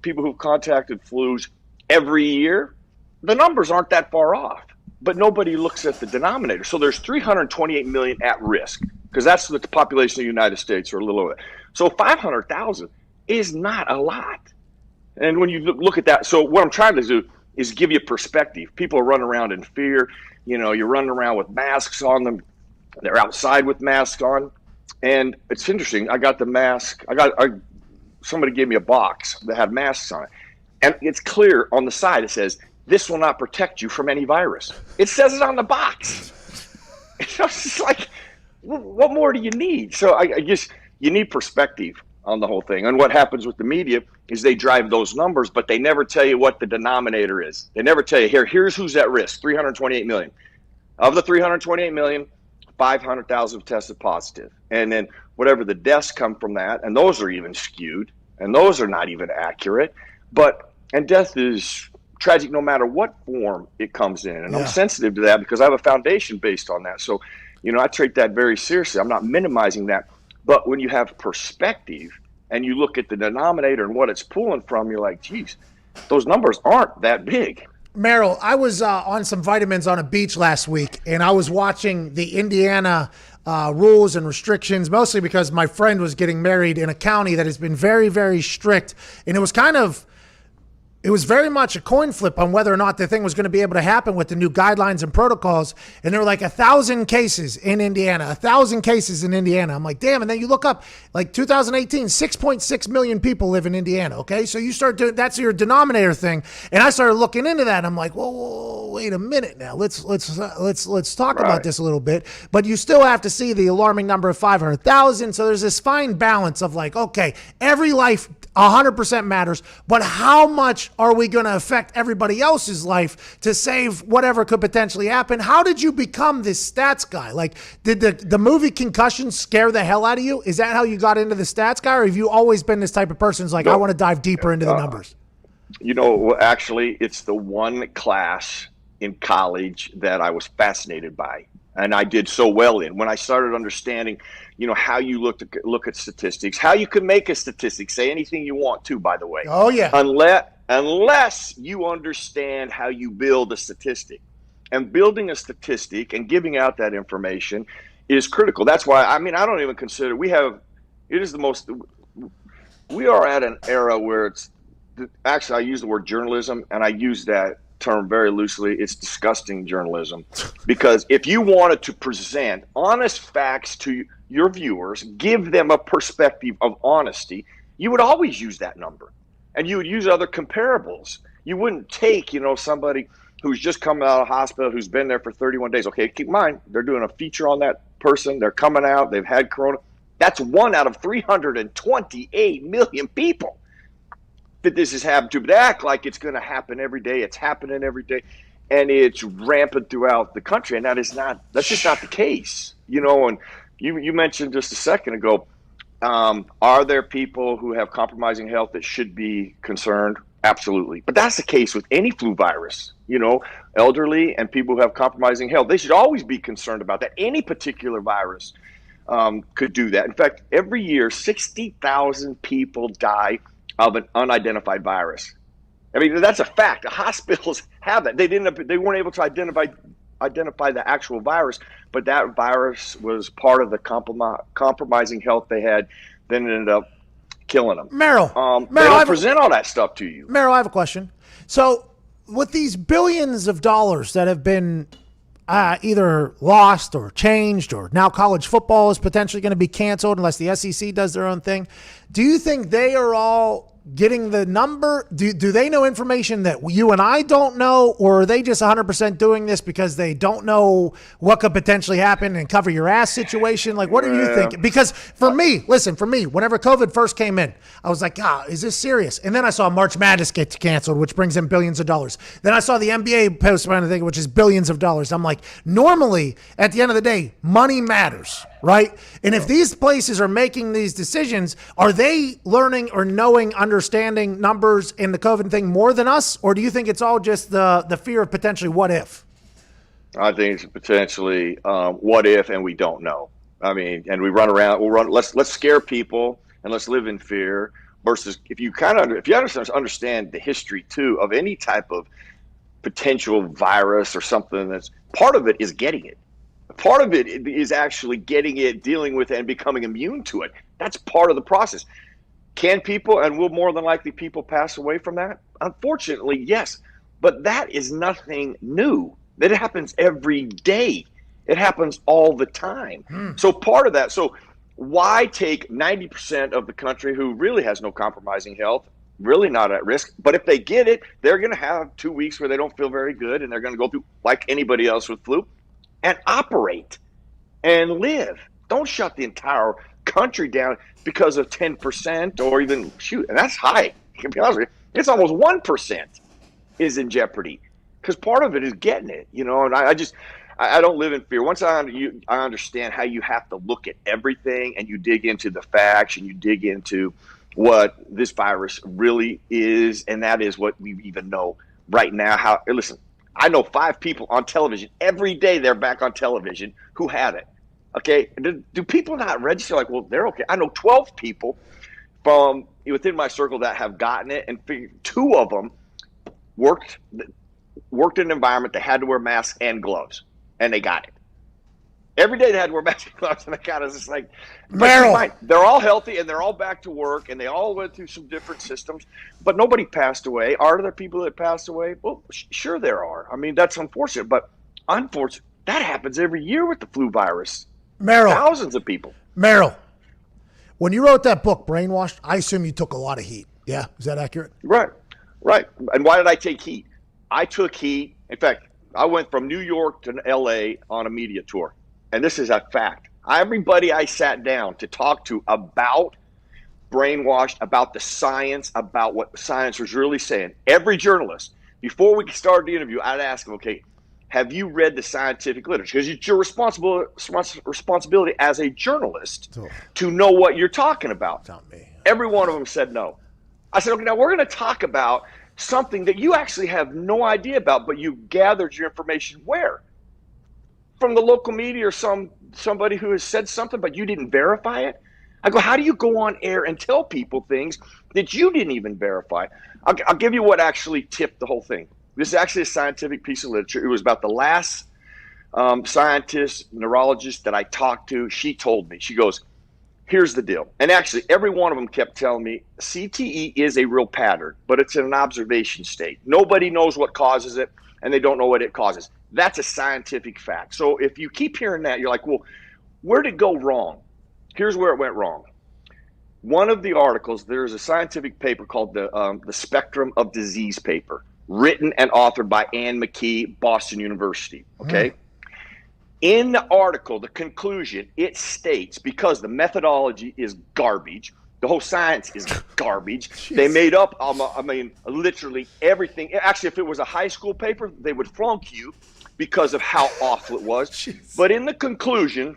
people who've contacted flus every year, the numbers aren't that far off. But nobody looks at the denominator. So there's 328 million at risk, because that's the population of the United States, or a little over that. So 500,000 is not a lot. And when you look at that, so what I'm trying to do is give you perspective. People are running around in fear. You know, you're running around with masks on them. They're outside with masks on. And it's interesting. I got the mask. Somebody gave me a box that had masks on it. And it's clear on the side. It says, "This will not protect you from any virus." It says it on the box. It's just like, what more do you need? So I guess you need perspective. on the whole thing. And what happens with the media is they drive those numbers, but they never tell you what the denominator is. They never tell you, here's who's at risk, 328 million. Of the 328 million, 500,000 tested positive. And then whatever the deaths come from that, and those are even skewed, and those are not even accurate. And death is tragic no matter what form it comes in. And I'm sensitive to that because I have a foundation based on that. So, I treat that very seriously. I'm not minimizing that. But when you have perspective and you look at the denominator and what it's pulling from, you're like, geez, those numbers aren't that big. Meryl, I was on some vitamins on a beach last week, and I was watching the Indiana rules and restrictions, mostly because my friend was getting married in a county that has been very, very strict. And it was very much a coin flip on whether or not the thing was going to be able to happen with the new guidelines and protocols. And there were like 1,000 cases in Indiana, 1,000 cases in Indiana. I'm like, damn. And then you look up, like 2018, 6.6 million people live in Indiana. Okay. So you start doing, that's your denominator thing. And I started looking into that. I'm like, whoa, wait a minute now. Let's talk about this a little bit. But you still have to see the alarming number of 500,000. So there's this fine balance of like, okay, every life 100% matters, but how much are we going to affect everybody else's life to save whatever could potentially happen? How did you become this stats guy? Like, did the movie Concussion scare the hell out of you? Is that how you got into the stats guy, or have you always been this type of person who's like, I want to dive deeper into the numbers? Actually, it's the one class in college that I was fascinated by, and I did so well in. When I started understanding, how you look at statistics, how you can make a statistic, say anything you want to, by the way. Oh, yeah. Unless you understand how you build a statistic. And building a statistic and giving out that information is critical. That's why, I don't even consider, we are at an era where actually I use the word journalism, and I use that term very loosely. It's disgusting journalism, because if you wanted to present honest facts to your viewers, give them a perspective of honesty, you would always use that number, and you would use other comparables. You wouldn't take, somebody who's just come out of hospital, who's been there for 31 days. Okay, keep in mind, they're doing a feature on that person. They're coming out. They've had corona. That's 1 out of 328 million people that this has happened to. But they act like it's going to happen every day. It's happening every day, and it's rampant throughout the country. And that's just not the case. And you mentioned just a second ago, are there people who have compromising health that should be concerned? Absolutely. But that's the case with any flu virus, elderly and people who have compromising health. They should always be concerned about that. Any particular virus could do that. In fact, every year, 60,000 people die of an unidentified virus. That's a fact. The hospitals have that. They weren't able to identify the actual virus, but that virus was part of the compromising health they had, then it ended up killing them. Meryl, they don't present all that stuff to you. Meryl, I have a question. So with these billions of dollars that have been either lost or changed, or now college football is potentially going to be canceled unless the SEC does their own thing, do you think they are all getting the number? Do they know information that you and I don't know, or are they just 100% doing this because they don't know what could potentially happen and cover your ass situation? Like, what are you thinking? Because for me, whenever COVID first came in, I was like, is this serious? And then I saw March Madness get canceled, which brings in billions of dollars. Then I saw the NBA postpone thing, which is billions of dollars. I'm like, normally at the end of the day, money matters, right? And if these places are making these decisions, are they learning or knowing, understanding numbers in the COVID thing more than us? Or do you think it's all just the fear of potentially what if? I think it's potentially what if, and we don't know. And we run around, let's scare people and let's live in fear, versus if you understand the history too of any type of potential virus or something, that's part of it is getting it. Part of it is actually getting it, dealing with it, and becoming immune to it. That's part of the process. Can people, and will more than likely people, pass away from that? Unfortunately, yes. But that is nothing new. That happens every day. It happens all the time. So part of that, so why take 90% of the country who really has no compromising health, really not at risk, but if they get it, they're going to have 2 weeks where they don't feel very good, and they're going to go through like anybody else with flu, and operate and live. Don't shut the entire country down because of 10% or even and that's high. To be honest with you, it's almost 1% is in jeopardy because part of it is getting it, and I don't live in fear. Once I understand how you have to look at everything and you dig into the facts and you dig into what this virus really is, and that is what we even know right now. Listen, I know 5 people on television every day. They're back on television who had it. Okay, do people not register? Like, well, they're okay. I know 12 people from within my circle that have gotten it, and 2 of them worked in an environment that had to wear masks and gloves, and they got it. Every day they had to wear masks and gloves, and I got it. It's like, Meryl, they're all healthy and they're all back to work, and they all went through some different systems, but nobody passed away. Are there people that passed away? Well, sure there are. I mean, that's unfortunate, but unfortunate. That happens every year with the flu virus. Meryl, thousands of people. Meryl, when you wrote that book, Brainwashed, I assume you took a lot of heat. Yeah, is that accurate? Right. And why did I take heat? I took heat. In fact, I went from New York to L.A. on a media tour. And this is a fact. Everybody I sat down to talk to about Brainwashed, about the science, about what science was really saying, every journalist, before we started the interview, I'd ask them, okay, have you read the scientific literature? Because it's your responsibility as a journalist to know what you're talking about. Not me. Every one of them said no. I said, okay, now we're going to talk about something that you actually have no idea about, but you gathered your information where? From the local media or somebody who has said something, but you didn't verify it? I go, how do you go on air and tell people things that you didn't even verify? I'll give you what actually tipped the whole thing. This is actually a scientific piece of literature. It was about the last scientist, neurologist that I talked to. She told me, she goes, here's the deal. And actually, every one of them kept telling me CTE is a real pattern, but it's in an observation state. Nobody knows what causes it, and they don't know what it causes. That's a scientific fact. So if you keep hearing that, you're like, well, where did it go wrong? Here's where it went wrong. One of the articles, there's a scientific paper called the Spectrum of Disease paper, written and authored by Anne McKee, Boston University, okay? In the article, the conclusion, it states, because the methodology is garbage, the whole science is garbage. They made up, literally everything. Actually, if it was a high school paper, they would flunk you because of how awful it was. Jeez. But in the conclusion,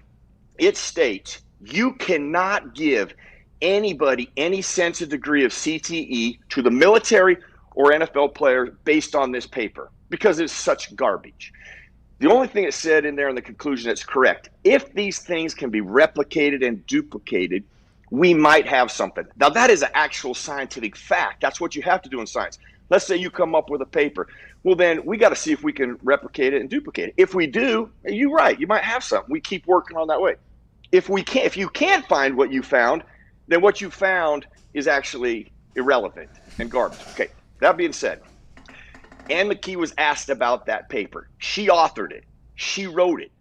it states, you cannot give anybody any sense of degree of CTE to the military or NFL players based on this paper because it's such garbage. The only thing it said in there in the conclusion that's correct, if these things can be replicated and duplicated, we might have something. Now, that is an actual scientific fact. That's what you have to do in science. Let's say you come up with a paper. Well, then we got to see if we can replicate it and duplicate it. If we do, you're right. You might have something. We keep working on that way. If you can't find what you found, then what you found is actually irrelevant and garbage. Okay, that being said, Anne McKee was asked about that paper. She authored it. She wrote it.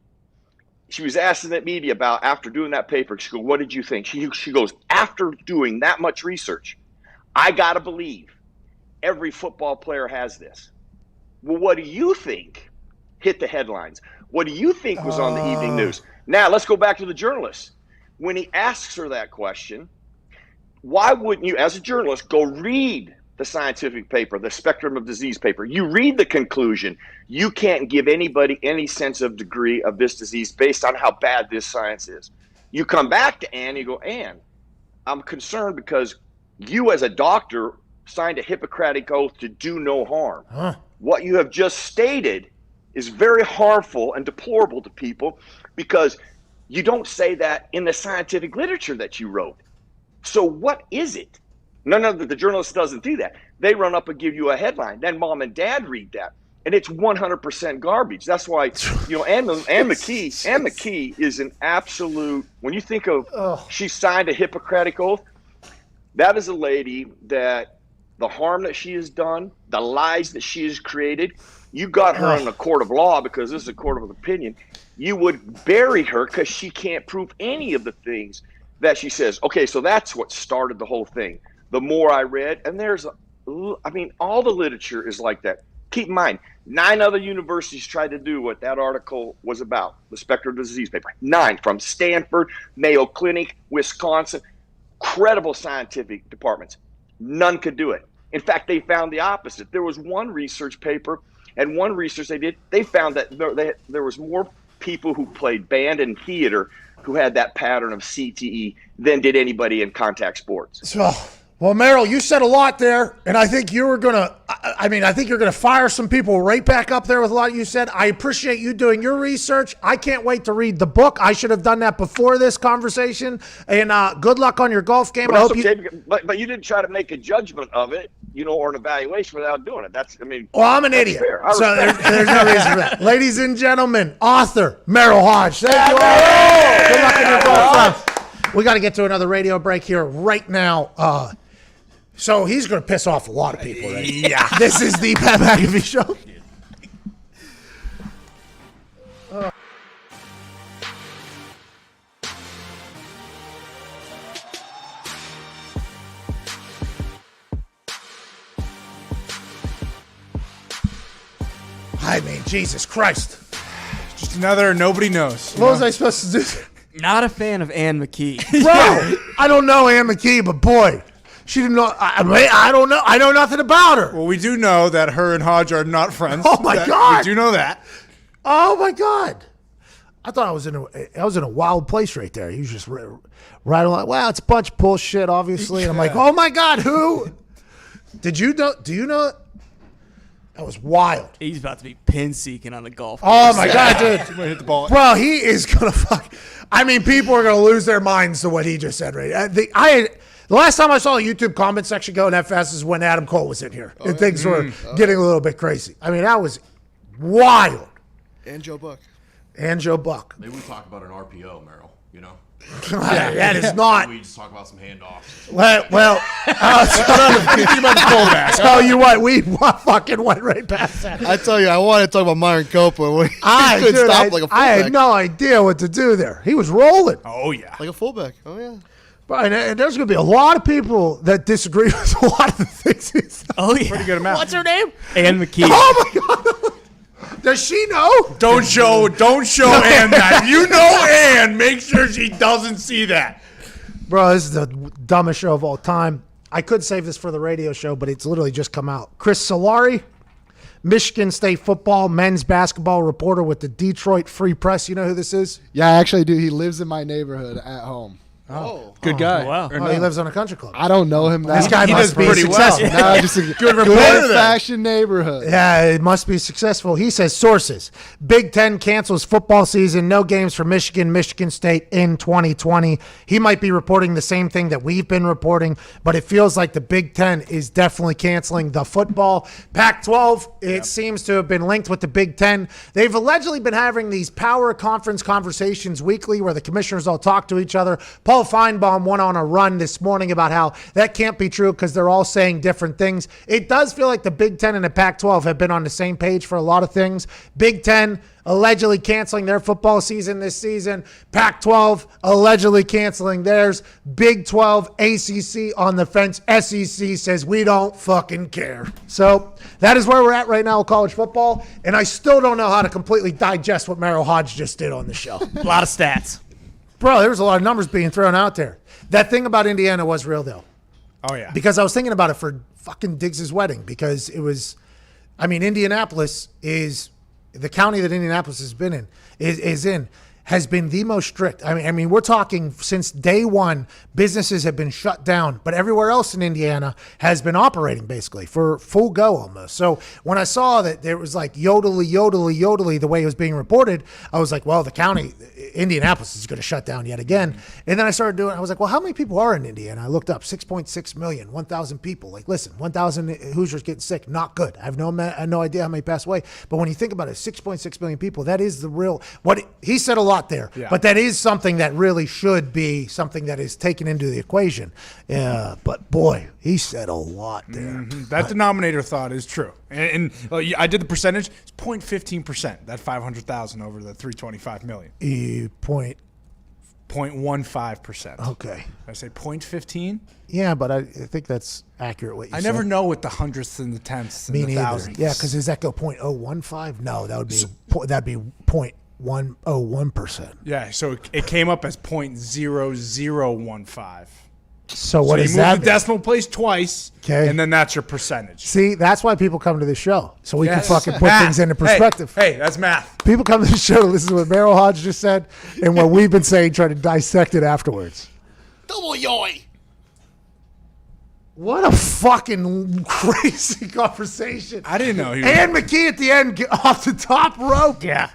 She was asked in the media about after doing that paper. She goes, what did you think? She goes, after doing that much research, I got to believe every football player has this. Well, what do you think hit the headlines? What do you think was on the evening news? Now, let's go back to the journalist. When he asks her that question, why wouldn't you, as a journalist, go read the scientific paper, the Spectrum of Disease paper? You read the conclusion. You can't give anybody any sense of degree of this disease based on how bad this science is. You come back to Anne, you go, Anne, I'm concerned because you as a doctor signed a Hippocratic oath to do no harm. What you have just stated is very harmful and deplorable to people because you don't say that in the scientific literature that you wrote. So what is it? None of the journalist doesn't do that. They run up and give you a headline. Then mom and dad read that, and it's 100% garbage. That's why, Anne McKee is an absolute. When you think of she signed a Hippocratic oath, that is a lady that the harm that she has done, the lies that she has created. You got her in a court of law because this is a court of opinion. You would bury her because she can't prove any of the things that she says. Okay, so that's what started the whole thing. The more I read, and all the literature is like that. Keep in mind, 9 other universities tried to do what that article was about, the Spectrum of Disease paper. 9 from Stanford, Mayo Clinic, Wisconsin, credible scientific departments. None could do it. In fact, they found the opposite. There was one research paper and one research they did. They found that there was more people who played band and theater who had that pattern of CTE than did anybody in contact sports. So, well, Meryl, you said a lot there, and I think you were going to – I think you're going to fire some people right back up there with a lot you said. I appreciate you doing your research. I can't wait to read the book. I should have done that before this conversation. And good luck on your golf game. But, but you didn't try to make a judgment of it, or an evaluation without doing it. Well, I'm an idiot. So there's no reason for that. Ladies and gentlemen, author Meryl Hodge. Thank you all. Good luck in your golf life. We got to get to another radio break here right now. So he's going to piss off a lot of people, right? Yeah. This is the Pat McAfee Show. I mean, Jesus Christ. Just another nobody knows. What was I supposed to do? Not a fan of Ann McKee. Bro, I don't know Ann McKee, but boy, she didn't know. I don't know. I know nothing about her. Well, we do know that her and Hodge are not friends. Oh, my God. We do know that. Oh, my God. I thought I was in a wild place right there. He was just right along. Well, it's a bunch of bullshit, obviously. And I'm like, oh, my God, who? Do you know? That was wild. He's about to be pin seeking on the golf course. Oh, my God, dude. He might hit the ball. Bro, he is going to fuck. I mean, people are going to lose their minds to what he just said, right? The last time I saw a YouTube comment section going that fast is when Adam Cole was in here. And things were getting a little bit crazy. I mean, that was wild. And Joe Buck. Maybe we talk about an RPO, Meryl, That is not. We just talk about some handoffs. Well, tell you what, we fucking went right past that. I tell you, I wanted to talk about Myron Copeland. I had no idea what to do there. He was rolling. Oh, yeah. Like a fullback. Oh, yeah. But, and there's going to be a lot of people that disagree with a lot of the things he said. Oh, yeah. Pretty good amount. What's her name? Ann McKee. Oh, my God. Does she know? Don't show Ann that. You know Ann. Make sure she doesn't see that. Bro, this is the dumbest show of all time. I could save this for the radio show, but it's literally just come out. Chris Solari, Michigan State football, men's basketball reporter with the Detroit Free Press. You know who this is? Yeah, I actually do. He lives in my neighborhood at home. Good guy. Wow. He lives on a country club. I don't know him. This guy must be successful. No, just a Good reporter then. fashion neighborhood. Yeah, it must be successful. He says sources. Big Ten cancels football season. No games for Michigan State in 2020. He might be reporting the same thing that we've been reporting, but it feels like the Big Ten is definitely canceling the football. Pac-12, it seems to have been linked with the Big Ten. They've allegedly been having these power conference conversations weekly where the commissioners all talk to each other. Paul Feinbaum went on a run this morning about how that can't be true because they're all saying different things. It does feel like the Big Ten and the Pac-12 have been on the same page for a lot of things. Big Ten allegedly canceling their football season this season. Pac-12 allegedly canceling theirs. Big 12, ACC on the fence. SEC says we don't fucking care. So that is where we're at right now with college football, and I still don't know how to completely digest what Meryl Hodge just did on the show. A lot of stats. Bro, there was a lot of numbers being thrown out there. That thing about Indiana was real, though. Oh, yeah. Because I was thinking about it for fucking Diggs' wedding because it was, Indianapolis is, the county that Indianapolis has been in, has been the most strict. I mean, we're talking since day one, businesses have been shut down, but everywhere else in Indiana has been operating basically for full go almost. So when I saw that there was like yodely, the way it was being reported, I was like, well, the county, Indianapolis is going to shut down yet again. And then I started doing, I was like, well, how many people are in Indiana? I looked up 6.6 million, 1,000 people. Like, listen, 1,000 Hoosiers getting sick, not good. I have no idea how many passed away. But when you think about it, 6.6 million people, that is the real, he said a lot there, but that is something that really should be something that is taken into the equation. But boy, he said a lot there. Mm-hmm. That denominator thought is true. And I did the percentage. It's 0.15%, that 500,000 over the 325 million. 0.15%. Okay. I say 0.15? Yeah, but I think that's accurate what you I said. never know with the hundredths and the tenths and Me the neither. thousands. Yeah, because does that go 0.015? No, that'd be 0.101%. Yeah, so it came up as 0.0015. So what you does move that the mean? decimal place twice, Okay. and then that's your percentage. See, that's why people come to the show, so we Yes. can fucking put Math. things into perspective. Hey, that's math. People come to the show to listen to what Meryl Hodge just said and what we've been saying, try to dissect it afterwards. Double yoy. What a fucking crazy conversation. I didn't know. Ann McKee at the end off the top rope. Yeah.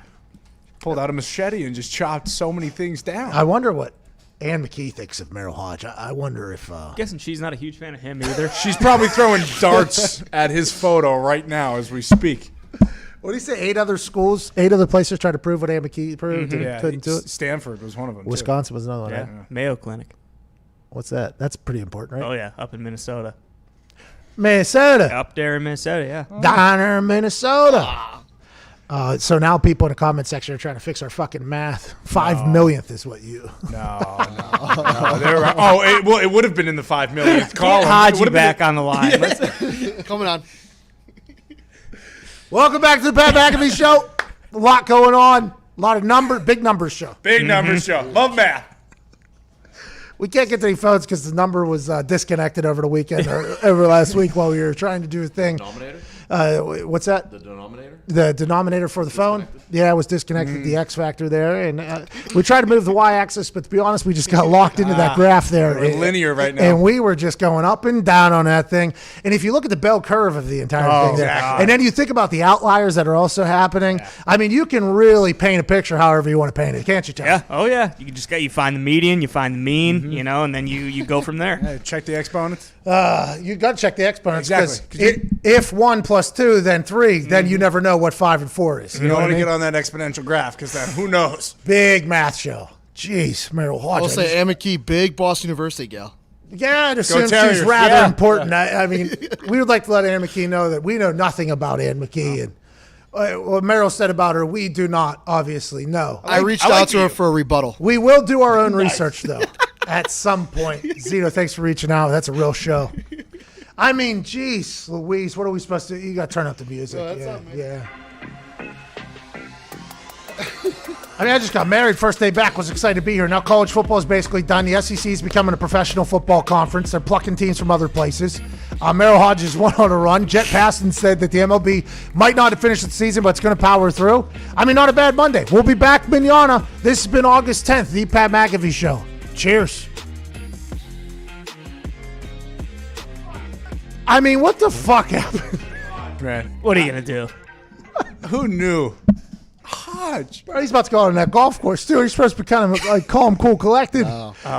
Pulled out a machete and just chopped so many things down. I wonder what Ann McKee thinks of Meryl Hodge. I wonder if... Guessing she's not a huge fan of him either. She's probably throwing darts at his photo right now as we speak. What do you say? 8 other schools, 8 other places tried to prove what Ann McKee proved and couldn't do it? Stanford was one of them. Wisconsin was another one, Yeah. right? Mayo Clinic. What's that? That's pretty important, right? Oh, yeah. Up in Minnesota. Minnesota. Up there in Minnesota, yeah. Down there in Minnesota. So now people in the comment section are trying to fix our fucking math. 5 millionth is what you... No. They're right. Oh, it would have been in the 5 millionth column. Hodge back on the line. Coming on. Welcome back to the Pat McAfee Show. A lot going on. A lot of big numbers show. Big numbers show. Love math. We can't get to any phones because the number was disconnected over the weekend or over last week while we were trying to do a thing. Denominator? What's that? The denominator? The denominator for the phone? Yeah, it was disconnected, the X factor there. And we tried to move the Y axis, but to be honest, we just got locked into that graph there. We're linear right now. And we were just going up and down on that thing. And if you look at the bell curve of the entire thing there, exactly. and then you think about the outliers that are also happening, I mean, you can really paint a picture however you want to paint it, can't you, Tom? Yeah. Oh, yeah. You find the median, you find the mean, and then you go from there. Hey, check the exponents. You got to check the exponents because Exactly. if 1 + 2, then 3, then you never know what 5 and 4 is. You don't want to get on that exponential graph because then who knows? Big math show. Jeez, Meryl Hodge. I'll say Ann McKee, big Boston University gal. Yeah, I'd assume she's Terriers. rather Yeah. important. I mean, we would like to let Ann McKee know that we know nothing about Ann McKee. And what Meryl said about her, we do not obviously know. I reached out to her for a rebuttal. We will do our own research, though, at some point. Zeno, thanks for reaching out. That's a real show. I mean, geez, Louise, what are we supposed to do? You got to turn up the music. Yeah. I mean, I just got married. First day back. Was excited to be here. Now college football is basically done. The SEC is becoming a professional football conference. They're plucking teams from other places. Meryl Hodge is one on a run. Jet Paston said that the MLB might not have finished the season, but it's going to power through. I mean, not a bad Monday. We'll be back, Mignana. This has been August 10th, the Pat McAfee Show. Cheers. I mean, what the fuck happened? Man, What are you going to do? who knew? Hodge. Bro, he's about to go out on that golf course, too. He's supposed to be kind of like calm, cool, collected. No. He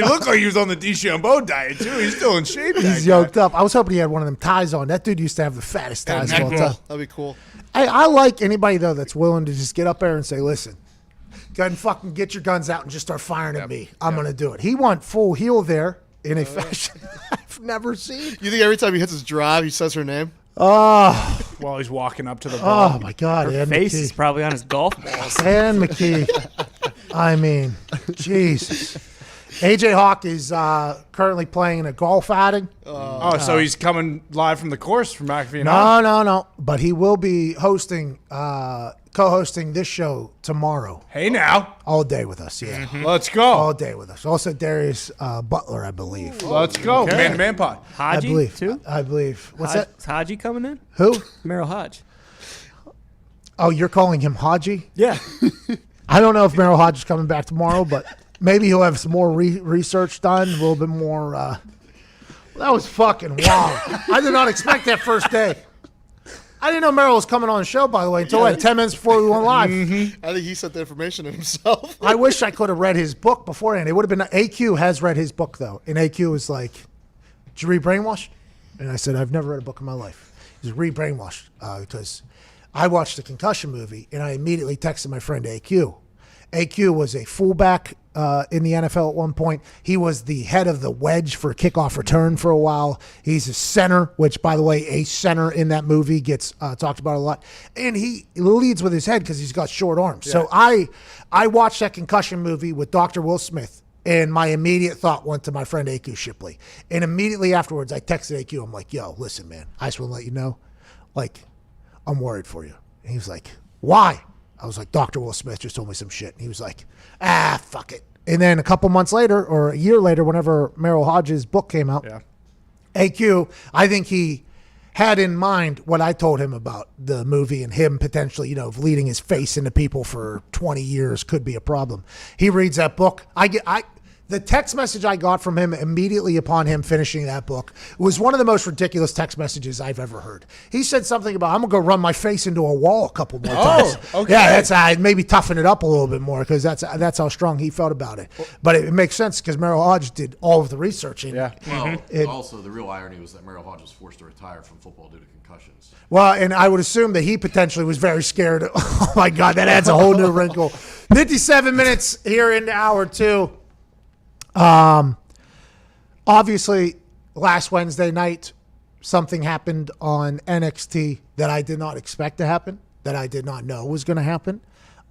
looked like he was on the DeChambeau diet, too. He's still in shape. He's yoked up. I was hoping he had one of them ties on. That dude used to have the fattest ties of all time. That'd be cool. I like anybody, though, that's willing to just get up there and say, listen, go ahead and fucking get your guns out and just start firing at me. I'm going to do it. He went full heel there in a fashion I've never seen. You think every time he hits his drive, he says her name? Oh, While he's walking up to the ball. oh my God. Her Ann face McKee. is probably on his golf balls. Ann McKee. I mean, Jesus. AJ Hawk is currently playing in a golf outing. So he's coming live from the course from McAfee. No. But he will be hosting, co-hosting this show tomorrow. Hey, now. All day with us, yeah. Let's go. All day with us. Also Darius Butler, I believe. Let's go. Okay. Man-to-man pod. Haji, I believe. too? I believe. What's Hodge, that? Is Haji coming in? Who? Meryl Hodge. Oh, you're calling him Haji? Yeah. I don't know if Meryl Hodge is coming back tomorrow, but maybe he'll have some more research done, a little bit more. That was fucking wild. I did not expect that first day. I didn't know Meryl was coming on the show, by the way, until 10 minutes before we went live. I think he sent the information to himself. I wish I could have read his book beforehand. It would have been. AQ has read his book, though. And AQ was like, did you read Brainwash? And I said, I've never read a book in my life. He's read Brainwash because I watched the Concussion movie, and I immediately texted my friend AQ. AQ was a fullback in the NFL at one point. He was the head of the wedge for kickoff return for a while. He's a center, which, by the way, a center in that movie gets talked about a lot. And he leads with his head because he's got short arms. Yeah. So I watched that concussion movie with Dr. Will Smith, and my immediate thought went to my friend AQ Shipley. And immediately afterwards, I texted AQ. I'm like, yo, listen, man, I just want to let you know, like, I'm worried for you. And he was like, why? I was like, Dr. Will Smith just told me some shit. And he was like, fuck it. And then a couple months later, or a year later, whenever Meryl Hodge's book came out, AQ, I think he had in mind what I told him about the movie and him potentially, leading his face into people for 20 years could be a problem. He reads that book. The text message I got from him immediately upon him finishing that book was one of the most ridiculous text messages I've ever heard. He said something about, I'm going to go run my face into a wall a couple more times. Okay. Yeah, that's maybe toughen it up a little bit more because that's how strong he felt about it. But it makes sense because Meryl Hodge did all of the research. Well, also the real irony was that Meryl Hodge was forced to retire from football due to concussions. Well, and I would assume that he potentially was very scared. Oh, my God, that adds a whole new wrinkle. 57 minutes here into hour two. Obviously, last Wednesday night, something happened on NXT that I did not expect to happen, that I did not know was going to happen,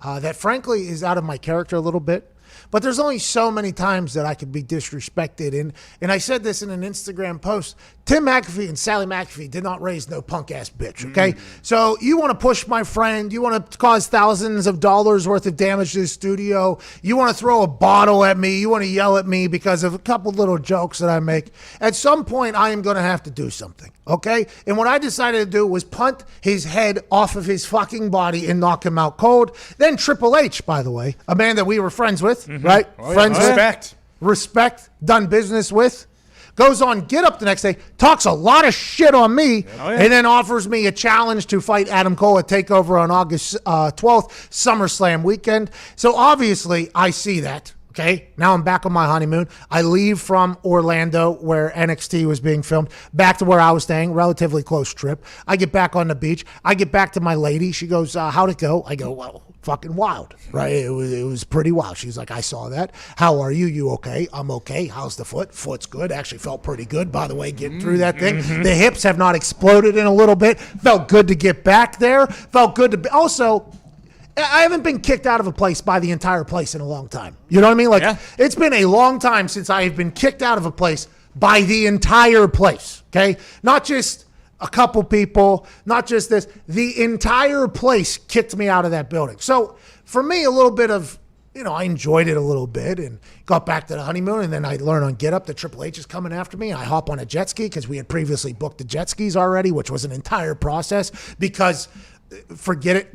that frankly is out of my character a little bit. But there's only so many times that I could be disrespected. And I said this in an Instagram post. Tim McAfee and Sally McAfee did not raise no punk-ass bitch, okay? So you want to push my friend. You want to cause thousands of dollars worth of damage to the studio. You want to throw a bottle at me. You want to yell at me because of a couple little jokes that I make. At some point, I am going to have to do something, okay? And what I decided to do was punt his head off of his fucking body and knock him out cold. Then Triple H, by the way, a man that we were friends with, right? Friends with. Respect, done business with. Goes on Get Up the next day, talks a lot of shit on me, and then offers me a challenge to fight Adam Cole at TakeOver on August 12th, SummerSlam weekend. So obviously, I see that. Okay, now I'm back on my honeymoon. I leave from Orlando, where NXT was being filmed, back to where I was staying, relatively close trip. I get back on the beach. I get back to my lady. She goes, how'd it go? I go, well, fucking wild, right? It was pretty wild. She's like, I saw that. How are you? You okay? I'm okay. How's the foot? Foot's good. Actually felt pretty good, by the way, getting through that thing. The hips have not exploded in a little bit. Felt good to get back there. Felt good to be. Also, I haven't been kicked out of a place by the entire place in a long time. You know what I mean? Like, it's been a long time since I have been kicked out of a place by the entire place, okay? Not just a couple people, not just this. The entire place kicked me out of that building. So for me, a little bit of, I enjoyed it a little bit and got back to the honeymoon. And then I learned on Get Up that Triple H is coming after me. And I hop on a jet ski because we had previously booked the jet skis already, which was an entire process because, forget it,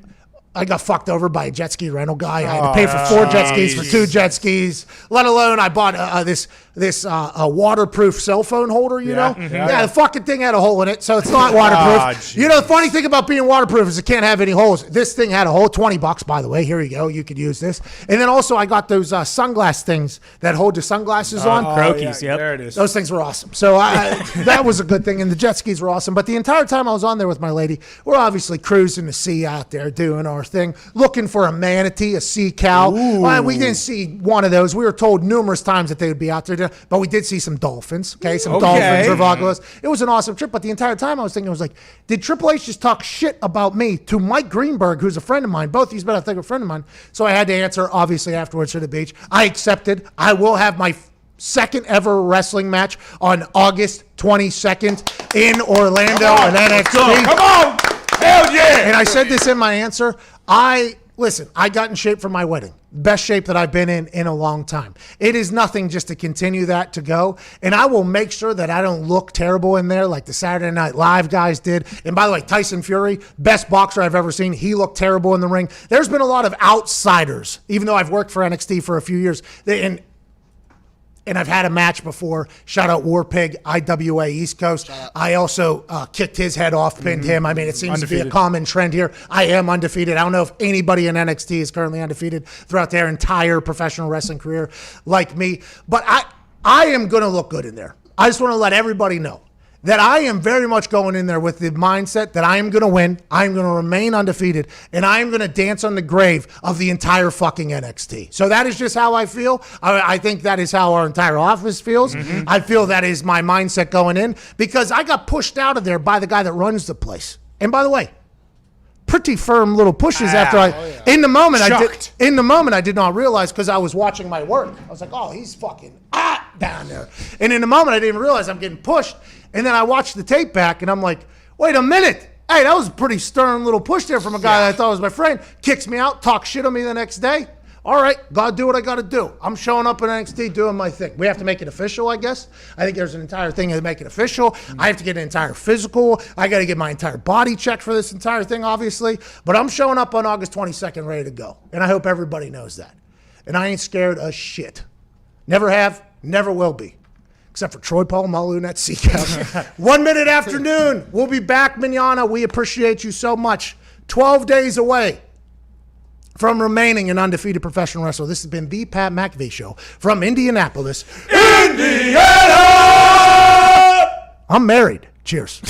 I got fucked over by a jet ski rental guy. I had to pay for 4 jet skis for 2 jet skis, let alone I bought this waterproof cell phone holder, you know? Yeah, the fucking thing had a hole in it, so it's not waterproof. The funny thing about being waterproof is it can't have any holes. This thing had a hole, $20, by the way. Here you go. You could use this. And then also I got those sunglass things that hold your sunglasses on. Crokies, yep. There it is. Those things were awesome. So that was a good thing, and the jet skis were awesome. But the entire time I was on there with my lady, we're obviously cruising the sea out there doing our thing, looking for a manatee, a sea cow. We didn't see one of those. We were told numerous times that they would be out there, but we did see some dolphins. Dolphins, Ravagolas. It was an awesome trip, but the entire time I was thinking, did Triple H just talk shit about me to Mike Greenberg, who's a friend of mine? Both he's been a friend of mine. So I had to answer, obviously, afterwards to the beach. I accepted. I will have my second ever wrestling match on August 22nd in Orlando and NXT. Come on! Hell yeah! And I said this in my answer. I got in shape for my wedding. Best shape that I've been in a long time. It is nothing just to continue that to go. And I will make sure that I don't look terrible in there like the Saturday Night Live guys did. And by the way, Tyson Fury, best boxer I've ever seen. He looked terrible in the ring. There's been a lot of outsiders, even though I've worked for NXT for a few years. And I've had a match before. Shout out War Pig, IWA East Coast. I also kicked his head off, pinned him. I mean, it seems to be a common trend here. I am undefeated. I don't know if anybody in NXT is currently undefeated throughout their entire professional wrestling career like me. But I am going to look good in there. I just want to let everybody know. that I am very much going in there with the mindset that I am going to win, I am going to remain undefeated, and I am going to dance on the grave of the entire fucking NXT. So that is just how I feel. I think that is how our entire office feels. I feel that is my mindset going in because I got pushed out of there by the guy that runs the place. And by the way, pretty firm little pushes after in the moment I did not realize because I was watching my work. I was like, oh, he's fucking down there. And in the moment I didn't even realize I'm getting pushed. And then I watched the tape back, and I'm like, wait a minute. Hey, that was a pretty stern little push there from a guy that I thought was my friend. Kicks me out, talks shit on me the next day. All right, got to do what I got to do. I'm showing up in NXT doing my thing. We have to make it official, I guess. I think there's an entire thing to make it official. I have to get an entire physical. I got to get my entire body checked for this entire thing, obviously. But I'm showing up on August 22nd ready to go. And I hope everybody knows that. And I ain't scared of shit. Never have, never will be. Except for Troy Polamalu and that Sea Couch. 1 minute afternoon. We'll be back, Mignana. We appreciate you so much. 12 days away from remaining an undefeated professional wrestler. This has been the Pat McAfee Show from Indianapolis, Indiana! I'm married. Cheers.